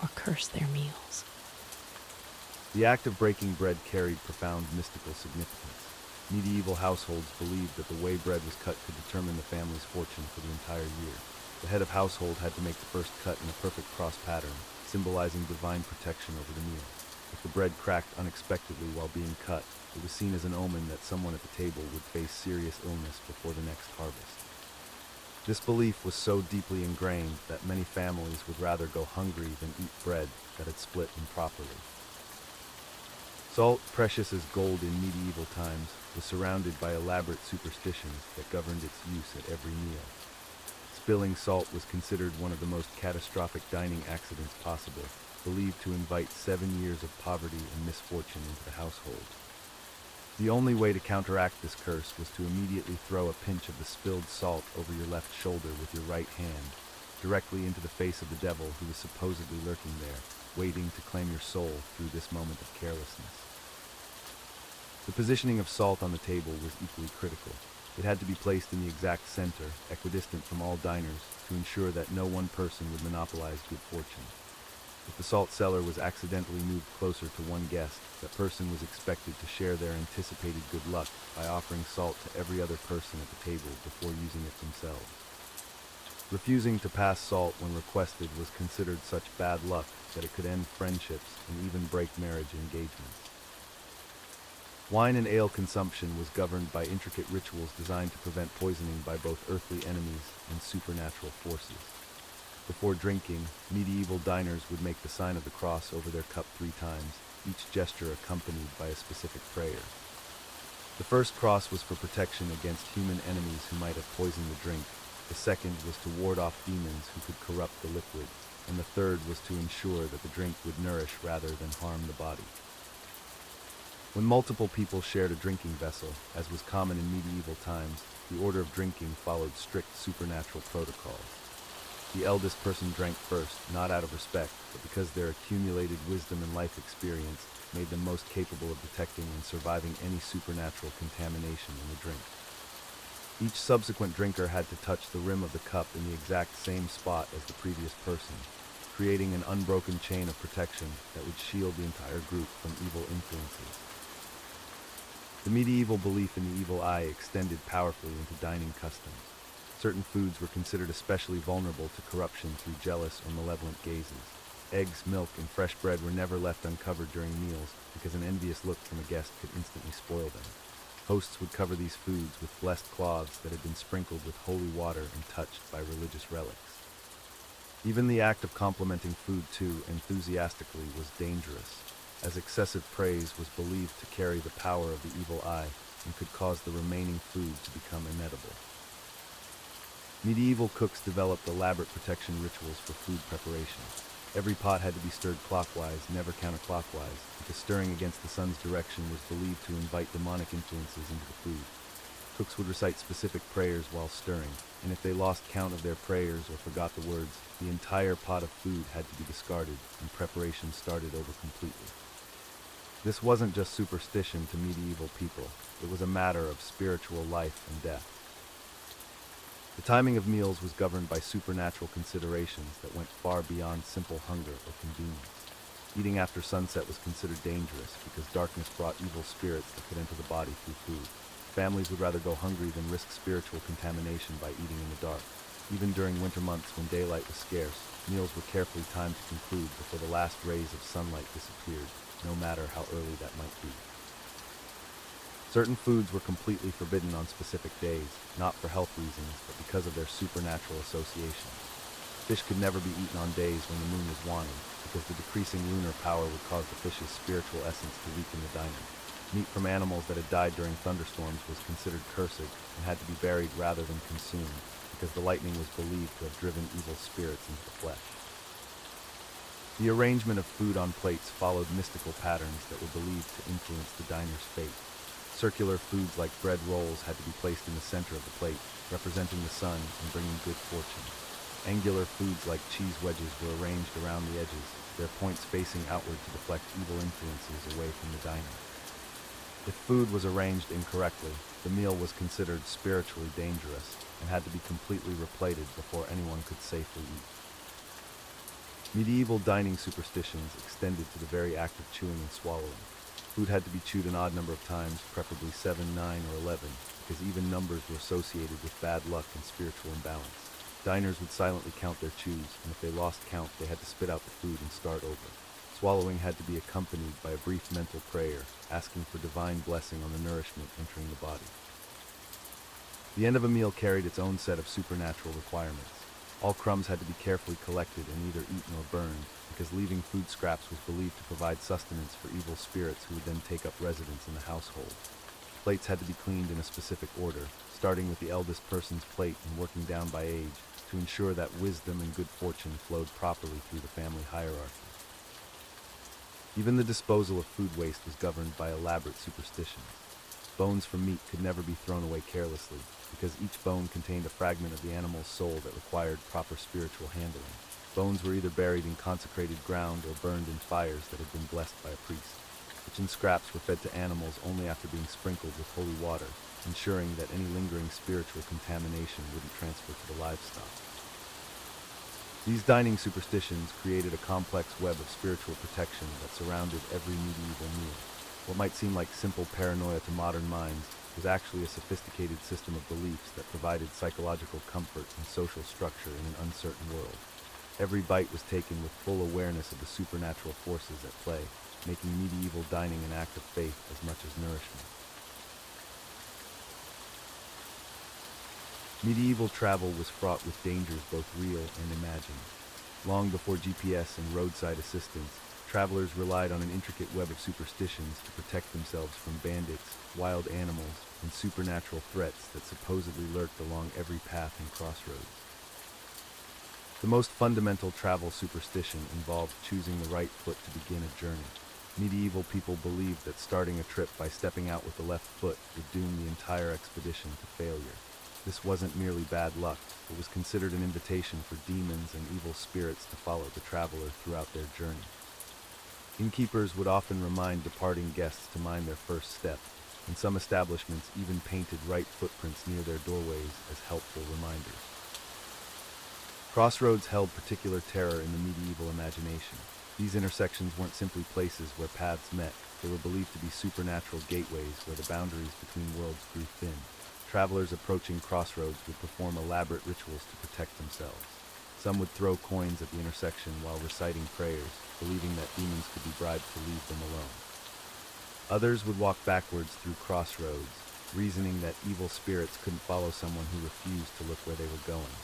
or curse their meals. The act of breaking bread carried profound mystical significance. Medieval households believed that the way bread was cut could determine the family's fortune for the entire year. The head of household had to make the first cut in a perfect cross pattern, symbolizing divine protection over the meal. If the bread cracked unexpectedly while being cut, it was seen as an omen that someone at the table would face serious illness before the next harvest. This belief was so deeply ingrained that many families would rather go hungry than eat bread that had split improperly. Salt, precious as gold in medieval times, was surrounded by elaborate superstitions that governed its use at every meal. Spilling salt was considered one of the most catastrophic dining accidents possible, believed to invite 7 years of poverty and misfortune into the household. The only way to counteract this curse was to immediately throw a pinch of the spilled salt over your left shoulder with your right hand, directly into the face of the devil who was supposedly lurking there, waiting to claim your soul through this moment of carelessness. The positioning of salt on the table was equally critical. It had to be placed in the exact center, equidistant from all diners, to ensure that no one person would monopolize good fortune. If the salt cellar was accidentally moved closer to one guest, that person was expected to share their anticipated good luck by offering salt to every other person at the table before using it themselves. Refusing to pass salt when requested was considered such bad luck that it could end friendships and even break marriage engagements. Wine and ale consumption was governed by intricate rituals designed to prevent poisoning by both earthly enemies and supernatural forces. Before drinking, medieval diners would make the sign of the cross over their cup 3 times, each gesture accompanied by a specific prayer. The first cross was for protection against human enemies who might have poisoned the drink, the second was to ward off demons who could corrupt the liquid, and the third was to ensure that the drink would nourish rather than harm the body. When multiple people shared a drinking vessel, as was common in medieval times, the order of drinking followed strict supernatural protocols. The eldest person drank first, not out of respect, but because their accumulated wisdom and life experience made them most capable of detecting and surviving any supernatural contamination in the drink. Each subsequent drinker had to touch the rim of the cup in the exact same spot as the previous person, creating an unbroken chain of protection that would shield the entire group from evil influences. The medieval belief in the evil eye extended powerfully into dining customs. Certain foods were considered especially vulnerable to corruption through jealous or malevolent gazes. Eggs, milk, and fresh bread were never left uncovered during meals because an envious look from a guest could instantly spoil them. Hosts would cover these foods with blessed cloths that had been sprinkled with holy water and touched by religious relics. Even the act of complimenting food too enthusiastically was dangerous, as excessive praise was believed to carry the power of the evil eye and could cause the remaining food to become inedible. Medieval cooks developed elaborate protection rituals for food preparation. Every pot had to be stirred clockwise, never counterclockwise, because stirring against the sun's direction was believed to invite demonic influences into the food. Cooks would recite specific prayers while stirring, and if they lost count of their prayers or forgot the words, the entire pot of food had to be discarded and preparation started over completely. This wasn't just superstition to medieval people, it was a matter of spiritual life and death. The timing of meals was governed by supernatural considerations that went far beyond simple hunger or convenience. Eating after sunset was considered dangerous because darkness brought evil spirits that could enter the body through food. Families would rather go hungry than risk spiritual contamination by eating in the dark. Even during winter months when daylight was scarce, meals were carefully timed to conclude before the last rays of sunlight disappeared, no matter how early that might be. Certain foods were completely forbidden on specific days, not for health reasons, but because of their supernatural associations. Fish could never be eaten on days when the moon was waning, because the decreasing lunar power would cause the fish's spiritual essence to weaken the diner. Meat from animals that had died during thunderstorms was considered cursed and had to be buried rather than consumed, because the lightning was believed to have driven evil spirits into the flesh. The arrangement of food on plates followed mystical patterns that were believed to influence the diner's fate. Circular foods like bread rolls had to be placed in the center of the plate, representing the sun and bringing good fortune. Angular foods like cheese wedges were arranged around the edges, their points facing outward to deflect evil influences away from the diner. If food was arranged incorrectly, the meal was considered spiritually dangerous and had to be completely replated before anyone could safely eat. Medieval dining superstitions extended to the very act of chewing and swallowing. Food had to be chewed an odd number of times, preferably 7, 9, or 11, because even numbers were associated with bad luck and spiritual imbalance. Diners would silently count their chews, and if they lost count, they had to spit out the food and start over. Swallowing had to be accompanied by a brief mental prayer, asking for divine blessing on the nourishment entering the body. The end of a meal carried its own set of supernatural requirements. All crumbs had to be carefully collected and either eaten or burned, because leaving food scraps was believed to provide sustenance for evil spirits who would then take up residence in the household. Plates had to be cleaned in a specific order, starting with the eldest person's plate and working down by age, to ensure that wisdom and good fortune flowed properly through the family hierarchy. Even the disposal of food waste was governed by elaborate superstitions. Bones from meat could never be thrown away carelessly, because each bone contained a fragment of the animal's soul that required proper spiritual handling. Bones were either buried in consecrated ground or burned in fires that had been blessed by a priest. Kitchen scraps were fed to animals only after being sprinkled with holy water, ensuring that any lingering spiritual contamination wouldn't transfer to the livestock. These dining superstitions created a complex web of spiritual protection that surrounded every medieval meal. What might seem like simple paranoia to modern minds was actually a sophisticated system of beliefs that provided psychological comfort and social structure in an uncertain world. Every bite was taken with full awareness of the supernatural forces at play, making medieval dining an act of faith as much as nourishment. Medieval travel was fraught with dangers both real and imagined. Long before GPS and roadside assistance, travelers relied on an intricate web of superstitions to protect themselves from bandits, wild animals, and supernatural threats that supposedly lurked along every path and crossroads. The most fundamental travel superstition involved choosing the right foot to begin a journey. Medieval people believed that starting a trip by stepping out with the left foot would doom the entire expedition to failure. This wasn't merely bad luck, it was considered an invitation for demons and evil spirits to follow the traveler throughout their journey. Innkeepers would often remind departing guests to mind their first step, and some establishments even painted right footprints near their doorways as helpful reminders. Crossroads held particular terror in the medieval imagination. These intersections weren't simply places where paths met, they were believed to be supernatural gateways where the boundaries between worlds grew thin. Travelers approaching crossroads would perform elaborate rituals to protect themselves. Some would throw coins at the intersection while reciting prayers, believing that demons could be bribed to leave them alone. Others would walk backwards through crossroads, reasoning that evil spirits couldn't follow someone who refused to look where they were going.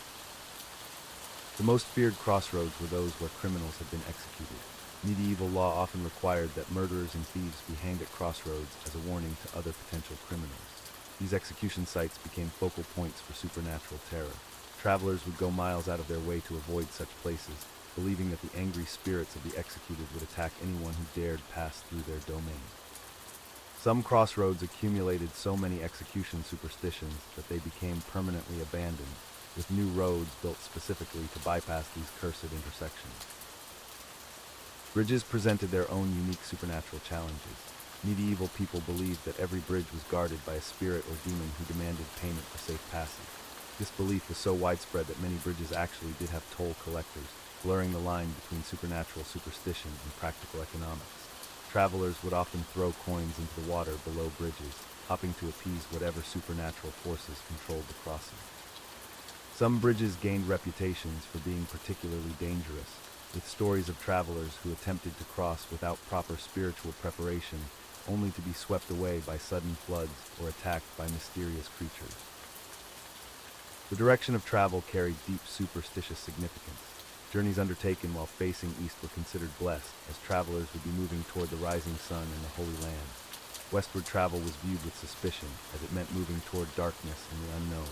The most feared crossroads were those where criminals had been executed. Medieval law often required that murderers and thieves be hanged at crossroads as a warning to other potential criminals. These execution sites became focal points for supernatural terror. Travelers would go miles out of their way to avoid such places, believing that the angry spirits of the executed would attack anyone who dared pass through their domain. Some crossroads accumulated so many execution superstitions that they became permanently abandoned, with new roads built specifically to bypass these cursed intersections. Bridges presented their own unique supernatural challenges. Medieval people believed that every bridge was guarded by a spirit or demon who demanded payment for safe passage. This belief was so widespread that many bridges actually did have toll collectors, blurring the line between supernatural superstition and practical economics. Travelers would often throw coins into the water below bridges, hoping to appease whatever supernatural forces controlled the crossing. Some bridges gained reputations for being particularly dangerous, with stories of travelers who attempted to cross without proper spiritual preparation, only to be swept away by sudden floods or attacked by mysterious creatures. The direction of travel carried deep superstitious significance. Journeys undertaken while facing east were considered blessed, as travelers would be moving toward the rising sun and the Holy Land. Westward travel was viewed with suspicion, as it meant moving toward darkness and the unknown.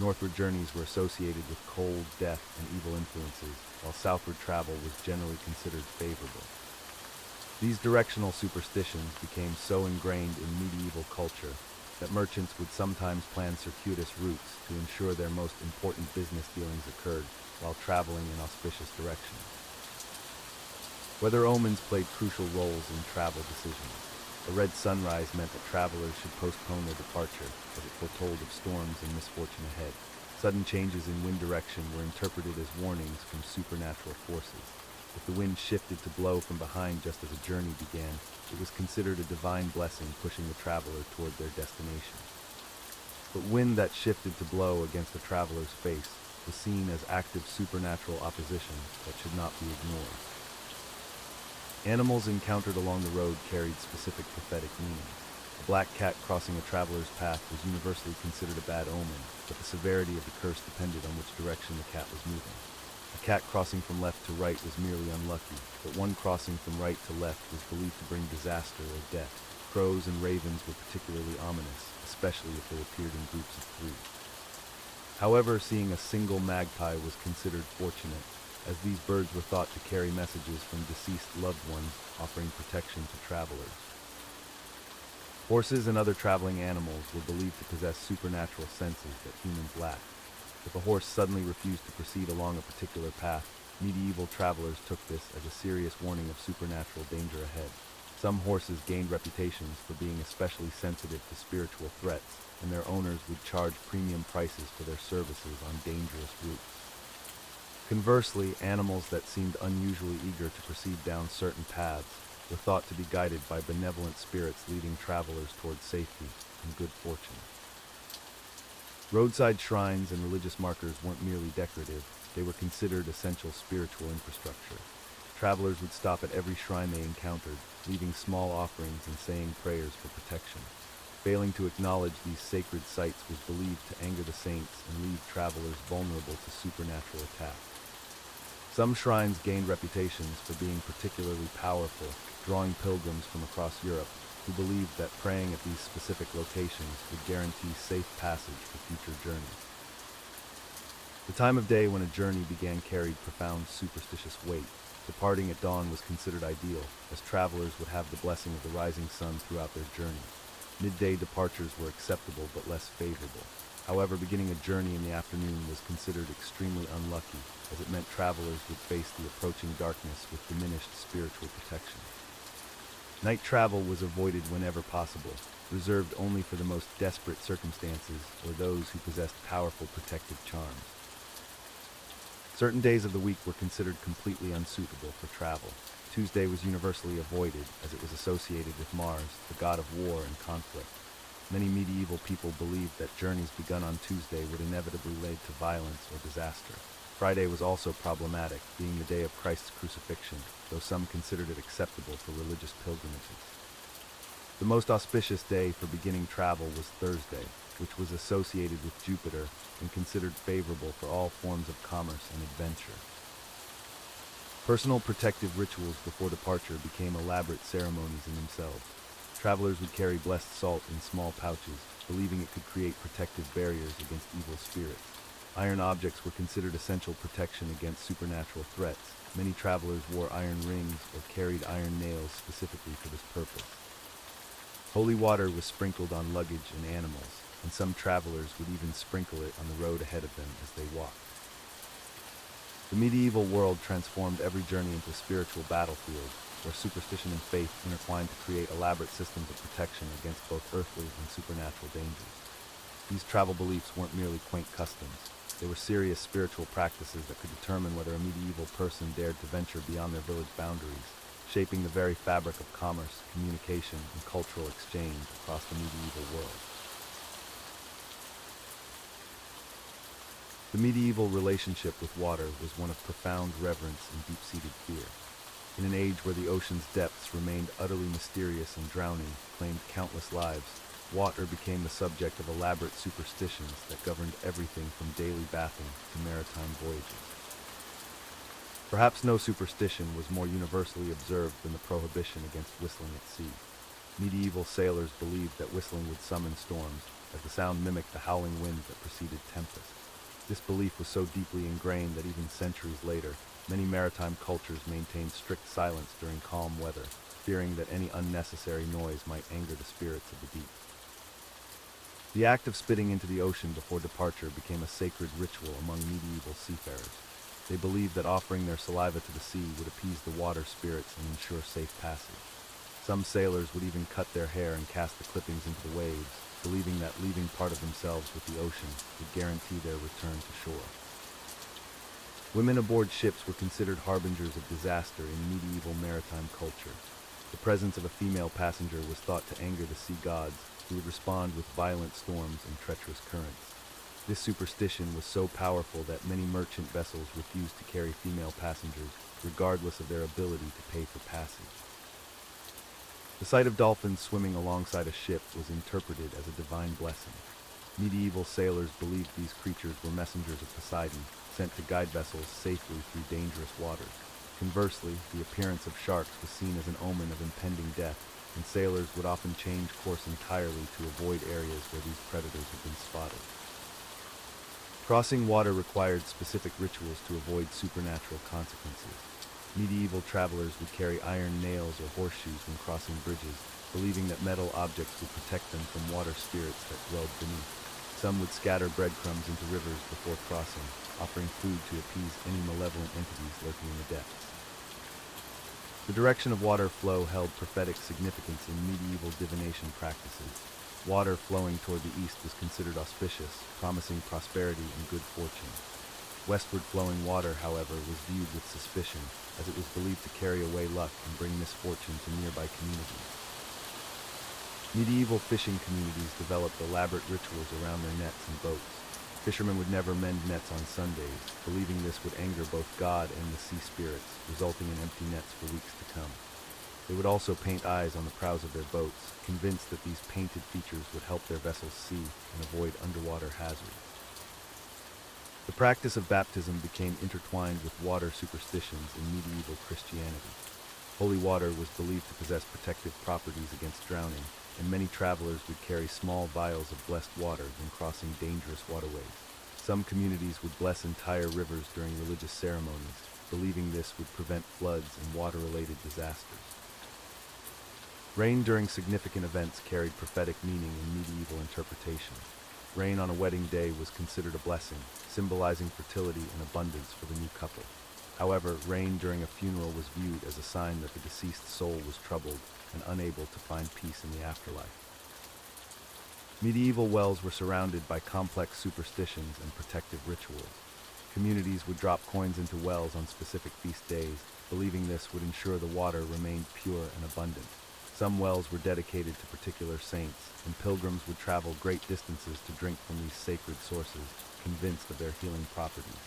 Northward journeys were associated with cold, death, and evil influences, while southward travel was generally considered favorable. These directional superstitions became so ingrained in medieval culture that merchants would sometimes plan circuitous routes to ensure their most important business dealings occurred while traveling in auspicious directions. Weather omens played crucial roles in travel decisions. A red sunrise meant that travelers should postpone their departure, as it foretold of storms and misfortune ahead. Sudden changes in wind direction were interpreted as warnings from supernatural forces. If the wind shifted to blow from behind just as a journey began, it was considered a divine blessing pushing the traveler toward their destination. But wind that shifted to blow against the traveler's face was seen as active supernatural opposition that should not be ignored. Animals encountered along the road carried specific prophetic meanings. A black cat crossing a traveler's path was universally considered a bad omen, but the severity of the curse depended on which direction the cat was moving. A cat crossing from left to right was merely unlucky, but one crossing from right to left was believed to bring disaster or death. Crows and ravens were particularly ominous, especially if they appeared in groups of 3. However, seeing a single magpie was considered fortunate, as these birds were thought to carry messages from deceased loved ones, offering protection to travelers. Horses and other traveling animals were believed to possess supernatural senses that humans lacked. If a horse suddenly refused to proceed along a particular path, medieval travelers took this as a serious warning of supernatural danger ahead. Some horses gained reputations for being especially sensitive to spiritual threats, and their owners would charge premium prices for their services on dangerous routes. Conversely, animals that seemed unusually eager to proceed down certain paths were thought to be guided by benevolent spirits leading travelers toward safety and good fortune. Roadside shrines and religious markers weren't merely decorative, they were considered essential spiritual infrastructure. Travelers would stop at every shrine they encountered, leaving small offerings and saying prayers for protection. Failing to acknowledge these sacred sites was believed to anger the saints and leave travelers vulnerable to supernatural attack. Some shrines gained reputations for being particularly powerful, drawing pilgrims from across Europe who believed that praying at these specific locations would guarantee safe passage for future journeys. The time of day when a journey began carried profound superstitious weight. Departing at dawn was considered ideal, as travelers would have the blessing of the rising sun throughout their journey. Midday departures were acceptable but less favorable. However, beginning a journey in the afternoon was considered extremely unlucky, as it meant travelers would face the approaching darkness with diminished spiritual protection. Night travel was avoided whenever possible, reserved only for the most desperate circumstances or those who possessed powerful protective charms. Certain days of the week were considered completely unsuitable for travel. Tuesday was universally avoided, as it was associated with Mars, the god of war and conflict. Many medieval people believed that journeys begun on Tuesday would inevitably lead to violence or disaster. Friday was also problematic, being the day of Christ's crucifixion, though some considered it acceptable for religious pilgrimages. The most auspicious day for beginning travel was Thursday, which was associated with Jupiter and considered favorable for all forms of commerce and adventure. Personal protective rituals before departure became elaborate ceremonies in themselves. Travelers would carry blessed salt in small pouches, believing it could create protective barriers against evil spirits. Iron objects were considered essential protection against supernatural threats. Many travelers wore iron rings or carried iron nails specifically for this purpose. Holy water was sprinkled on luggage and animals, and some travelers would even sprinkle it on the road ahead of them as they walked. The medieval world transformed every journey into a spiritual battlefield, where superstition and faith intertwined to create elaborate systems of protection against both earthly and supernatural dangers. These travel beliefs weren't merely quaint customs. They were serious spiritual practices that could determine whether a medieval person dared to venture beyond their village boundaries, shaping the very fabric of commerce, communication, and cultural exchange across the medieval world. The medieval relationship with water was one of profound reverence and deep-seated fear. In an age where the ocean's depths remained utterly mysterious and drowning claimed countless lives, water became the subject of elaborate superstitions that governed everything from daily bathing to maritime voyages. Perhaps no superstition was more universally observed than the prohibition against whistling at sea. Medieval sailors believed that whistling would summon storms, as the sound mimicked the howling winds that preceded tempests. This belief was so deeply ingrained that even centuries later, many maritime cultures maintained strict silence during calm weather, fearing that any unnecessary noise might anger the spirits of the deep. The act of spitting into the ocean before departure became a sacred ritual among medieval seafarers. They believed that offering their saliva to the sea would appease the water spirits and ensure safe passage. Some sailors would even cut their hair and cast the clippings into the waves, believing that leaving part of themselves with the ocean would guarantee their return to shore. Women aboard ships were considered harbingers of disaster in medieval maritime culture. The presence of a female passenger was thought to anger the sea gods, who would respond with violent storms and treacherous currents. This superstition was so powerful that many merchant vessels refused to carry female passengers, regardless of their ability to pay for passage. The sight of dolphins swimming alongside a ship was interpreted as a divine blessing. Medieval sailors believed these creatures were messengers of Poseidon, sent to guide vessels safely through dangerous waters. Conversely, the appearance of sharks was seen as an omen of impending death, and sailors would often change course entirely to avoid areas where these predators had been spotted. Crossing water required specific rituals to avoid supernatural consequences. Medieval travelers would carry iron nails or horseshoes when crossing bridges, believing that metal objects would protect them from water spirits that dwelled beneath. Some would scatter breadcrumbs into rivers before crossing, offering food to appease any malevolent entities lurking in the depths. The direction of water flow held prophetic significance in medieval divination practices. Water flowing toward the east was considered auspicious, promising prosperity and good fortune. Westward flowing water, however, was viewed with suspicion, as it was believed to carry away luck and bring misfortune to nearby communities. Medieval fishing communities developed elaborate rituals around their nets and boats. Fishermen would never mend nets on Sundays, believing this would anger both God and the sea spirits, resulting in empty nets for weeks to come. They would also paint eyes on the prows of their boats, convinced that these painted features would help their vessels see and avoid underwater hazards. The practice of baptism became intertwined with water superstitions in medieval Christianity. Holy water was believed to possess protective properties against drowning, and many travelers would carry small vials of blessed water when crossing dangerous waterways. Some communities would bless entire rivers during religious ceremonies, believing this would prevent floods and water-related disasters. Rain during significant events carried prophetic meaning in medieval interpretation. Rain on a wedding day was considered a blessing, symbolizing fertility and abundance for the new couple. However, rain during a funeral was viewed as a sign that the deceased soul was troubled and unable to find peace in the afterlife. Medieval wells were surrounded by complex superstitions and protective rituals. Communities would drop coins into wells on specific feast days, believing this would ensure the water remained pure and abundant. Some wells were dedicated to particular saints, and pilgrims would travel great distances to drink from these sacred sources, convinced of their healing properties.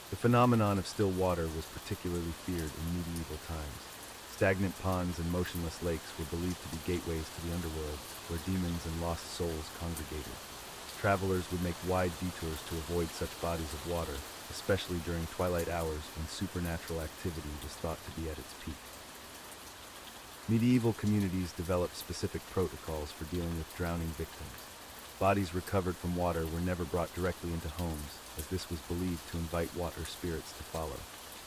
The phenomenon of still water was particularly feared in medieval times. Stagnant ponds and motionless lakes were believed to be gateways to the underworld, where demons and lost souls congregated. Travelers would make wide detours to avoid such bodies of water, especially during twilight hours when supernatural activity was thought to be at its peak. Medieval communities developed specific protocols for dealing with drowning victims. Bodies recovered from water were never brought directly into homes, as this was believed to invite water spirits to follow.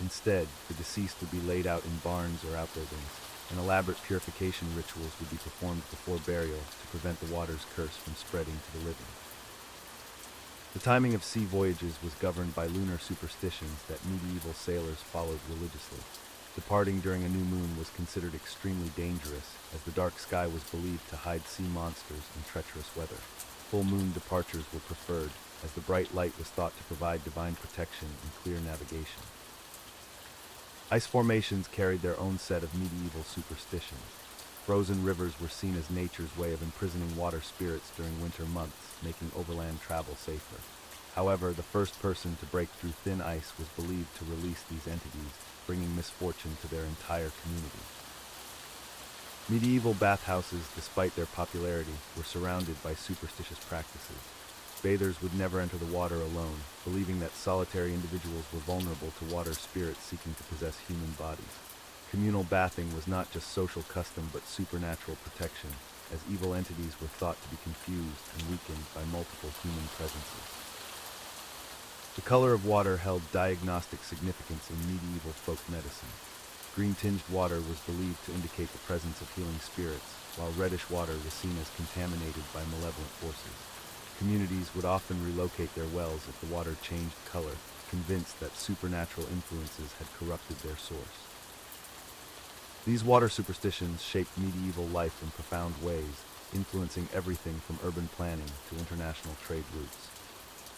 Instead, the deceased would be laid out in barns or outbuildings, and elaborate purification rituals would be performed before burial to prevent the water's curse from spreading to the living. The timing of sea voyages was governed by lunar superstitions that medieval sailors followed religiously. Departing during a new moon was considered extremely dangerous, as the dark sky was believed to hide sea monsters and treacherous weather. Full moon departures were preferred, as the bright light was thought to provide divine protection and clear navigation. Ice formations carried their own set of medieval superstitions. Frozen rivers were seen as nature's way of imprisoning water spirits during winter months, making overland travel safer. However, the first person to break through thin ice was believed to release these entities, bringing misfortune to their entire community. Medieval bathhouses, despite their popularity, were surrounded by superstitious practices. Bathers would never enter the water alone, believing that solitary individuals were vulnerable to water spirits seeking to possess human bodies. Communal bathing was not just social custom but supernatural protection, as evil entities were thought to be confused and weakened by multiple human presences. The color of water held diagnostic significance in medieval folk medicine. Green-tinged water was believed to indicate the presence of healing spirits, while reddish water was seen as contaminated by malevolent forces. Communities would often relocate their wells if the water changed color, convinced that supernatural influences had corrupted their source. These water superstitions shaped medieval life in profound ways, influencing everything from urban planning to international trade routes.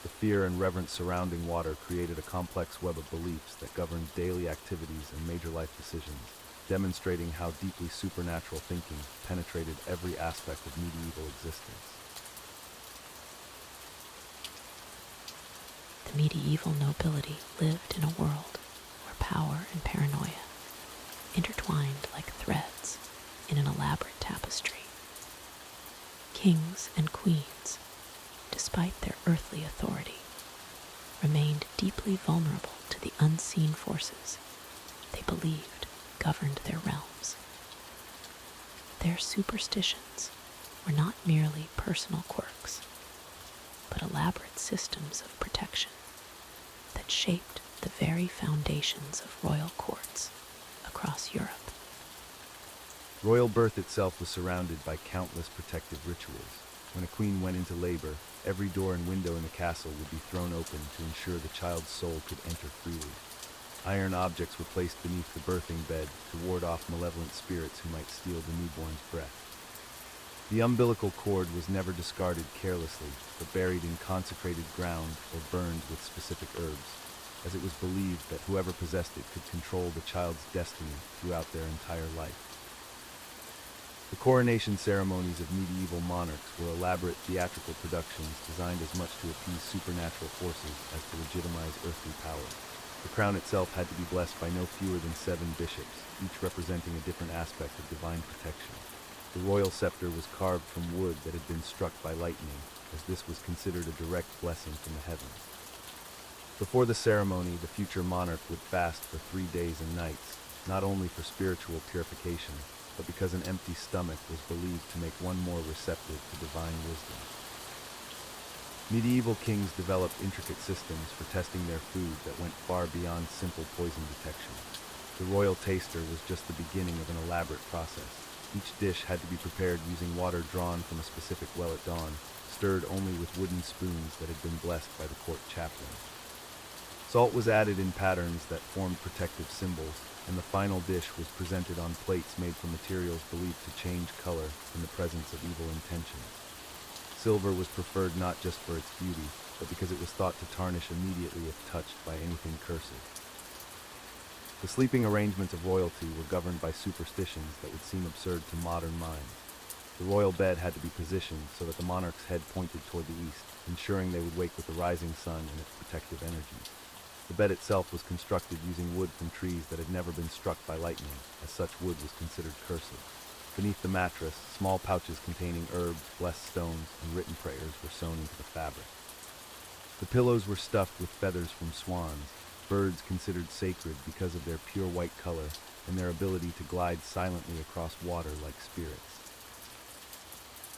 The fear and reverence surrounding water created a complex web of beliefs that governed daily activities and major life decisions, demonstrating how deeply supernatural thinking penetrated every aspect of medieval existence. The medieval nobility lived in a world where power and paranoia intertwined like threads in an elaborate tapestry. Kings and queens, despite their earthly authority, remained deeply vulnerable to the unseen forces they believed governed their realms. Their superstitions were not merely personal quirks, but elaborate systems of protection that shaped the very foundations of royal courts across Europe. Royal birth itself was surrounded by countless protective rituals. When a queen went into labor, every door and window in the castle would be thrown open to ensure the child's soul could enter freely. Iron objects were placed beneath the birthing bed to ward off malevolent spirits who might steal the newborn's breath. The umbilical cord was never discarded carelessly, but buried in consecrated ground or burned with specific herbs, as it was believed that whoever possessed it could control the child's destiny throughout their entire life. The coronation ceremonies of medieval monarchs were elaborate theatrical productions designed as much to appease supernatural forces as to legitimize earthly power. The crown itself had to be blessed by no fewer than 7 bishops, each representing a different aspect of divine protection. The royal scepter was carved from wood that had been struck by lightning, as this was considered a direct blessing from the heavens. Before the ceremony, the future monarch would fast for 3 days and nights, not only for spiritual purification, but because an empty stomach was believed to make one more receptive to divine wisdom. Medieval kings developed intricate systems for testing their food that went far beyond simple poison detection. The royal taster was just the beginning of an elaborate process. Each dish had to be prepared using water drawn from a specific well at dawn, stirred only with wooden spoons that had been blessed by the court chaplain. Salt was added in patterns that formed protective symbols, and the final dish was presented on plates made from materials believed to change color in the presence of evil intentions. Silver was preferred not just for its beauty, but because it was thought to tarnish immediately if touched by anything cursive. The sleeping arrangements of royalty were governed by superstitions that would seem absurd to modern minds. The royal bed had to be positioned so that the monarch's head pointed toward the east, ensuring they would wake with the rising sun and its protective energies. The bed itself was constructed using wood from trees that had never been struck by lightning, as such wood was considered cursive. Beneath the mattress, small pouches containing herbs, blessed stones, and written prayers were sewn into the fabric. The pillows were stuffed with feathers from swans, birds considered sacred because of their pure white color and their ability to glide silently across water like spirits.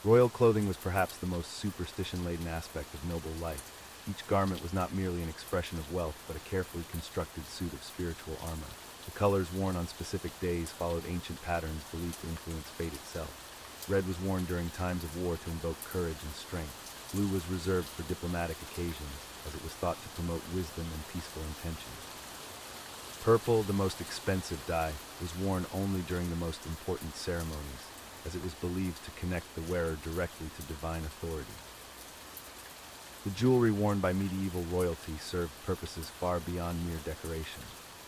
Royal clothing was perhaps the most superstition-laden aspect of noble life. Each garment was not merely an expression of wealth, but a carefully constructed suit of spiritual armor. The colors worn on specific days followed ancient patterns believed to influence fate itself. Red was worn during times of war to invoke courage and strength. Blue was reserved for diplomatic occasions, as it was thought to promote wisdom and peaceful intentions. Purple, the most expensive dye, was worn only during the most important ceremonies, as it was believed to connect the wearer directly to divine authority. The jewelry worn by medieval royalty served purposes far beyond mere decoration.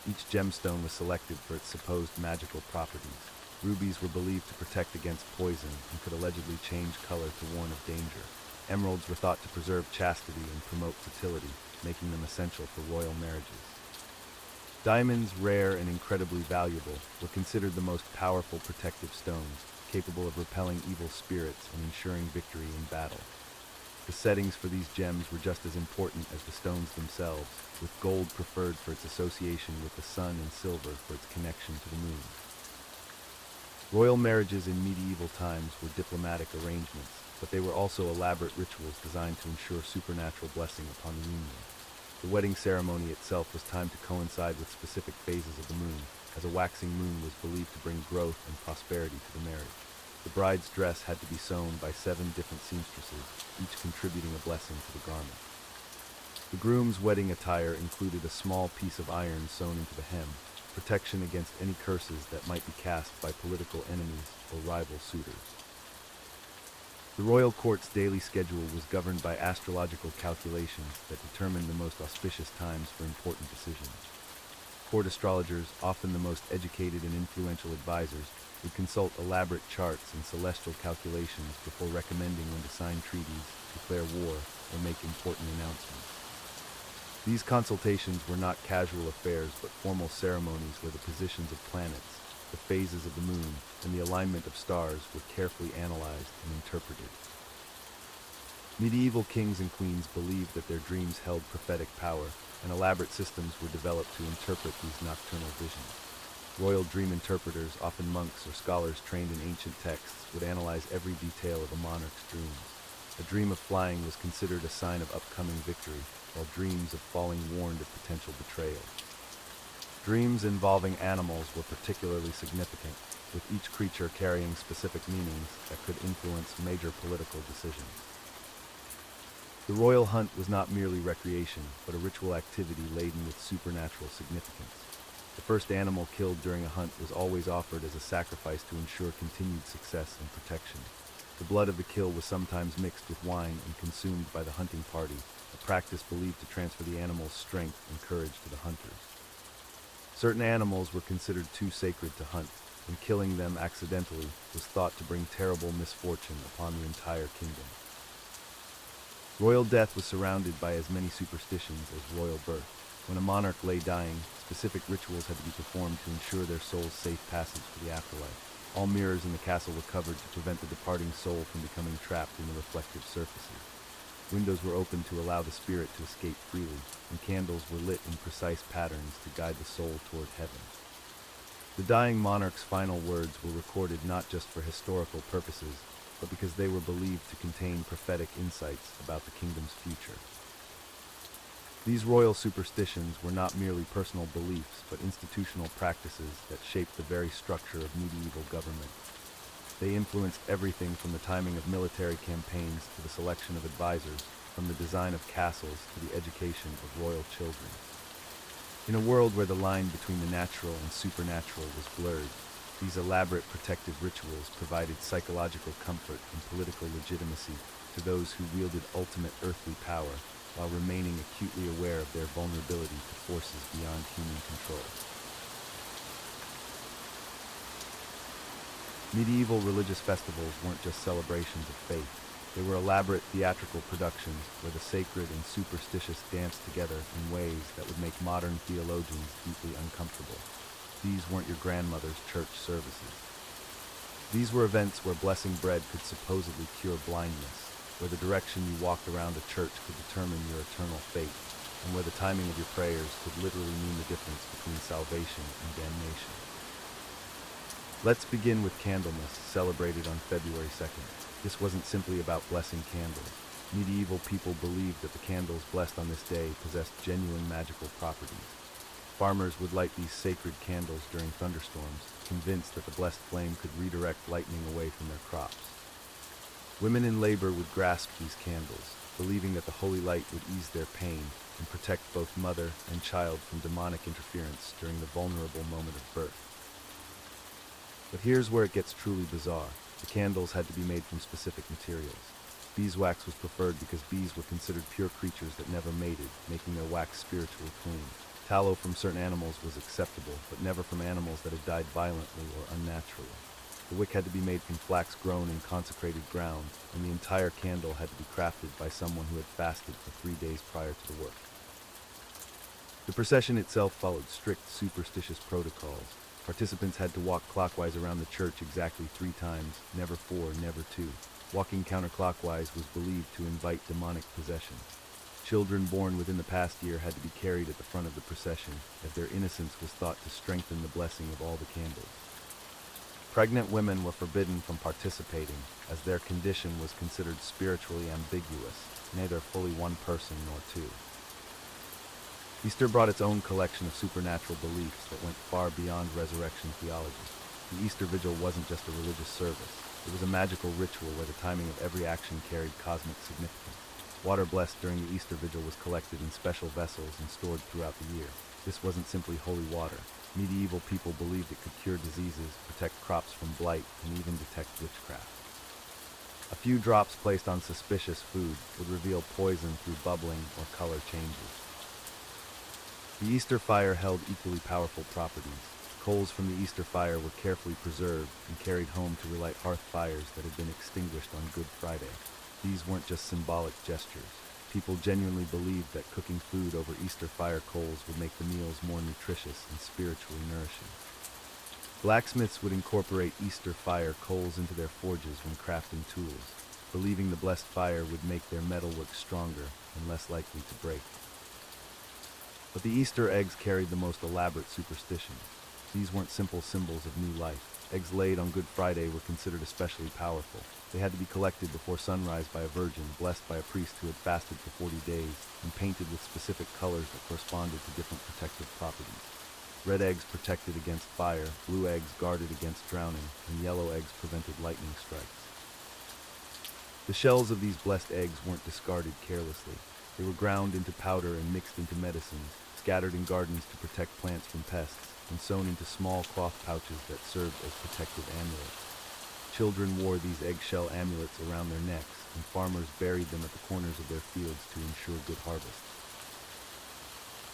Each gemstone was selected for its supposed magical properties. Rubies were believed to protect against poison and could allegedly change color to warn of danger. Emeralds were thought to preserve chastity and promote fertility, making them essential for royal marriages. Diamonds, rare and incredibly valuable, were considered the most powerful protective stones, capable of repelling evil spirits and ensuring victory in battle. The settings for these gems were just as important as the stones themselves, with gold preferred for its association with the sun and silver for its connection to the moon. Royal marriages in medieval times were diplomatic arrangements, but they were also elaborate rituals designed to ensure supernatural blessing upon the union. The wedding ceremony itself was timed to coincide with specific phases of the moon, as a waxing moon was believed to bring growth and prosperity to the marriage. The bride's dress had to be sewn by 7 different seamstresses, each contributing a blessing to the garment. The groom's wedding attire included a small piece of iron sewn into the hem, protection against any curses that might be cast by political enemies or rival suitors. The royal court's daily schedule was governed by astrological calculations that determined the most auspicious times for important decisions. Court astrologers, often the most educated and influential advisors, would consult elaborate charts and celestial calculations before recommending when to sign treaties, declare war, or make important announcements. These consultations were not casual affairs but formal ceremonies where the positions of planets, the phases of the moon, and the alignment of stars were carefully analyzed and interpreted. Medieval kings and queens believed that their dreams held prophetic power, and elaborate systems were developed to interpret these nocturnal visions. Royal dream interpreters, often monks or scholars trained in ancient texts, would analyze every detail of a monarch's dreams. A dream of flying was considered a sign of upcoming victory, while dreams of falling warned of potential betrayal. Dreams involving animals were particularly significant, with each creature carrying specific meanings that could influence major political decisions. The royal hunt was not merely recreation, but a ritual activity laden with supernatural significance. The first animal killed during a hunt was always offered as a sacrifice to ensure continued success and protection. The blood of the kill was sometimes mixed with wine and consumed by the hunting party, a practice believed to transfer the animal's strength and courage to the hunters. Certain animals were considered too sacred to hunt, and killing them accidentally was thought to bring terrible misfortune upon the entire kingdom. Royal death was surrounded by as many superstitions as royal birth. When a monarch lay dying, specific rituals had to be performed to ensure their soul's safe passage to the afterlife. All mirrors in the castle were covered to prevent the departing soul from becoming trapped in the reflective surfaces. Windows were opened to allow the spirit to escape freely, and candles were lit in precise patterns to guide the soul toward heaven. The dying monarch's final words were recorded not just for historical purposes, but because they were believed to contain prophetic insights about the kingdom's future. These royal superstitions were not merely personal beliefs, but institutional practices that shaped the very structure of medieval government. They influenced everything from the timing of military campaigns to the selection of advisors, from the design of castles to the education of royal children. In a world where the line between the natural and supernatural was blurred, these elaborate protective rituals provided psychological comfort and political legitimacy to those who wielded ultimate earthly power, while remaining acutely aware of their vulnerability to forces beyond human control. Medieval religious festivals weren't just celebrations of faith. They were elaborate theatrical productions where the sacred and superstitious danced together in ways that would make modern theologians deeply uncomfortable. These weren't your grandmother's church services. These were events where blessing bread could supposedly cure blindness, where the direction you walked around a church could determine your eternal fate, and where the timing of your prayers could literally mean the difference between salvation and damnation. Let's begin with Candlemas, celebrated on February 2nd. This wasn't simply about blessing candles. Medieval people believed that the candles blessed on this day possessed genuine magical properties. Farmers would light these sacred candles during thunderstorms, convinced that the blessed flame could redirect lightning away from their crops. Women in labor would grasp these candles, believing that the holy light would ease their pain and protect both mother and child from demonic interference during the vulnerable moment of birth. But here's where it gets truly bizarre. The candles had to be made from specific materials. Beeswax was preferred because bees were considered pure creatures that never mated, making their wax spiritually clean. Tallow from certain animals was acceptable, but never from animals that had died violently or unnaturally. The wick had to be made from flax grown in consecrated ground, and the entire candle had to be crafted by someone who had fasted for 3 days prior to the work. The procession itself followed strict superstitious protocols. Participants had to walk clockwise around the church exactly 3 times, never 4, never 2. Walking counterclockwise was believed to invite demonic possession. Children born within the past year had to be carried at the front of the procession, as their innocence was thought to strengthen the blessing of all the candles. Pregnant women were forbidden from participating, as their condition was considered spiritually ambiguous, neither fully one person nor 2. Easter brought its own collection of supernatural beliefs that went far beyond resurrection theology. The Easter Vigil wasn't just a religious service. It was a magical ritual where the timing of every action carried cosmic significance. Water blessed during the Easter Vigil was collected in special vessels and stored throughout the year. This wasn't simply holy water. Medieval people believed it could cure diseases, protect crops from blight, and even detect witchcraft. A few drops placed on suspicious food would reveal poison through bubbling or color changes. The Easter fire held equally powerful properties. Coals from the Easter fire were carefully preserved and carried home to relight hearth fires that had been extinguished on Good Friday. These weren't just symbolic gestures. People genuinely believed that cooking food over Easter fire coals would make the meals more nutritious and spiritually nourishing. Blacksmiths would incorporate Easter fire coals into their forges when crafting tools, believing the blessed fire would make their metalwork stronger and less likely to break. But the Easter eggs carried the most elaborate superstitions. These weren't simple symbols of new life. Eggs laid on Good Friday were considered especially powerful. They had to be collected before sunrise by a virgin, blessed by a priest who had fasted for 40 days, and painted with specific colors that corresponded to different protective properties. Red eggs protected against fire, blue eggs guarded against drowning, and yellow eggs prevented lightning strikes. The shells of these blessed eggs weren't discarded carelessly. They were ground into powder and mixed into medicines, scattered in gardens to protect plants from pests, and sewn into small cloth pouches that served as protective amulets. Children wore these eggshell amulets around their necks, and farmers buried them at the corners of their fields to ensure good harvests.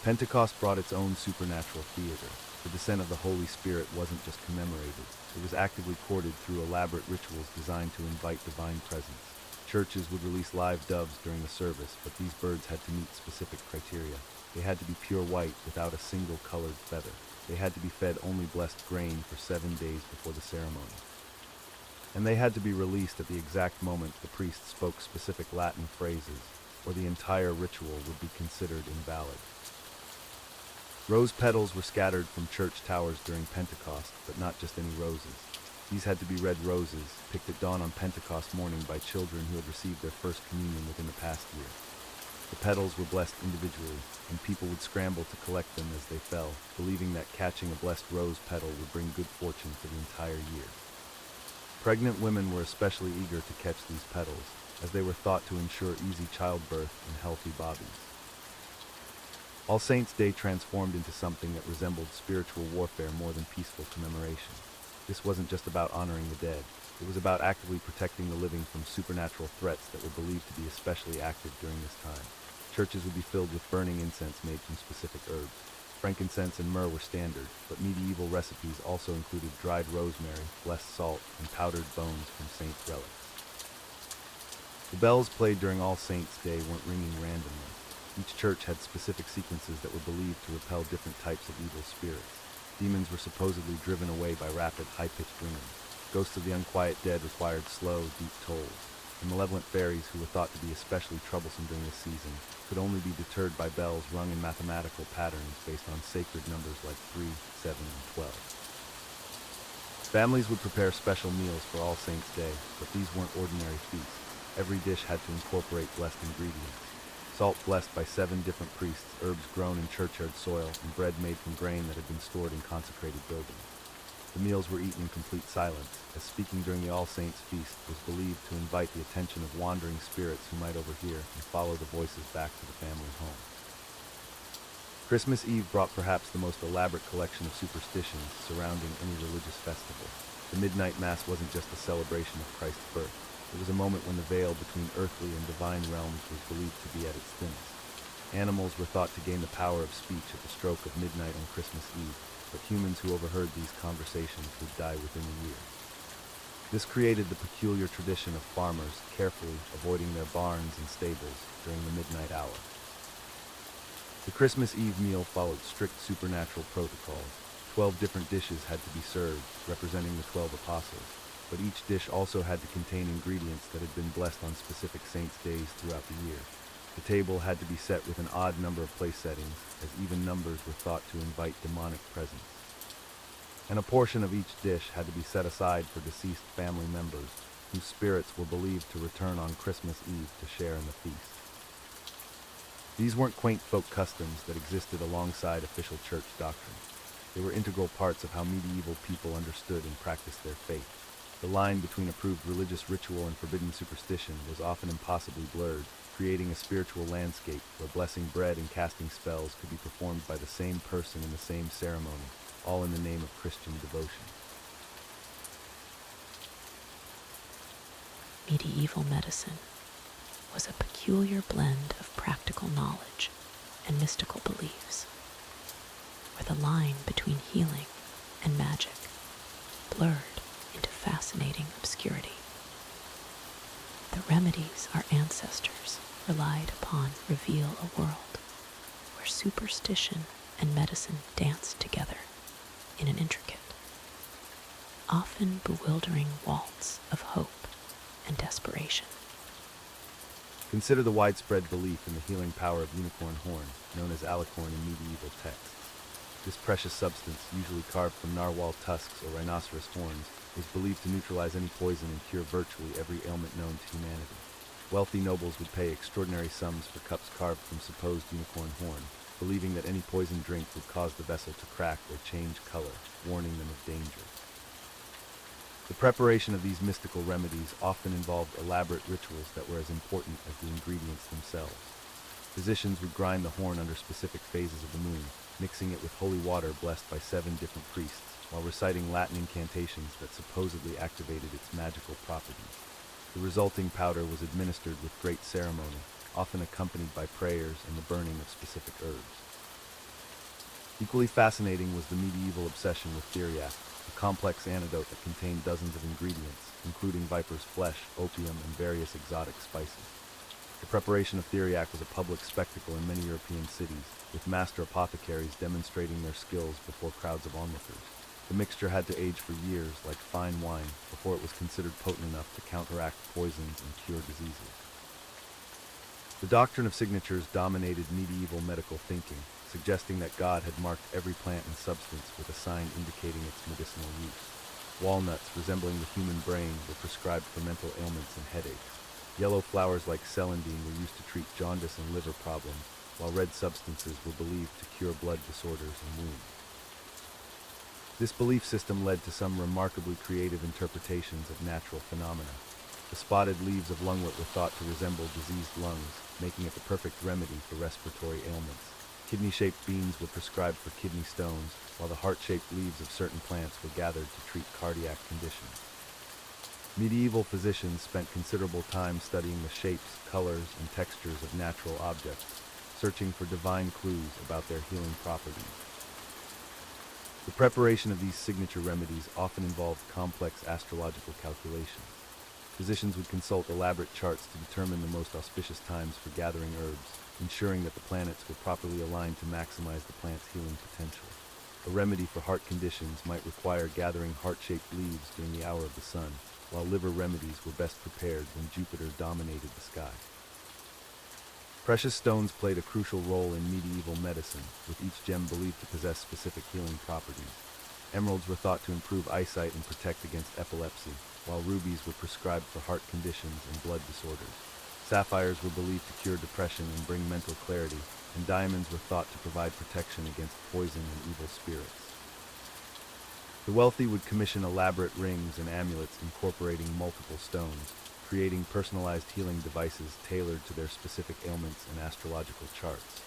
Pentecost brought its own supernatural theater. The descent of the Holy Spirit wasn't just commemorated, it was actively courted through elaborate rituals designed to invite divine presence. Churches would release live doves during the service, but these birds had to meet specific criteria. They had to be pure white without a single colored feather. They had to be fed only blessed grain for 7 days before the ceremony. And they had to be released at the exact moment the priest spoke specific Latin phrases, or the entire ritual would be considered invalid. Rose petals were scattered from church towers during Pentecost, but not just any roses. These had to be red roses, picked at dawn on Pentecost morning by children who had received their first communion within the past year. The petals were blessed individually, and people would scramble to collect them as they fell, believing that catching a blessed rose petal would bring good fortune for the entire year. Pregnant women were especially eager to catch these petals, as they were thought to ensure easy childbirth and healthy bodies. All Saints' Day transformed into something that resembled spiritual warfare more than peaceful commemoration. This wasn't just about honoring the dead. It was about actively protecting the living from supernatural threats that were believed to be especially active during this time. Churches would be filled with burning incense made from specific herbs. Frankincense and myrrh were standard, but medieval recipes also included dried rosemary, blessed salt, and powdered bones from saints' relics. The bells played during All Saints' Day weren't ringing randomly. Each church had specific sequences that were believed to repel different types of evil spirits. Demons were supposedly driven away by rapid, high-pitched ringing. Ghosts of the unquiet dead required slow, deep tolls. And malevolent fairies, who were thought to be especially troublesome during this season, could only be deterred by bells rung in mathematical patterns based on sacred numbers like 3, 7, and 12. Families would prepare special meals for All Saints' Day, but these weren't ordinary feasts. Every dish had to incorporate blessed ingredients. Salt blessed by 7 different priests, herbs grown in churchyard soil, and bread made from grain that had been stored in consecrated buildings. The meals were eaten in complete silence, as speaking during the All Saints' feast was believed to invite the attention of wandering spirits who might overhear and follow the voices back to the family home. Christmas Eve brought perhaps the most elaborate collection of superstitions surrounding any religious festival. The midnight mass wasn't just a celebration of Christ's birth. It was a moment when the veil between earthly and divine realms was believed to be at its thinnest. Animals were thought to gain the power of speech at the stroke of midnight on Christmas Eve, but humans who overheard these conversations would die within a year. This created the peculiar tradition of farmers carefully avoiding their barns and stables during the midnight hour. The Christmas Eve meal followed strict supernatural protocols. 12 different dishes had to be served, representing the 12 apostles, but each dish also had to contain ingredients that had been blessed on specific saints' days throughout the year. The table had to be set with an odd number of place settings, as even numbers were thought to invite demonic presence. And a portion of each dish had to be set aside for deceased family members, whose spirits were believed to return on Christmas Eve to share in the feast. These weren't quaint folk customs that existed alongside official church doctrine. They were integral parts of how medieval people understood and practiced their faith. The line between approved religious ritual and forbidden superstition was often impossibly blurred, creating a spiritual landscape where blessing bread and casting spells could be performed by the same person in the same ceremony, all in the name of Christian devotion. Medieval medicine was a peculiar blend of practical knowledge and mystical beliefs, where the line between healing and magic blurred into fascinating obscurity. The remedies our ancestors relied upon reveal a world where superstition and medicine danced together in an intricate, often bewildering waltz of hope and desperation. Consider the widespread belief in the healing power of unicorn horn, known as alicorn in medieval texts. This precious substance, usually carved from narwhal tusks or rhinoceros horns, was believed to neutralize any poison and cure virtually every ailment known to humanity. Wealthy nobles would pay extraordinary sums for cups carved from supposed unicorn horn, believing that any poisoned drink would cause the vessel to crack or change color, warning them of danger. The preparation of these mystical remedies often involved elaborate rituals that were as important as the ingredients themselves. Physicians would grind the horn under specific phases of the moon, mixing it with holy water blessed by 7 different priests, while reciting Latin incantations that supposedly activated its magical properties. The resulting powder was administered with great ceremony, often accompanied by prayers and the burning of specific herbs. Equally fascinating was the medieval obsession with theriac, a complex antidote that contained dozens of ingredients, including viper's flesh, opium, and various exotic spices. The preparation of theriac was a public spectacle in many European cities, with master apothecaries demonstrating their skills before crowds of onlookers. The mixture had to age for years, like fine wine, before it was considered potent enough to counteract poisons and cure diseases. The doctrine of signatures dominated medieval medical thinking, suggesting that God had marked every plant and substance with a sign indicating its medicinal use. Walnuts, resembling the human brain, were prescribed for mental ailments and headaches. Yellow flowers like celandine were used to treat jaundice and liver problems, while red substances were believed to cure blood disorders and wounds. This belief system led to some remarkably creative interpretations of natural phenomena. The spotted leaves of lungwort were thought to resemble diseased lungs, making it the perfect remedy for respiratory ailments. Kidney-shaped beans were prescribed for kidney stones, while the heart-shaped leaves of certain plants were gathered to treat cardiac conditions. Medieval physicians spent considerable time studying the shapes, colors, and textures of natural objects, searching for divine clues about their healing properties. The preparation of these signature remedies often involved complex astrological calculations. Physicians would consult elaborate charts to determine the most auspicious times for gathering herbs, ensuring that the planets were properly aligned to maximize the plant's healing potential. A remedy for heart conditions might require gathering heart-shaped leaves during the hour of the sun, while liver remedies were best prepared when Jupiter dominated the sky. Precious stones played a crucial role in medieval medicine, with each gem believed to possess specific healing properties. Emeralds were thought to improve eyesight and protect against epilepsy, while rubies were prescribed for heart conditions and blood disorders. Sapphires were believed to cure depression and bring mental clarity, and diamonds were thought to provide protection against poison and evil spirits. The wealthy would commission elaborate rings and amulets incorporating multiple stones, creating personalized healing devices tailored to their specific ailments and astrological charts.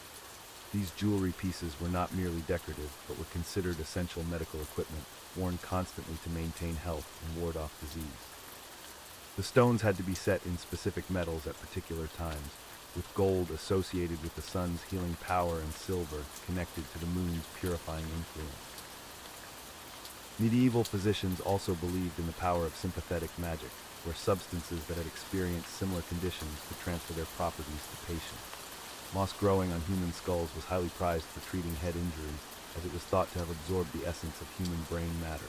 These jewelry pieces were not merely decorative, but were considered essential medical equipment, worn constantly to maintain health and ward off disease. The stones had to be set in specific metals at particular times, with gold associated with the sun's healing power and silver connected to the moon's purifying influence. Medieval physicians also believed in the power of sympathetic magic, where substances that had experienced similar conditions could transfer their properties to patients. Moss growing on human skulls was highly prized for treating head injuries, as it was thought to have absorbed the essence of human brain matter.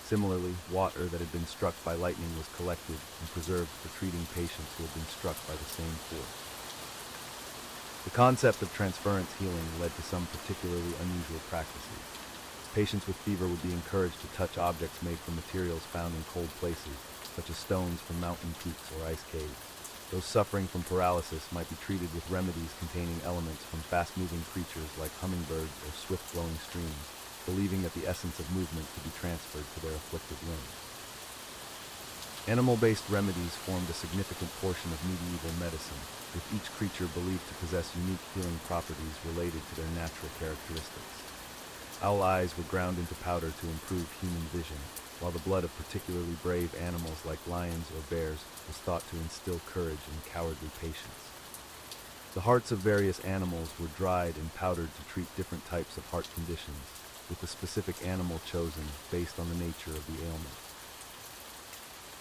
Similarly, water that had been struck by lightning was collected and preserved for treating patients who had been struck by the same force. The concept of transference healing led to some particularly unusual practices. Patients with fever would be encouraged to touch objects made from materials found in cold places, such as stones from mountain peaks or ice caves. Those suffering from paralysis might be treated with remedies containing elements from fast-moving creatures like hummingbirds or swift-flowing streams, believing that the essence of movement could be transferred to their afflicted limbs. Animal-based remedies formed a significant portion of medieval medicine, with each creature believed to possess unique healing properties related to their natural characteristics. Owl eyes were ground into powder to improve human vision, while the blood of particularly brave animals like lions or bears was thought to instill courage in cowardly patience. The hearts of various animals were dried and powdered to treat different types of heart conditions, with the specific animal chosen based on the nature of the ailment.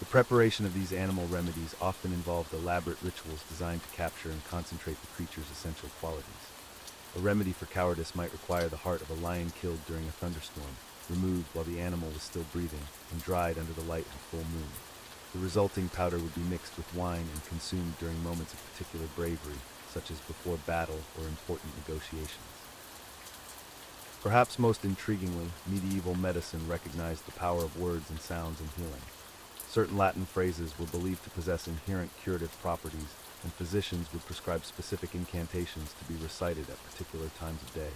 The preparation of these animal remedies often involved elaborate rituals designed to capture and concentrate the creature's essential qualities. A remedy for cowardice might require the heart of a lion killed during a thunderstorm, removed while the animal was still breathing, and dried under the light of a full moon. The resulting powder would be mixed with wine and consumed during moments of particular bravery, such as before battle or important negotiations. Perhaps most intriguingly, medieval medicine recognized the power of words and sounds in healing. Certain Latin phrases were believed to possess inherent curative properties, and physicians would prescribe specific incantations to be recited at particular times of day.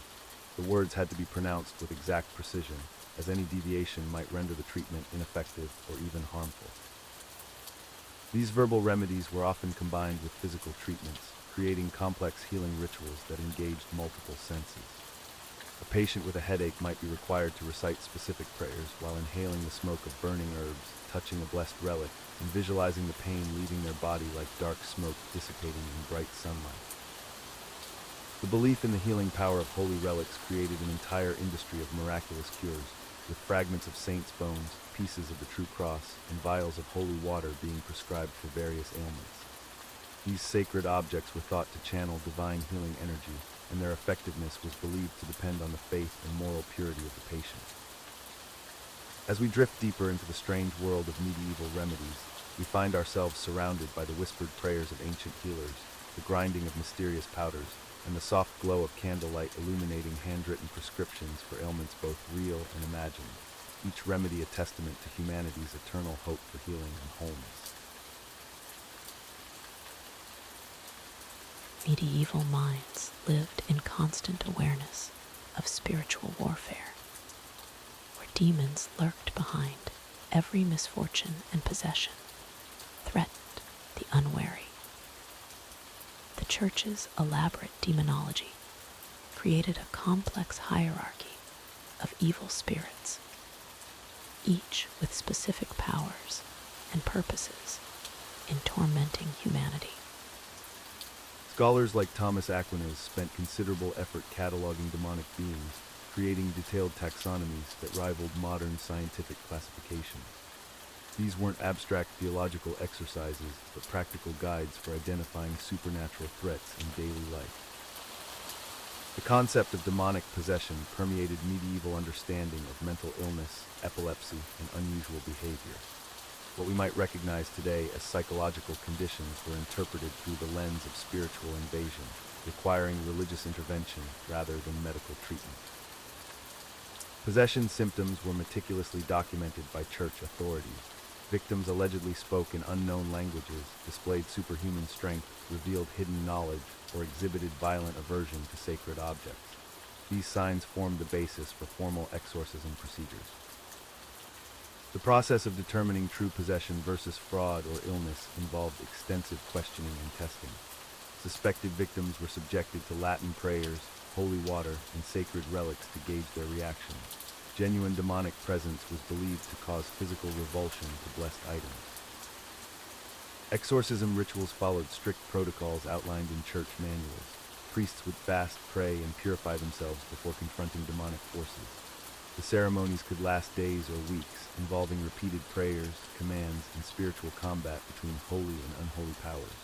The words had to be pronounced with exact precision, as any deviation might render the treatment ineffective or even harmful. These verbal remedies were often combined with physical treatments, creating complex healing rituals that engaged multiple senses. A patient with a headache might be required to recite specific prayers while inhaling the smoke of burning herbs, touching a blessed relic, and visualizing the pain leaving their body like dark smoke dissipating in bright sunlight. The belief in the healing power of holy relics created an entire industry of miraculous cures, with fragments of saints' bones, pieces of the true cross, and vials of holy water being prescribed for various ailments. These sacred objects were thought to channel divine healing energy, and their effectiveness was believed to depend on the faith and moral purity of the patient. As we drift deeper into the strange world of medieval remedies, we find ourselves surrounded by the whispered prayers of ancient healers, the grinding of mysterious powders, and the soft glow of candlelight illuminating handwritten prescriptions for ailments both real and imagined, each remedy a testament to humanity's eternal hope for healing and wholeness. Medieval minds lived in constant awareness of spiritual warfare, where demons lurked behind every misfortune and possession, threatened the unwary. The Church's elaborate demonology created a complex hierarchy of evil spirits, each with specific powers and purposes in tormenting humanity. Scholars like Thomas Aquinas spent considerable effort cataloging demonic beings, creating detailed taxonomies that rivaled modern scientific classifications. These weren't abstract theological exercises, but practical guides for identifying supernatural threats in daily life. The concept of demonic possession permeated medieval understanding of mental illness, epilepsy, and unusual behavior. What we might recognize today as psychological conditions were interpreted through the lens of spiritual invasion, requiring religious intervention rather than medical treatment. Possession symptoms were meticulously documented by church authorities, Victims allegedly spoke in unknown languages, displayed superhuman strength, revealed hidden knowledge, or exhibited violent aversion to sacred objects. These signs formed the basis for formal exorcism procedures. The process of determining true possession versus fraud or illness involved extensive questioning and testing. Suspected victims were subjected to Latin prayers, holy water, and sacred relics to gauge their reaction. Genuine demonic presence was believed to cause physical revulsion to blessed items. Exorcism rituals followed strict protocols outlined in church manuals. Priests would fast, pray, and purify themselves before confronting demonic forces. The ceremonies could last days or weeks, involving repeated prayers, commands, and spiritual combat between holy and unholy powers.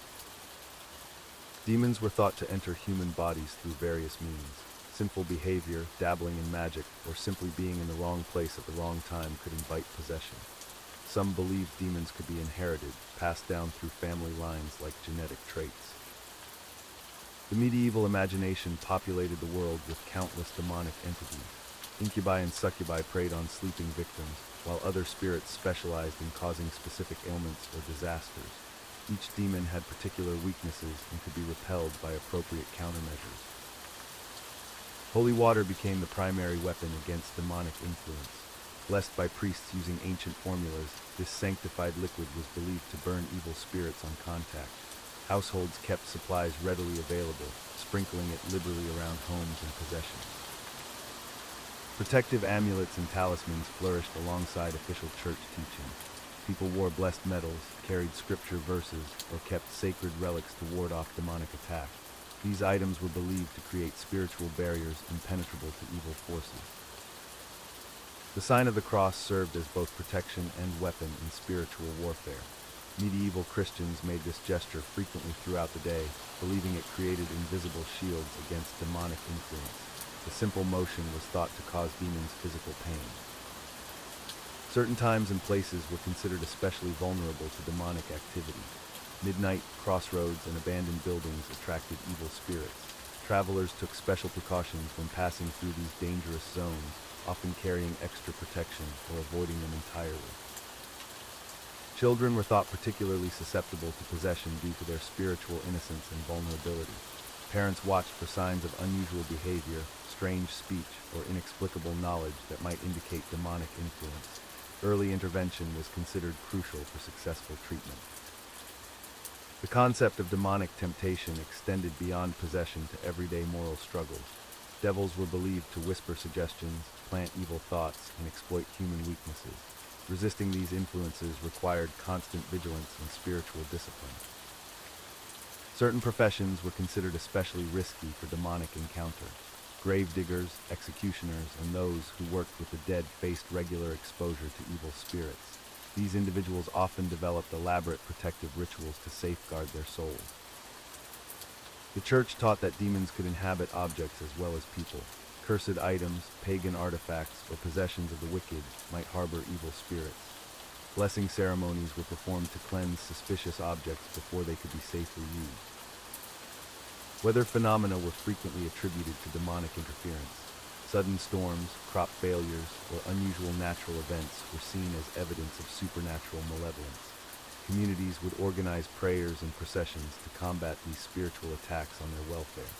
Demons were thought to enter human bodies through various means. Sinful behavior, dabbling in magic, or simply being in the wrong place at the wrong time could invite possession. Some believed demons could be inherited, passed down through family lines like genetic traits. The medieval imagination populated the world with countless demonic entities. Incubi and succubi preyed on sleeping victims, while other spirits specialized in causing specific ailments or disasters. Each demon had particular weaknesses and could be repelled by appropriate countermeasures. Holy water became the primary weapon against demonic influence. Blessed by priests using ancient formulas, this sanctified liquid was believed to burn evil spirits on contact. Households kept supplies readily available, sprinkling it liberally around homes and possessions. Protective amulets and talismans flourished alongside official church teaching. People wore blessed medals, carried scripture verses, or kept sacred relics to ward off demonic attack. These items were believed to create spiritual barriers impenetrable to evil forces. The sign of the cross served as both protection and weapon in spiritual warfare. Medieval Christians made this gesture frequently throughout the day, believing it created invisible shields against demonic influence. The simple motion was thought to cause demons physical pain. Certain times and places were considered especially vulnerable to demonic activity. Midnight, crossroads, and abandoned buildings attracted evil spirits. Travelers took special precautions when passing through these dangerous zones, often carrying extra protection or avoiding them entirely. Children were thought particularly susceptible to possession due to their spiritual innocence and vulnerability. Parents watched for signs of unusual behavior, strange speech, or inexplicable knowledge that might indicate demonic influence. Early intervention was considered crucial for successful treatment. The concept of demonic temptation extended beyond possession to everyday moral struggles. Devils were believed to whisper suggestions, plant evil thoughts, and exploit human weaknesses. Resisting these influences required constant vigilance and spiritual discipline. Certain professions were considered especially risky for demonic encounter. Gravediggers, executioners, and those who worked with the dead faced regular exposure to evil spirits. These individuals often developed elaborate protective rituals to safeguard their souls. The church taught that demons could inhabit objects as well as people. Cursed items, pagan artifacts, or possessions of the wicked might harbor evil spirits. Blessing ceremonies were performed to cleanse suspicious objects before they could be safely used. Weather phenomena were frequently attributed to demonic interference. Sudden storms, crop failures, or unusual natural events were seen as evidence of supernatural malevolence. Communities would organize prayers and processions to combat these spiritual attacks on their welfare.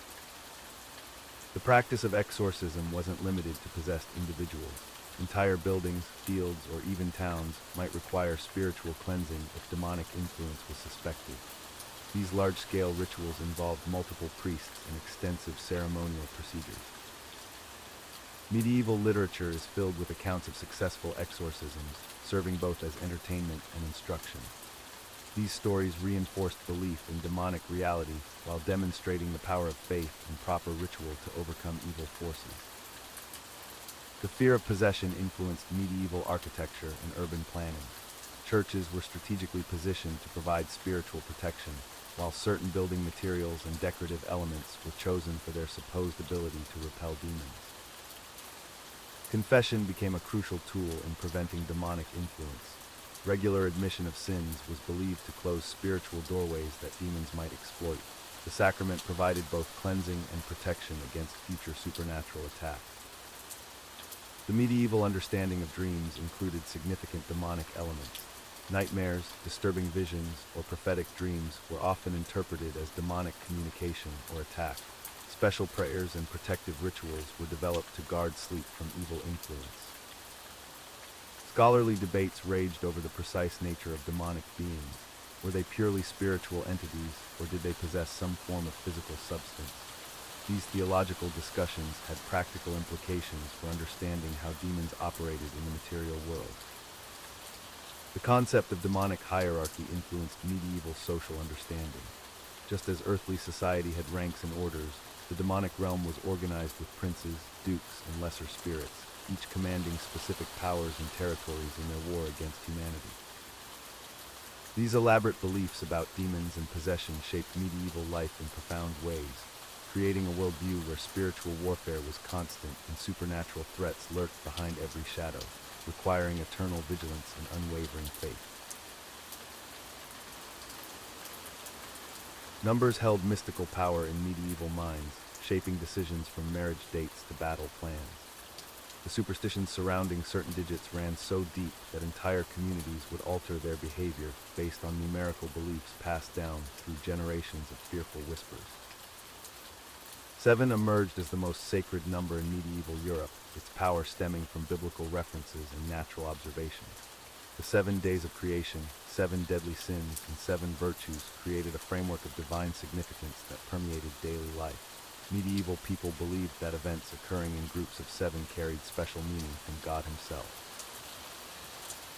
The practice of exorcism wasn't limited to possessed individuals. Entire buildings, fields, or even towns might require spiritual cleansing if demonic influence was suspected. These large-scale rituals involved multiple priests and extensive ceremonial procedures. Medieval literature is filled with accounts of successful exorcisms, serving both as entertainment and instruction. These stories reinforced belief in demonic reality while demonstrating the power of faith and proper ritual to overcome evil forces. The fear of possession influenced medieval architecture and urban planning. Churches were strategically positioned to provide spiritual protection, while certain building materials and decorative elements were chosen for their supposed ability to repel demons. Confession became a crucial tool in preventing demonic influence. Regular admission of sins was believed to close spiritual doorways that demons might exploit. The sacrament provided both cleansing and protection against future supernatural attack. The medieval understanding of dreams included significant demonic elements. Nightmares, disturbing visions, or prophetic dreams were often interpreted as demonic communication or attack. Special prayers and protective rituals were developed to guard sleep from evil influence. Scholarly debates raged over the precise nature of demonic beings. Were they purely spiritual entities, or did they possess some form of physical substance? These theological discussions had practical implications for understanding how demons operated in the material world. The concept of demonic hierarchy influenced medieval social understanding. Just as earthly society had ranks and orders, the demonic realm was organized with princes, dukes, and lesser spirits, each commanding specific powers and territories in their war against humanity. These elaborate beliefs about demons and possession shaped medieval life in profound ways, creating a worldview where spiritual warfare was constant and supernatural threats lurked behind every shadow, requiring eternal vigilance and unwavering faith. Numbers held mystical power in medieval minds, shaping decisions from marriage dates to battle plans. The superstitions surrounding certain digits ran so deep that entire communities would alter their behavior based on numerical beliefs passed down through generations of fearful whispers. 7 emerged as the most sacred number in medieval Europe, its power stemming from biblical references and natural observations. The 7 days of creation, 7 deadly sins, and 7 virtues created a framework of divine significance that permeated daily life. Medieval people believed that events occurring in groups of 7 carried special meaning from God himself.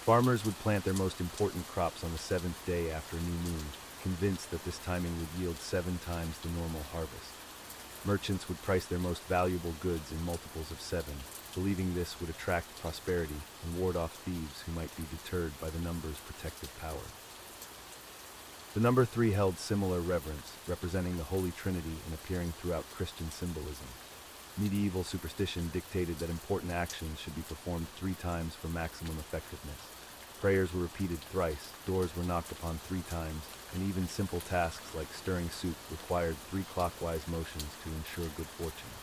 Farmers would plant their most important crops on the 7th day after a new moon, convinced that this timing would yield 7 times the normal harvest. Merchants would price their most valuable goods in multiples of 7, believing this would attract prosperity and ward off thieves who might be deterred by the number's protective power. The number 3 held similar reverence, representing the Holy Trinity and appearing throughout Christian symbolism. Medieval superstition dictated that important actions should be performed 3 times for maximum effectiveness. Prayers were repeated thrice, doors were knocked upon 3 times, and even simple tasks like stirring soup required 3 clockwise motions to ensure good fortune.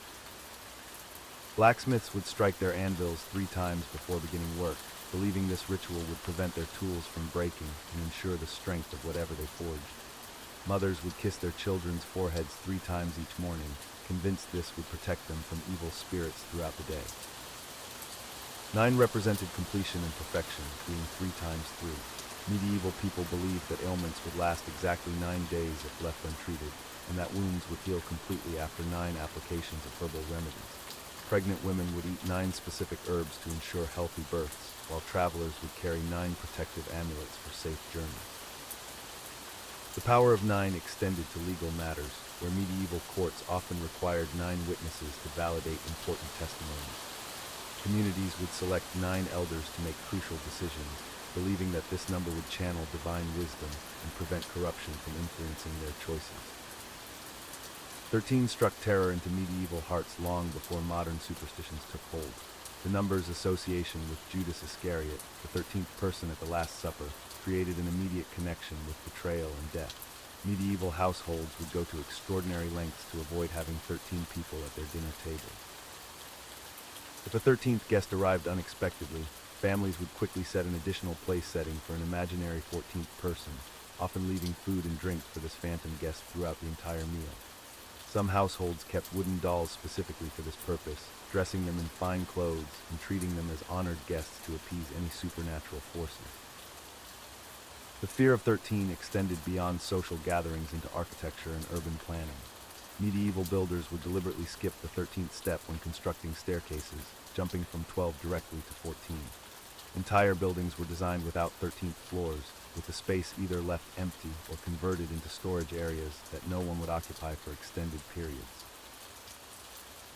Blacksmiths would strike their anvils 3 times before beginning work, believing this ritual would prevent their tools from breaking and ensure the strength of whatever they forged. Mothers would kiss their children's foreheads 3 times each morning, convinced this would protect them from evil spirits throughout the day. 9 represented completion and perfection, being 3 times 3. Medieval people believed that ailments would last exactly 9 days if left untreated, and that wounds would heal completely after 9 applications of herbal remedies. Pregnant women would eat 9 specific herbs to ensure healthy births, while travelers would carry 9 protective amulets for safe journeys. The power of 9 extended to legal matters, where medieval courts often required 9 witnesses to validate important testimonies. Communities would select 9 elders to make crucial decisions, believing that this number would channel divine wisdom and prevent corruption from influencing their choices. 13 struck terror into medieval hearts long before modern superstitions took hold. The number's association with Judas Iscariot, the 13th person at the Last Supper, created an immediate connection with betrayal and death. Medieval households would go to extraordinary lengths to avoid having 13 people at their dinner table. If a 13th guest arrived unexpectedly, families would quickly set an additional place setting for an imaginary 14th person, often leaving food and drink for this phantom guest throughout the entire meal. Some households kept wooden dolls specifically for this purpose, dressing them in fine clothes and treating them as honored guests to appease any supernatural forces. The fear of 13 extended beyond social gatherings into architecture and urban planning. Medieval builders would deliberately skip the 13th step when constructing staircases, jumping from 12 directly to 14. Entire buildings were designed without 13th floors, with the space either left empty or converted into storage areas that no one would occupy for extended periods.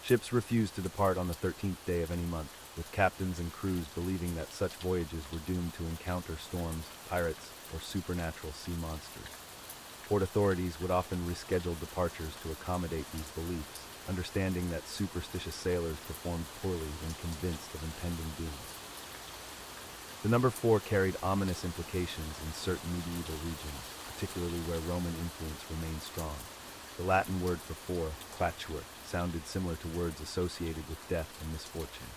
Ships refused to depart on the 13th day of any month, with captains and crews believing that such voyages were doomed to encounter storms, pirates, or supernatural sea monsters. Port authorities would often reschedule departures to accommodate these beliefs, understanding that superstitious sailors performed poorly when convinced of impending doom. The number 4 carried ominous implications in certain medieval regions, particularly where Roman influence remained strong. The Latin word for 4, quatuor, sounded similar to words associated with death and misfortune.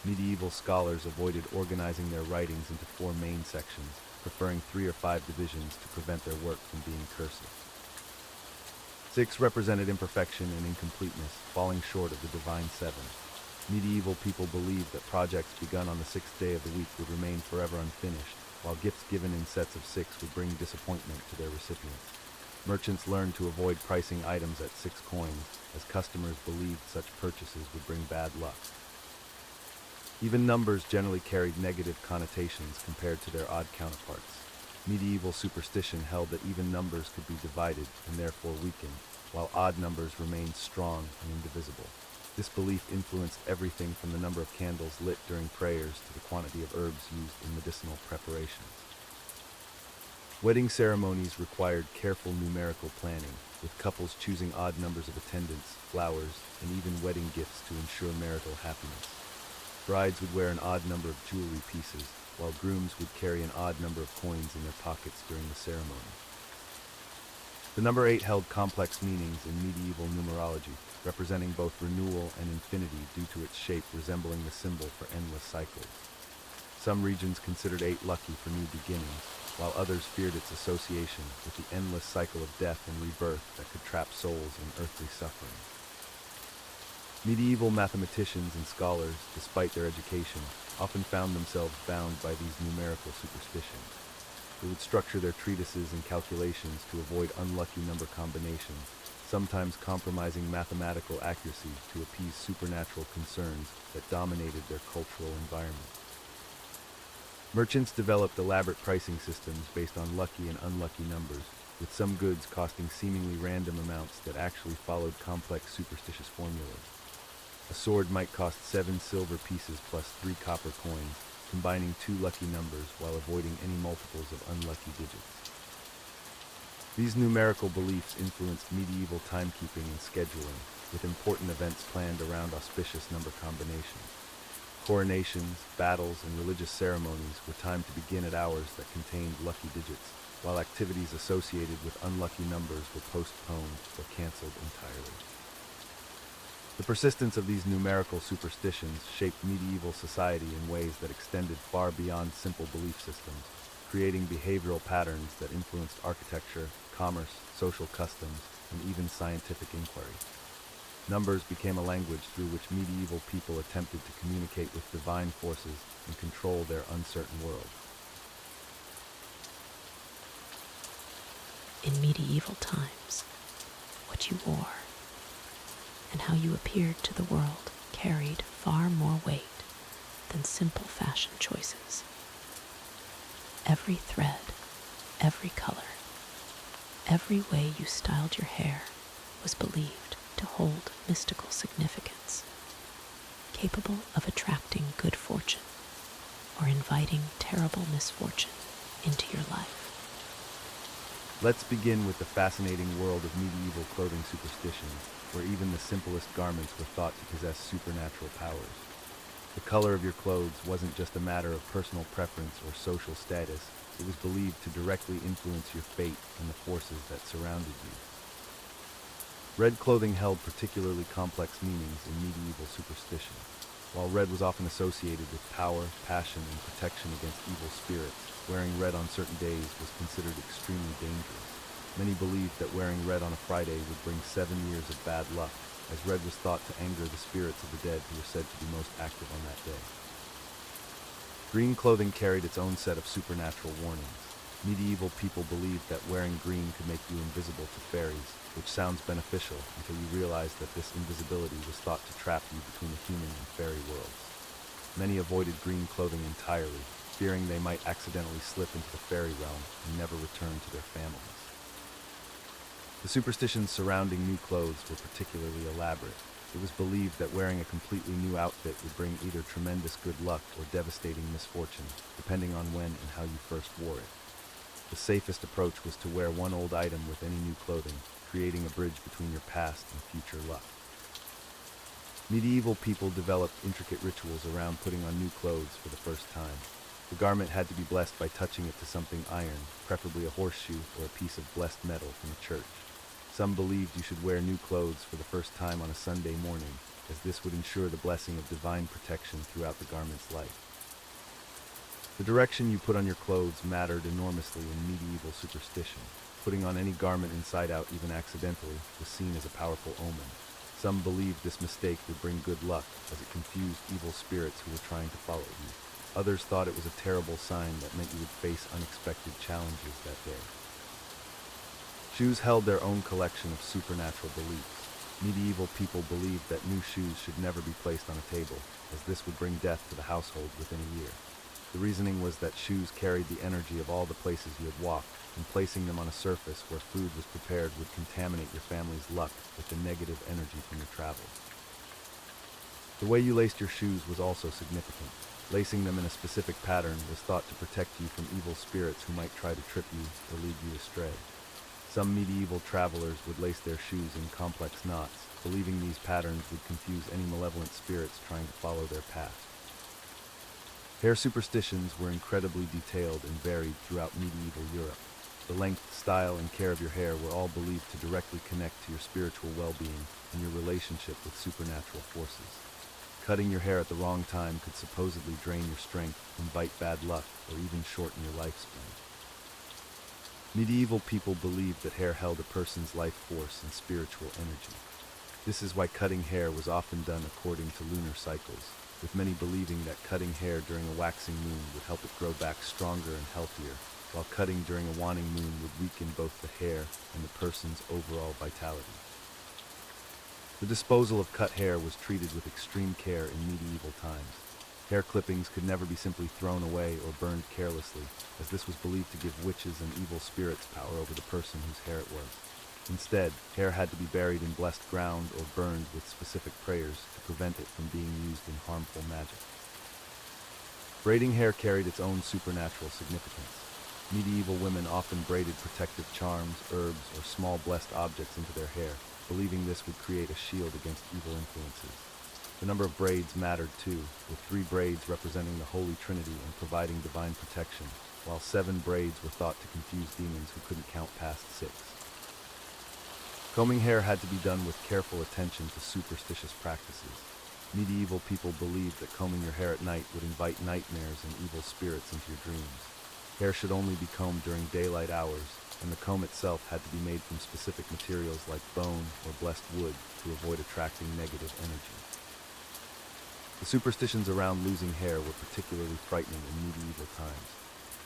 Medieval scholars avoided organizing their writings into 4 main sections, preferring 3 or 5 divisions to prevent their work from being cursive. 6 represented imperfection and incompleteness, falling short of the divine 7. Medieval people believed that projects begun on the 6th day of the week would remain forever unfinished, while gifts given in sets of 6 would bring disappointment to their recipients. Merchants learned to avoid pricing items at 6 coins, as customers believed such purchases would bring bad luck. Even numbers generally carried negative connotations compared to their odd counterparts. Medieval superstition held that even numbers could be divided and therefore weakened, while odd numbers remained strong and indivisible. This belief influenced everything from the number of candles lit during prayers to the quantity of herbs used in medicinal preparations. Wedding ceremonies required careful numerical planning, with couples choosing odd numbers of attendants, flowers, and even wedding gifts to ensure marital happiness. Brides would wear an odd number of jewelry pieces, while grooms would carry an odd number of coins in their pockets during the ceremony. The number 8 held complex meanings in medieval numerology, representing both renewal and infinity due to its shape resembling the symbol for endless cycles. Some regions considered 8 lucky for new beginnings, while others feared its association with the endless cycle of death and rebirth that could trap souls in earthly suffering. Medieval mathematicians and scholars, despite their education, often found themselves bound by these numerical superstitions. They would structure their treatises and calculations to avoid unlucky number combinations, sometimes compromising mathematical accuracy to appease supernatural concerns that dominated their cultural environment. Merchants developed elaborate pricing systems based on lucky and unlucky numbers, with some goods costing seemingly random amounts that actually followed complex superstitious formulas. A sword might cost 7 silver pieces plus 3 copper coins, combining 2 lucky numbers while avoiding any multiples of unlucky digits. These numerical beliefs influenced medieval timekeeping and scheduling, with important events planned around auspicious number combinations. Coronations, battles, and religious ceremonies were timed to begin at hours that contained lucky digits, while activities associated with unlucky numbers were postponed or canceled entirely. The persistence of these numerical superstitions shaped medieval society in ways that extended far beyond simple belief systems, creating behavioral patterns that influenced architecture, commerce, social customs, and even scientific inquiry. Numbers became a language through which medieval people attempted to communicate with divine forces and control their uncertain world. In medieval times, what you wore and how you appeared to the world carried far more weight than simple fashion choices. Every thread, every color, every way you styled your hair was believed to hold mystical significance, capable of attracting good fortune or inviting terrible misfortune into your life. Let's begin with the fascinating world of medieval clothing superstitions, where even the simplest garments were thought to possess supernatural powers. The color of your clothes wasn't just a matter of personal preference or social status, it was believed to directly influence your fate and the forces that surrounded you. Red clothing held particularly complex meanings in medieval superstition. While red was often associated with power, passion, and protection against evil spirits, wearing red on certain days was considered extremely dangerous. Many believed that wearing red on a Friday would bring 7 years of bad luck, as red was thought to anger the spirits of the dead who were said to be most active on that day. Green clothing carried its own set of supernatural warnings. Medieval people believed that wearing green could make you invisible to fairies, which sounds beneficial until you realize that this invisibility was thought to trap you between the human and fairy worlds. Many avoided green clothing entirely, fearing they might accidentally slip into the fairy realm and never return to their families. The superstitions surrounding new clothes were particularly elaborate. It was believed that wearing a completely new outfit would bring either tremendous good luck or devastating misfortune, depending on when and how you first wore it. The safest approach was to wear one old item with any new clothing, creating a bridge between your past and future luck. Medieval people developed intricate rituals around putting on new clothes for the first time. The garment had to be blessed by touching it to something iron, preferably a horseshoe or a piece of blessed metal from a church. Some believed you should wear new clothes for the first time on a Sunday morning, as this would ensure the blessing of divine protection throughout the garment's life. The direction you put on your clothes mattered enormously in medieval superstition. Putting on any garment inside out, even accidentally, was seen as a powerful omen. Some believed this mistake would bring good luck, as it confused evil spirits who were trying to follow you. Others thought it was a terrible sign that meant you would face unexpected challenges that day. Shoes held their own collection of supernatural beliefs. Medieval people believed that new shoes should never be placed on a table, as this would bring death to the household within a year. The reasoning was that shoes carried the energy of all the places you had walked, and placing them on a surface where food was prepared would contaminate your family's luck with the negative energy from your travels. The way you laced your shoes was also significant. Lacing them in a specific pattern was thought to protect you from evil spirits who might try to trip you or lead you astray. Some medieval travelers would lace their shoes in complex knots, believing these patterns would confuse any malevolent spirits trying to follow their path. Hair superstitions were incredibly detailed and varied throughout medieval Europe. The length, style, and care of your hair were all believed to directly connect to your spiritual well-being and your relationship with supernatural forces. Cutting your hair at the wrong time could supposedly drain your strength, invite bad luck, or even shorten your lifespan. Medieval people believed that hair held a person's life force and spiritual energy. This is why cutting hair was often done according to lunar cycles, with many believing that cutting hair during a waxing moon would help it grow back stronger and healthier, while cutting during a waning moon would weaken both the hair and the person's overall vitality. The disposal of cut hair was treated with extreme care in medieval times. Hair clippings could never be simply thrown away or burned carelessly, as this was believed to give witches and evil spirits power over the person whose hair it was. Instead, hair had to be buried in blessed ground or burned with specific prayers to prevent it from being used in harmful magic. Braiding hair carried its own supernatural significance. Medieval women often braided protective charms, herbs, or small blessed objects into their hair, believing this would create a shield against evil influences. The number of braids mattered too, with 3 braids representing the Holy Trinity and providing divine protection, while 7 braids were thought to confuse demons who couldn't count past 6. Combing hair had to be done with careful attention to superstitious practices. Medieval people believed that combing your hair at night would invite nightmares and evil spirits into your dreams. Hair should only be combed during daylight hours, and the comb itself had to be made from specific materials like bone or blessed wood to avoid attracting negative energy. The superstitions around losing hair were particularly frightening in medieval times.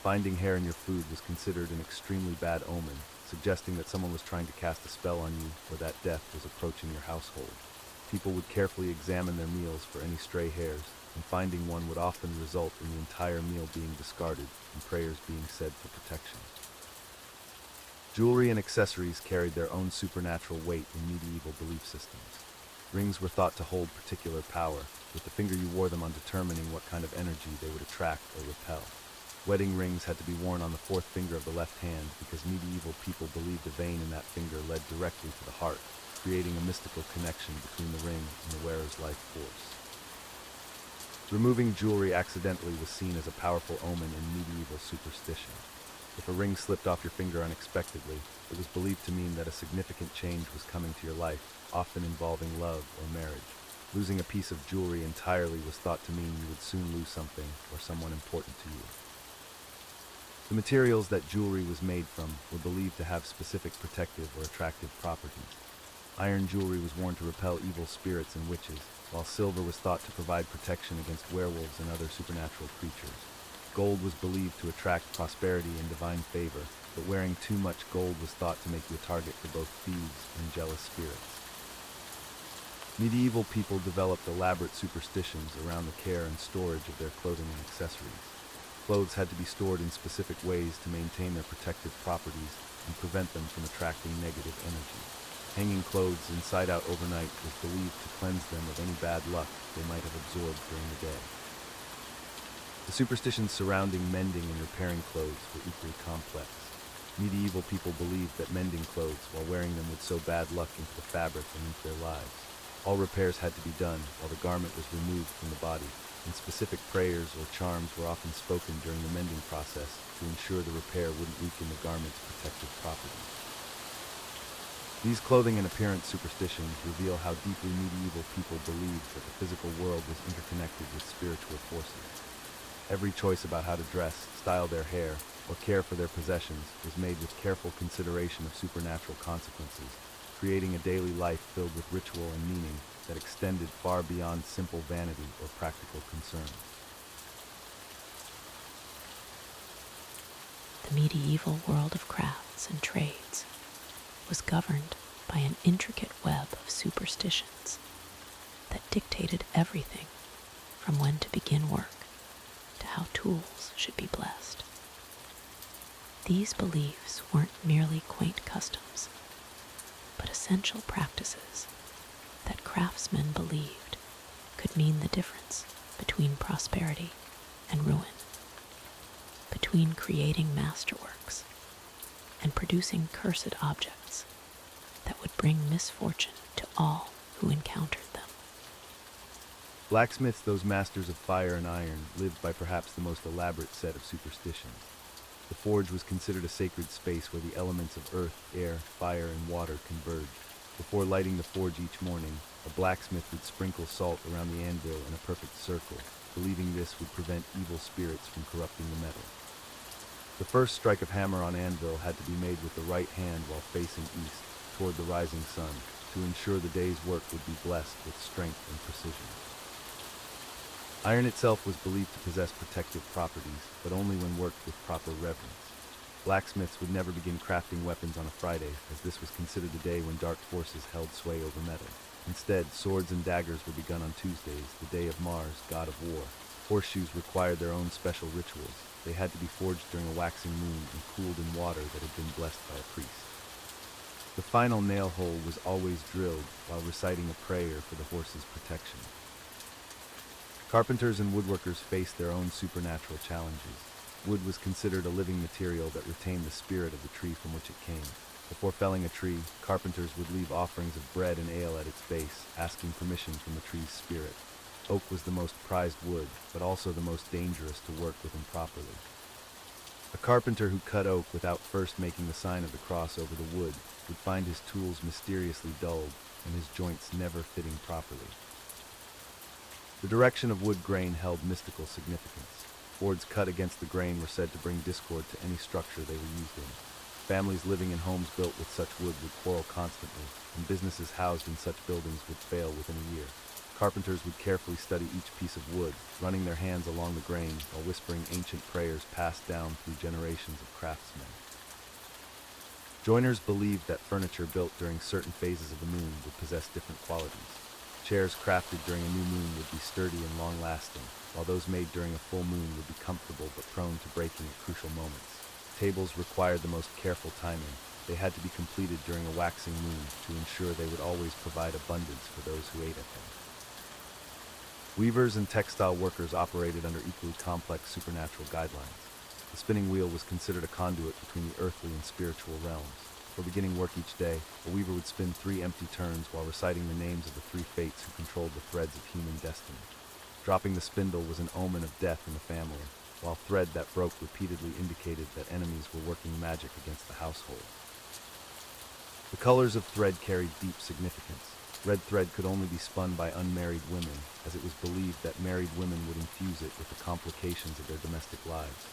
Finding hair in your food was considered an extremely bad omen, suggesting that someone was trying to cast a spell on you or that death was approaching your household. People would carefully examine their meals for any stray hairs, and finding one would often result in the entire meal being discarded and prayers being said for protection. Jewelry and accessories carried their own supernatural weight in medieval belief systems. Rings were thought to hold particular power, with the finger you wore them on determining what kind of energy they would attract or repel. Wedding rings had to be worn on the 4th finger of the left hand because medieval people believed the vein in that finger led directly to the heart, creating a mystical connection between the ring and the wearer's life force. Removing jewelry accidentally was seen as a powerful omen in medieval superstition. If a ring slipped off your finger unexpectedly, it was believed to mean that a significant change was coming to your life, often involving love or marriage. Losing a piece of jewelry entirely was thought to mean you would soon lose something or someone important to you. The materials that jewelry was made from were believed to have specific protective or attractive properties. Iron jewelry was worn to repel evil spirits and witches, while silver was thought to provide protection against werewolves and other supernatural creatures. Gold was believed to attract prosperity and divine favor, but wearing too much gold was thought to make you a target for both thieves and jealous spirits. Medieval people developed elaborate superstitions around the care and storage of their clothing and accessories. Clothes had to be stored in specific ways to maintain their protective properties and prevent them from attracting negative energy. Hanging clothes inside out overnight was believed to cleanse them of any bad luck they might have absorbed during the day. The superstitions surrounding mending and repairing clothes were equally complex. Medieval people believed that mending clothes while wearing them would sow bad luck into the fabric and into their lives. All repairs had to be done while the garment was removed from the body, and specific prayers or charms were often spoken during the mending process to ensure the repair wouldn't weaken the garment's protective properties. These clothing and appearance superstitions reveal how deeply medieval people believed that the physical world was interconnected with spiritual forces. Every choice about how to dress, style their hair, or care for their possessions was made with careful consideration of supernatural consequences, creating a daily life filled with ritual and meaning that extended far beyond simple vanity or practical concerns. The medieval world of crafts and trades was governed by an intricate web of superstitions that dictated everything from when to begin work to how tools should be blessed. These beliefs weren't merely quaint customs, but essential practices that craftsmen believed could mean the difference between prosperity and ruin, between creating masterworks and producing cursed objects that would bring misfortune to all who encountered them. Blacksmiths, those masters of fire and iron, lived by perhaps the most elaborate set of superstitions. The forge was considered a sacred space where the elements of earth, air, fire, and water converged. Before lighting the forge each morning, a blacksmith would sprinkle salt around the anvil in a perfect circle, believing this would prevent evil spirits from corrupting the metal. The first strike of hammer on anvil had to be made with the right hand while facing east, toward the rising sun, to ensure the day's work would be blessed with strength and precision. Iron itself was believed to possess protective properties, but only when worked with proper reverence. Blacksmiths would never begin crafting weapons on a Friday, as this was considered the day when dark forces held sway over metal. Instead, swords and daggers were begun on Tuesdays, the day of Mars, god of war. Horseshoes required their own special rituals. They had to be forged during a waxing moon and cooled in water that had been blessed by a priest. The final nail hole was always drilled while reciting a prayer for the horse's protection. Carpenters and woodworkers faced their own supernatural challenges. Wood was considered a living material that retained the spirit of the tree from which it came. Before felling a tree, carpenters would leave offerings of bread and ale at its base, asking permission from the tree's spirit. Oak was the most prized wood, but also the most dangerous to work with improperly. A carpenter who cut oak without first making the sign of the cross over the wood would find his tools mysteriously dulled and his joints never fitting properly. The direction of wood grain held mystical significance. Boards cut against the grain were said to bring discord to any structure they were used in. Families living in homes built with such wood would quarrel constantly, and businesses housed in such buildings would fail within a year. Carpenters would carefully study each piece of wood, running their hands along the grain while whispering ancient prayers passed down through generations of craftsmen. Joiners believed that furniture built during certain phases of the moon would possess different qualities. Chairs crafted during a new moon would be sturdy and long-lasting, while those made during a full moon would be comfortable but prone to breaking at crucial moments. Tables required the most careful timing. They had to be completed during a waxing moon to ensure they would always provide abundance for those who ate at them. Weavers and textile workers operated under equally complex supernatural guidelines. The spinning wheel was considered a conduit between the earthly and spiritual realms. Before beginning work each day, a weaver would spin 3 empty turns while reciting the names of the 3 fates who controlled the threads of human destiny. Dropping the spindle was an omen of death in the family, while thread that broke repeatedly indicated that enemies were working magic against the household. The colors of thread carried deep significance. Red thread could only be spun by unmarried women, as it was believed that married women would infuse it with the complications of their domestic lives.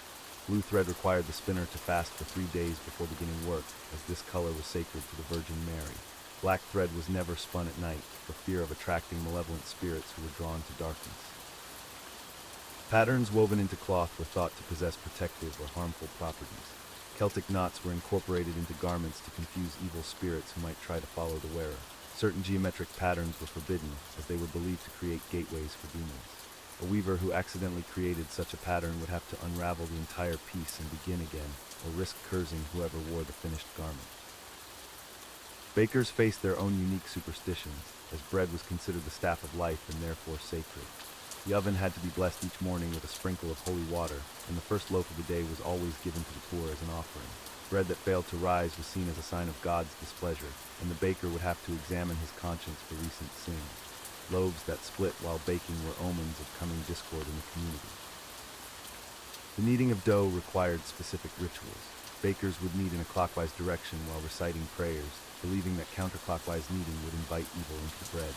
Blue thread required the spinner to fast for 3 days before beginning work, as this color was sacred to the Virgin Mary. Black thread was never spun at night, for fear of attracting malevolent spirits who were drawn to darkness. Patterns woven into cloth were thought to possess protective or harmful properties. Celtic knots were incorporated into garments to confuse evil spirits who might try to follow the wearer. Certain geometric patterns were forbidden, as they were believed to create gateways for demons. A weaver who accidentally created such a pattern would have to unravel the entire piece and begin again, or risk cursing whoever wore the finished garment. Bakers faced their own unique superstitions, as bread was considered the staff of life and therefore sacred. The oven had to be blessed each morning with a sprinkle of holy water, and the first loaf of the day was always given to the poor as an offering. Bread that failed to rise was seen as a sign of God's displeasure, and the baker would have to examine his conscience for recent sins. Loaves that split while baking were omens of coming discord in the community. The kneading of dough required specific rituals. Bakers would knead in a clockwise direction while reciting prayers, believing that counterclockwise kneading would invite evil into the bread.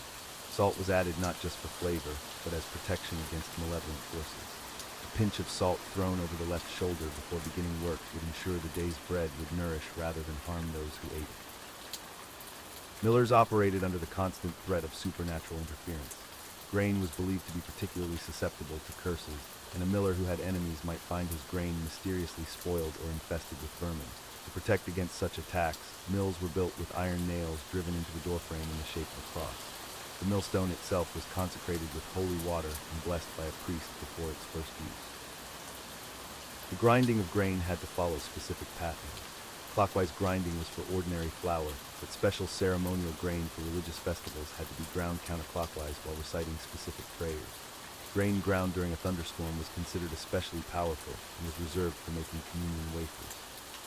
Salt was added not just for flavor, but as protection against malevolent forces. A pinch of salt thrown over the left shoulder before beginning work would ensure the day's bread would nourish rather than harm those who ate it. Millers operated under the constant threat of supernatural interference. Grain was believed to be particularly susceptible to curses, and a miller who had enemies might find his grain mysteriously spoiled or infested with vermin. To protect against such attacks, mills were built with iron nails driven into the doorframe in the shape of a cross. The millstone itself was consecrated with holy water and blessed by a priest before its first use. The grinding of grain had to follow specific patterns. Clockwise grinding was for ordinary flour, but special ceremonial grain for religious festivals had to be ground counterclockwise while reciting specific prayers. Grain ground during a thunderstorm was considered especially powerful and was reserved for making communion wafers.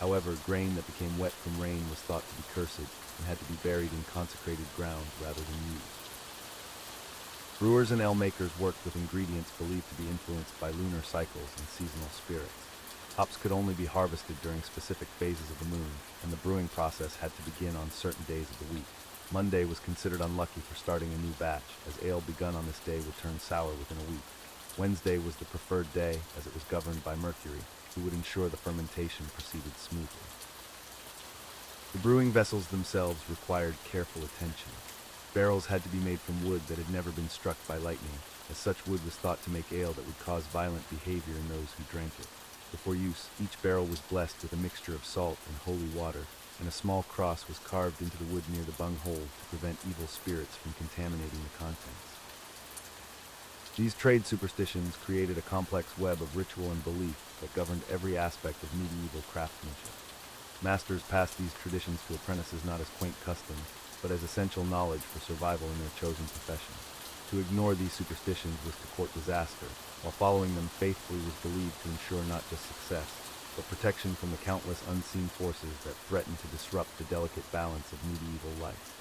However, grain that became wet from rain was thought to be cursed and had to be buried in consecrated ground rather than used. Brewers and ale makers worked with ingredients believed to be influenced by lunar cycles and seasonal spirits. Hops could only be harvested during specific phases of the moon, and the brewing process had to begin on certain days of the week. Monday was considered unlucky for starting a new batch, as ale begun on this day would turn sour within a week. Wednesday was the preferred day, as it was governed by Mercury, who would ensure the fermentation proceeded smoothly. The brewing vessels themselves required careful attention. Barrels had to be made from wood that had never been struck by lightning, as such wood was thought to make ale that would cause violent behavior in those who drank it. Before use, each barrel was blessed with a mixture of salt and holy water, and a small cross was carved into the wood near the bung hole to prevent evil spirits from contaminating the contents. These trade superstitions created a complex web of ritual and belief that governed every aspect of medieval craftsmanship. Masters passed these traditions to apprentices not as quaint customs, but as essential knowledge for survival in their chosen profession. To ignore these superstitions was to court disaster, while following them faithfully was believed to ensure not just success, but protection from the countless unseen forces that threatened to disrupt the delicate balance of medieval life.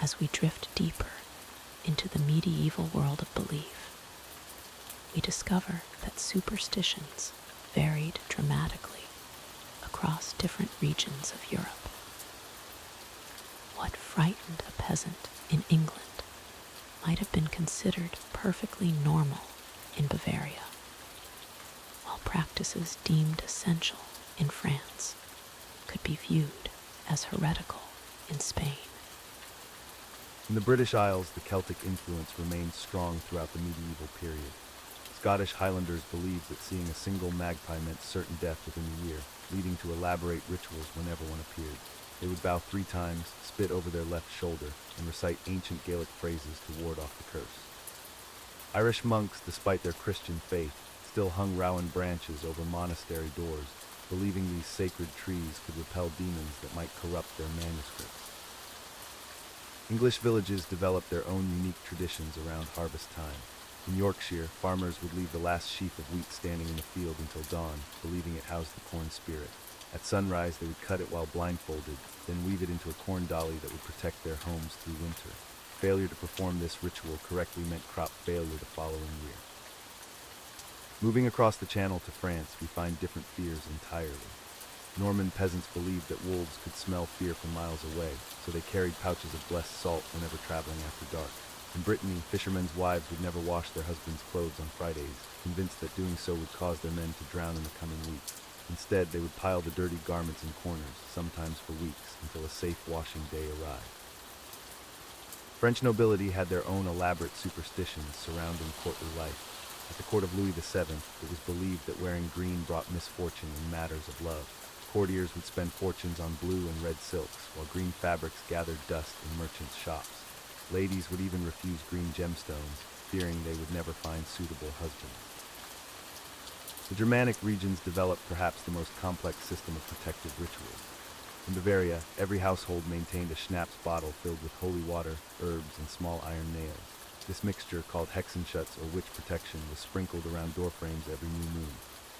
As we drift deeper into the medieval world of belief, we discover that superstitions varied dramatically across different regions of Europe. What frightened a peasant in England might have been considered perfectly normal in Bavaria, while practices deemed essential in France could be viewed as heretical in Spain. In the British Isles, the Celtic influence remained strong throughout the medieval period. Scottish Highlanders believed that seeing a single magpie meant certain death within the year, leading to elaborate rituals whenever one appeared. They would bow 3 times, spit over their left shoulder, and recite ancient Gaelic phrases to ward off the curse. Irish monks, despite their Christian faith, still hung rowan branches over monastery doors, believing these sacred trees could repel demons that might corrupt their manuscripts. English villages developed their own unique traditions around harvest time. In Yorkshire, farmers would leave the last sheaf of wheat standing in the field until dawn, believing it housed the corn spirit. At sunrise, they would cut it while blindfolded, then weave it into a corn dolly that would protect their homes through winter. Failure to perform this ritual correctly meant crop failure the following year. Moving across the Channel to France, we find different fears entirely. Norman peasants believed that wolves could smell fear from miles away, so they carried pouches of blessed salt whenever traveling after dark. In Brittany, fishermen's wives would never wash their husbands' clothes on Fridays, convinced that doing so would cause their men to drown in the coming week. Instead, they would pile the dirty garments in corners, sometimes for weeks, until a safe washing day arrived. French nobility had their own elaborate superstitions surrounding courtly life. At the court of Louis VII, it was believed that wearing green brought misfortune in matters of love. Courtiers would spend fortunes on blue and red silks, while green fabrics gathered dust in merchants' shops. Ladies would even refuse green gemstones, fearing they would never find suitable husbands. The Germanic regions developed perhaps the most complex system of protective rituals. In Bavaria, every household maintained a schnapps bottle filled with holy water, herbs, and small iron nails. This mixture, called hexenschutz or witch protection, was sprinkled around doorframes every new moon.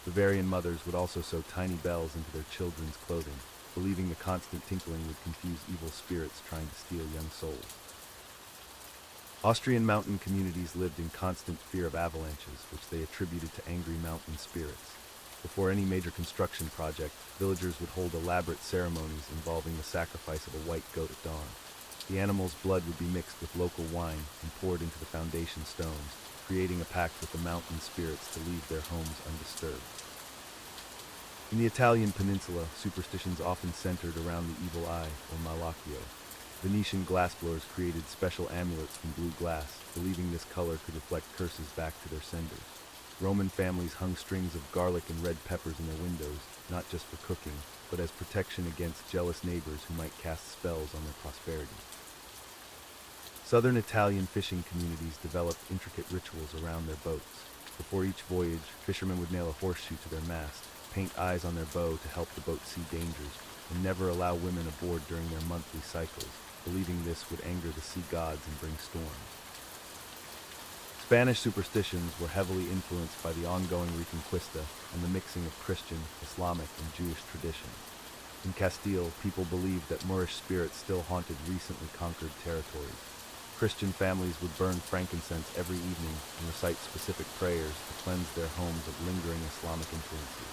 Bavarian mothers would also sew tiny bells into their children's clothing, believing the constant tinkling would confuse evil spirits trying to steal young souls. Austrian mountain communities lived in constant fear of avalanches, which they attributed to angry mountain spirits. Before any major construction project, villagers would hold elaborate ceremonies involving the sacrifice of a white goat at dawn. The animal's blood would be mixed with local wine and poured into the foundation stones, creating a pact with the mountain spirits to leave their homes undisturbed. In the Italian peninsula, superstitions often centered around the evil eye, or malocchio. Venetian glassblowers created special amulets from blue glass, believing this color could reflect curses back to their senders. Roman families hung strings of garlic and red peppers in their windows, not just for cooking, but as protection against jealous neighbors who might cast spells on their prosperity. Southern Italian fishing communities developed intricate rituals around their boats. Before each voyage, fishermen would nail a horseshoe to their mast, paint eyes on their bow to help the boat see dangers, and never allow women aboard during their monthly cycles, believing this would anger the sea gods and bring storms. Spanish superstitions were heavily influenced by the ongoing Reconquista and the mixing of Christian, Islamic, and Jewish traditions. In Castile, people believed that Moorish spirits still haunted recently conquered territories. Christian families would burn frankincense every evening and recite specific prayers to cleanse their homes of lingering Islamic influences.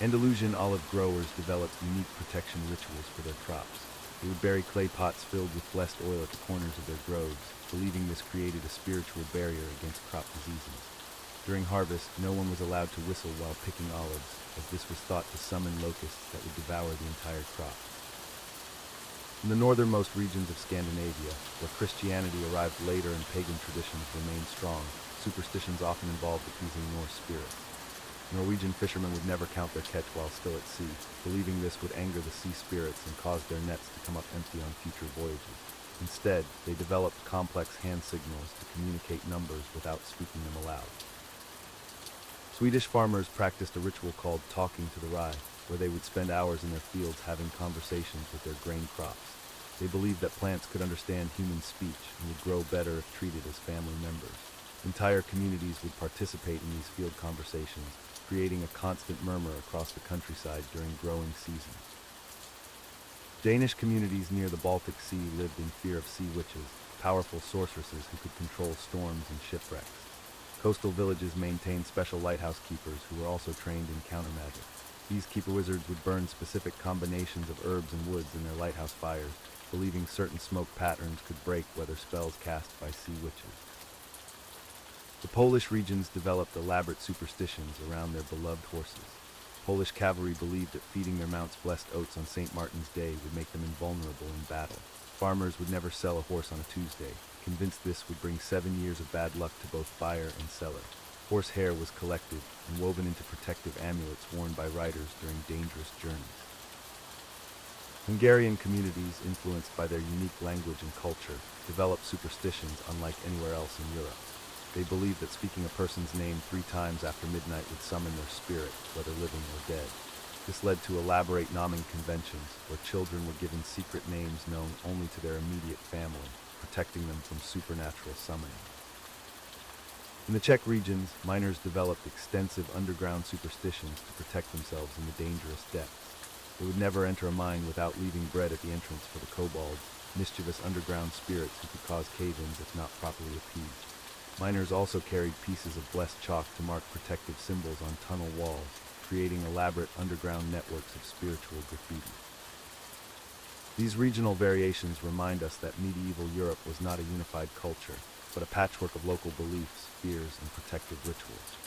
Andalusian olive growers developed unique protection rituals for their crops. They would bury clay pots filled with blessed oil at the corners of their groves, believing this created a spiritual barrier against crop diseases. During harvest, no one was allowed to whistle while picking olives, as this was thought to summon locusts that would devour the entire crop. In the northernmost regions of Scandinavia, where Christianity arrived later and pagan traditions remained strong, superstitions often involved appeasing Norse spirits. Norwegian fishermen would never count their catch while still at sea, believing this would anger the sea spirits and cause their nets to come up empty on future voyages. Instead, they developed complex hand signals to communicate numbers without speaking them aloud. Swedish farmers practiced a ritual called talking to the rye, where they would spend hours in their fields having conversations with their grain crops. They believed that plants could understand human speech and would grow better if treated as family members. Entire communities would participate in these field conversations, creating a constant murmur across the countryside during growing seasons. Danish communities near the Baltic Sea lived in fear of sea witches, powerful sorceresses who could control storms and shipwrecks. Coastal villages maintained special lighthouse keepers who were also trained in counter magic. These keeper wizards would burn specific combinations of herbs and woods in their lighthouse fires, believing certain smoke patterns could break whether spells cast by sea witches. The Polish regions developed elaborate superstitions around their beloved horses. Polish cavalry believed that feeding their mounts blessed oats on St. Martin's Day would make them invulnerable in battle. Farmers would never sell a horse on a Tuesday, convinced this would bring 7 years of bad luck to both buyer and seller. Horse hair was collected and woven into protective amulets worn by riders during dangerous journeys. Hungarian communities, influenced by their unique language and culture, developed superstitions unlike anywhere else in Europe. They believed that speaking a person's name 3 times after midnight would summon their spirit, whether living or dead. This led to elaborate naming conventions, where children were given secret names known only to their immediate family, protecting them from supernatural summoning. In the Czech regions, miners developed extensive underground superstitions to protect themselves in the dangerous depths. They would never enter a mine without leaving bread at the entrance for the kobolds, mischievous underground spirits who could cause cave-ins if not properly appeased. Miners also carried pieces of blessed chalk to mark protective symbols on tunnel walls, creating elaborate underground networks of spiritual graffiti. These regional variations remind us that medieval Europe was not a unified culture, but a patchwork of local beliefs, fears, and protective rituals.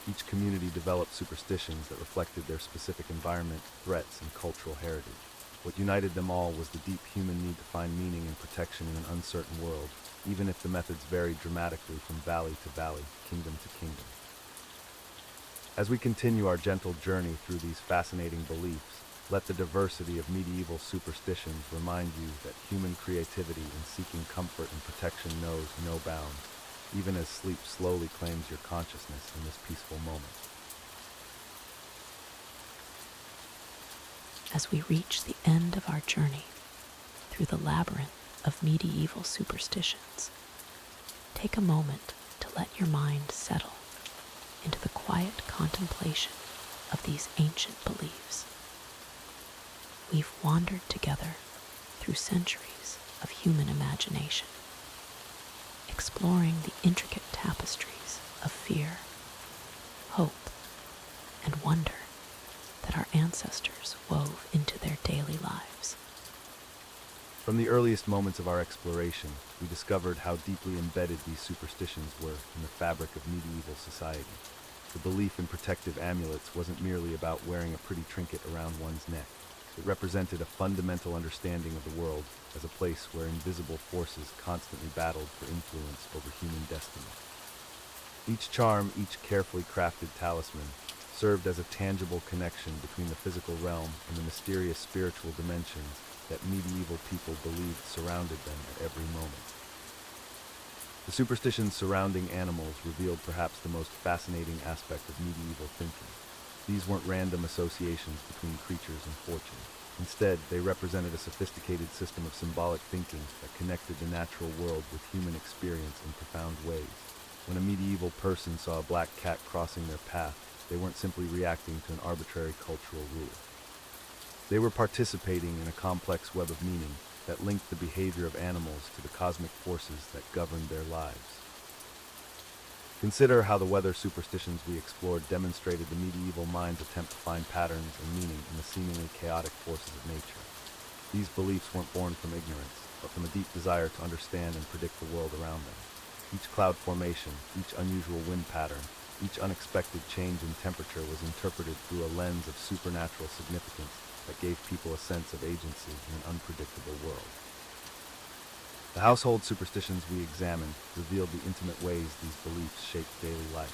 Each community developed superstitions that reflected their specific environment, threats, and cultural heritage. What united them all was the deep human need to find meaning and protection in an uncertain world, even if the methods varied dramatically from valley to valley, kingdom to kingdom. As we continue our gentle journey through these fascinating beliefs, let the diversity of medieval superstitions remind you that human creativity in seeking comfort and protection knows no bounds, even as sleep slowly claims your consciousness in this peaceful moment. As we reach the end of our journey through the labyrinth of medieval superstitions, take a moment to let your mind settle into the quiet contemplation of these ancient beliefs. We've wandered together through centuries of human imagination, exploring the intricate tapestries of fear, hope, and wonder that our ancestors wove into their daily lives. From the earliest moments of our exploration, we discovered how deeply embedded these superstitions were in the fabric of medieval society. The belief in protective amulets wasn't merely about wearing a pretty trinket around one's neck. It represented a fundamental understanding of the world as a place where invisible forces constantly battled for influence over human destiny. Each charm, each carefully crafted talisman, served as a tangible connection between the physical realm and the mysterious spiritual dimensions that medieval people believed surrounded them at every moment. The superstitions surrounding animals revealed perhaps the most fascinating aspect of medieval thinking. These weren't random associations between creatures and fortune. Instead, they represented a sophisticated system of symbolic thinking that connected the natural world with human experience in profound ways. When a medieval person saw a black cat crossing their path, they weren't simply reacting to an arbitrary cultural rule. They were participating in a complex web of meaning that linked the behavior of animals to the cosmic forces that governed their lives. Consider how the weather superstitions we explored demonstrated the medieval mind's attempt to find patterns and meaning in the seemingly chaotic forces of nature. These beliefs weren't born from ignorance, but from a deep desire to understand and predict the world around them. Each cloud formation, each unusual wind pattern, each unexpected change in temperature was interpreted through a lens of supernatural significance that gave people a sense of agency in an unpredictable world. The household superstitions we examined revealed the intimate ways these beliefs shaped daily life.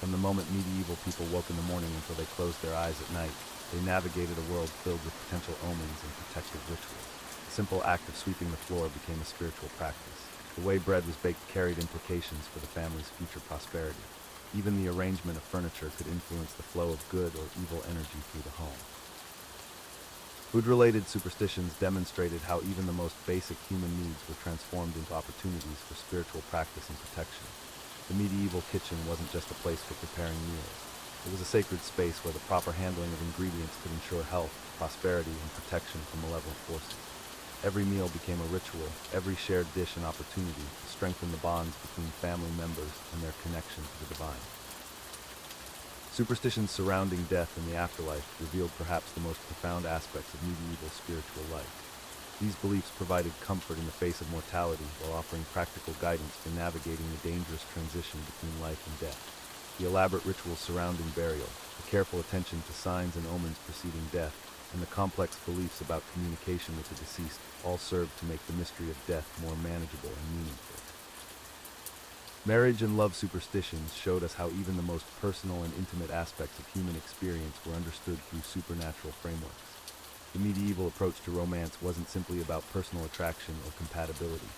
From the moment medieval people woke in the morning until they closed their eyes at night, they navigated a world filled with potential omens and protective rituals. The simple act of sweeping the floor became a spiritual practice. The way bread was baked carried implications for the family's future prosperity. Even the arrangement of furniture could influence the flow of good or evil energy through the home. Food-related superstitions demonstrated how even the most basic human needs were transformed into opportunities for spiritual practice and protection. The medieval kitchen wasn't just a place for preparing meals. It was a sacred space where the proper handling of ingredients could ensure health, prosperity, and protection from malevolent forces. Every meal became a ritual, every shared dish an opportunity to strengthen the bonds between family members and their connection to the divine. Superstitions surrounding death and the afterlife revealed perhaps the most profound aspects of medieval spiritual life. These beliefs provided comfort in the face of mortality while offering practical guidance for navigating the dangerous transition between life and death. The elaborate rituals surrounding burial, the careful attention to signs and omens preceding death, and the complex beliefs about communication with the deceased all served to make the mystery of death more manageable and meaningful. Marriage and love superstitions showed us how even the most personal and intimate aspects of human experience were understood through supernatural frameworks. The medieval approach to romance wasn't simply about personal attraction or compatibility.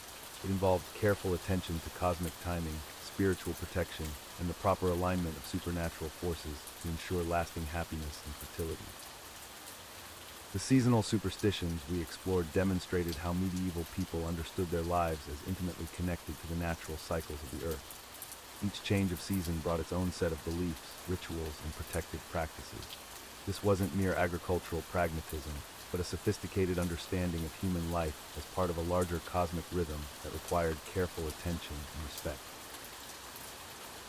It involved careful attention to cosmic timing, spiritual protection, and the proper alignment of supernatural forces to ensure lasting happiness and fertility. The seasonal superstitions we explored demonstrated how medieval people understood their lives as intimately connected to the natural cycles of the earth. Each change of season brought its own set of beliefs, rituals, and protective practices. This wasn't mere agricultural pragmatism, but a sophisticated understanding of human life as part of a larger cosmic rhythm that required careful attention and respect.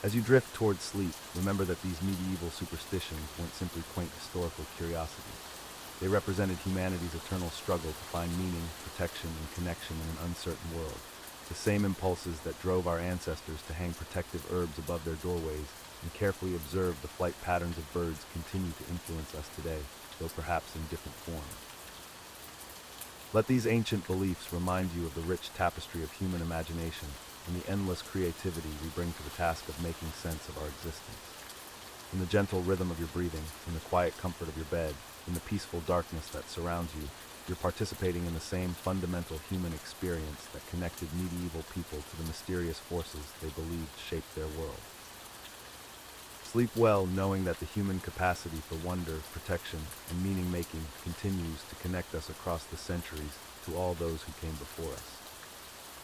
As you drift towards sleep, remember that these medieval superstitions weren't simply quaint historical curiosities. They represented humanity's eternal struggle to find meaning, protection, and connection in an uncertain world. The same impulses that drove our ancestors to hang protective herbs above their doorways and carefully observe the flight patterns of birds continue to influence us today, though perhaps in different forms. Let these ancient beliefs remind you of the rich tapestry of human imagination and the endless creativity we bring to the task of making sense of our existence. In the gentle rhythm of your breathing, in the quiet comfort of your bed, in the peaceful darkness that surrounds you, you're participating in the same fundamental human experience that connected medieval people to the mysterious forces they believed shaped their world. Sleep well, knowing that the human capacity for wonder, protection, and meaning-making continues to connect us across the centuries to all those who came before us.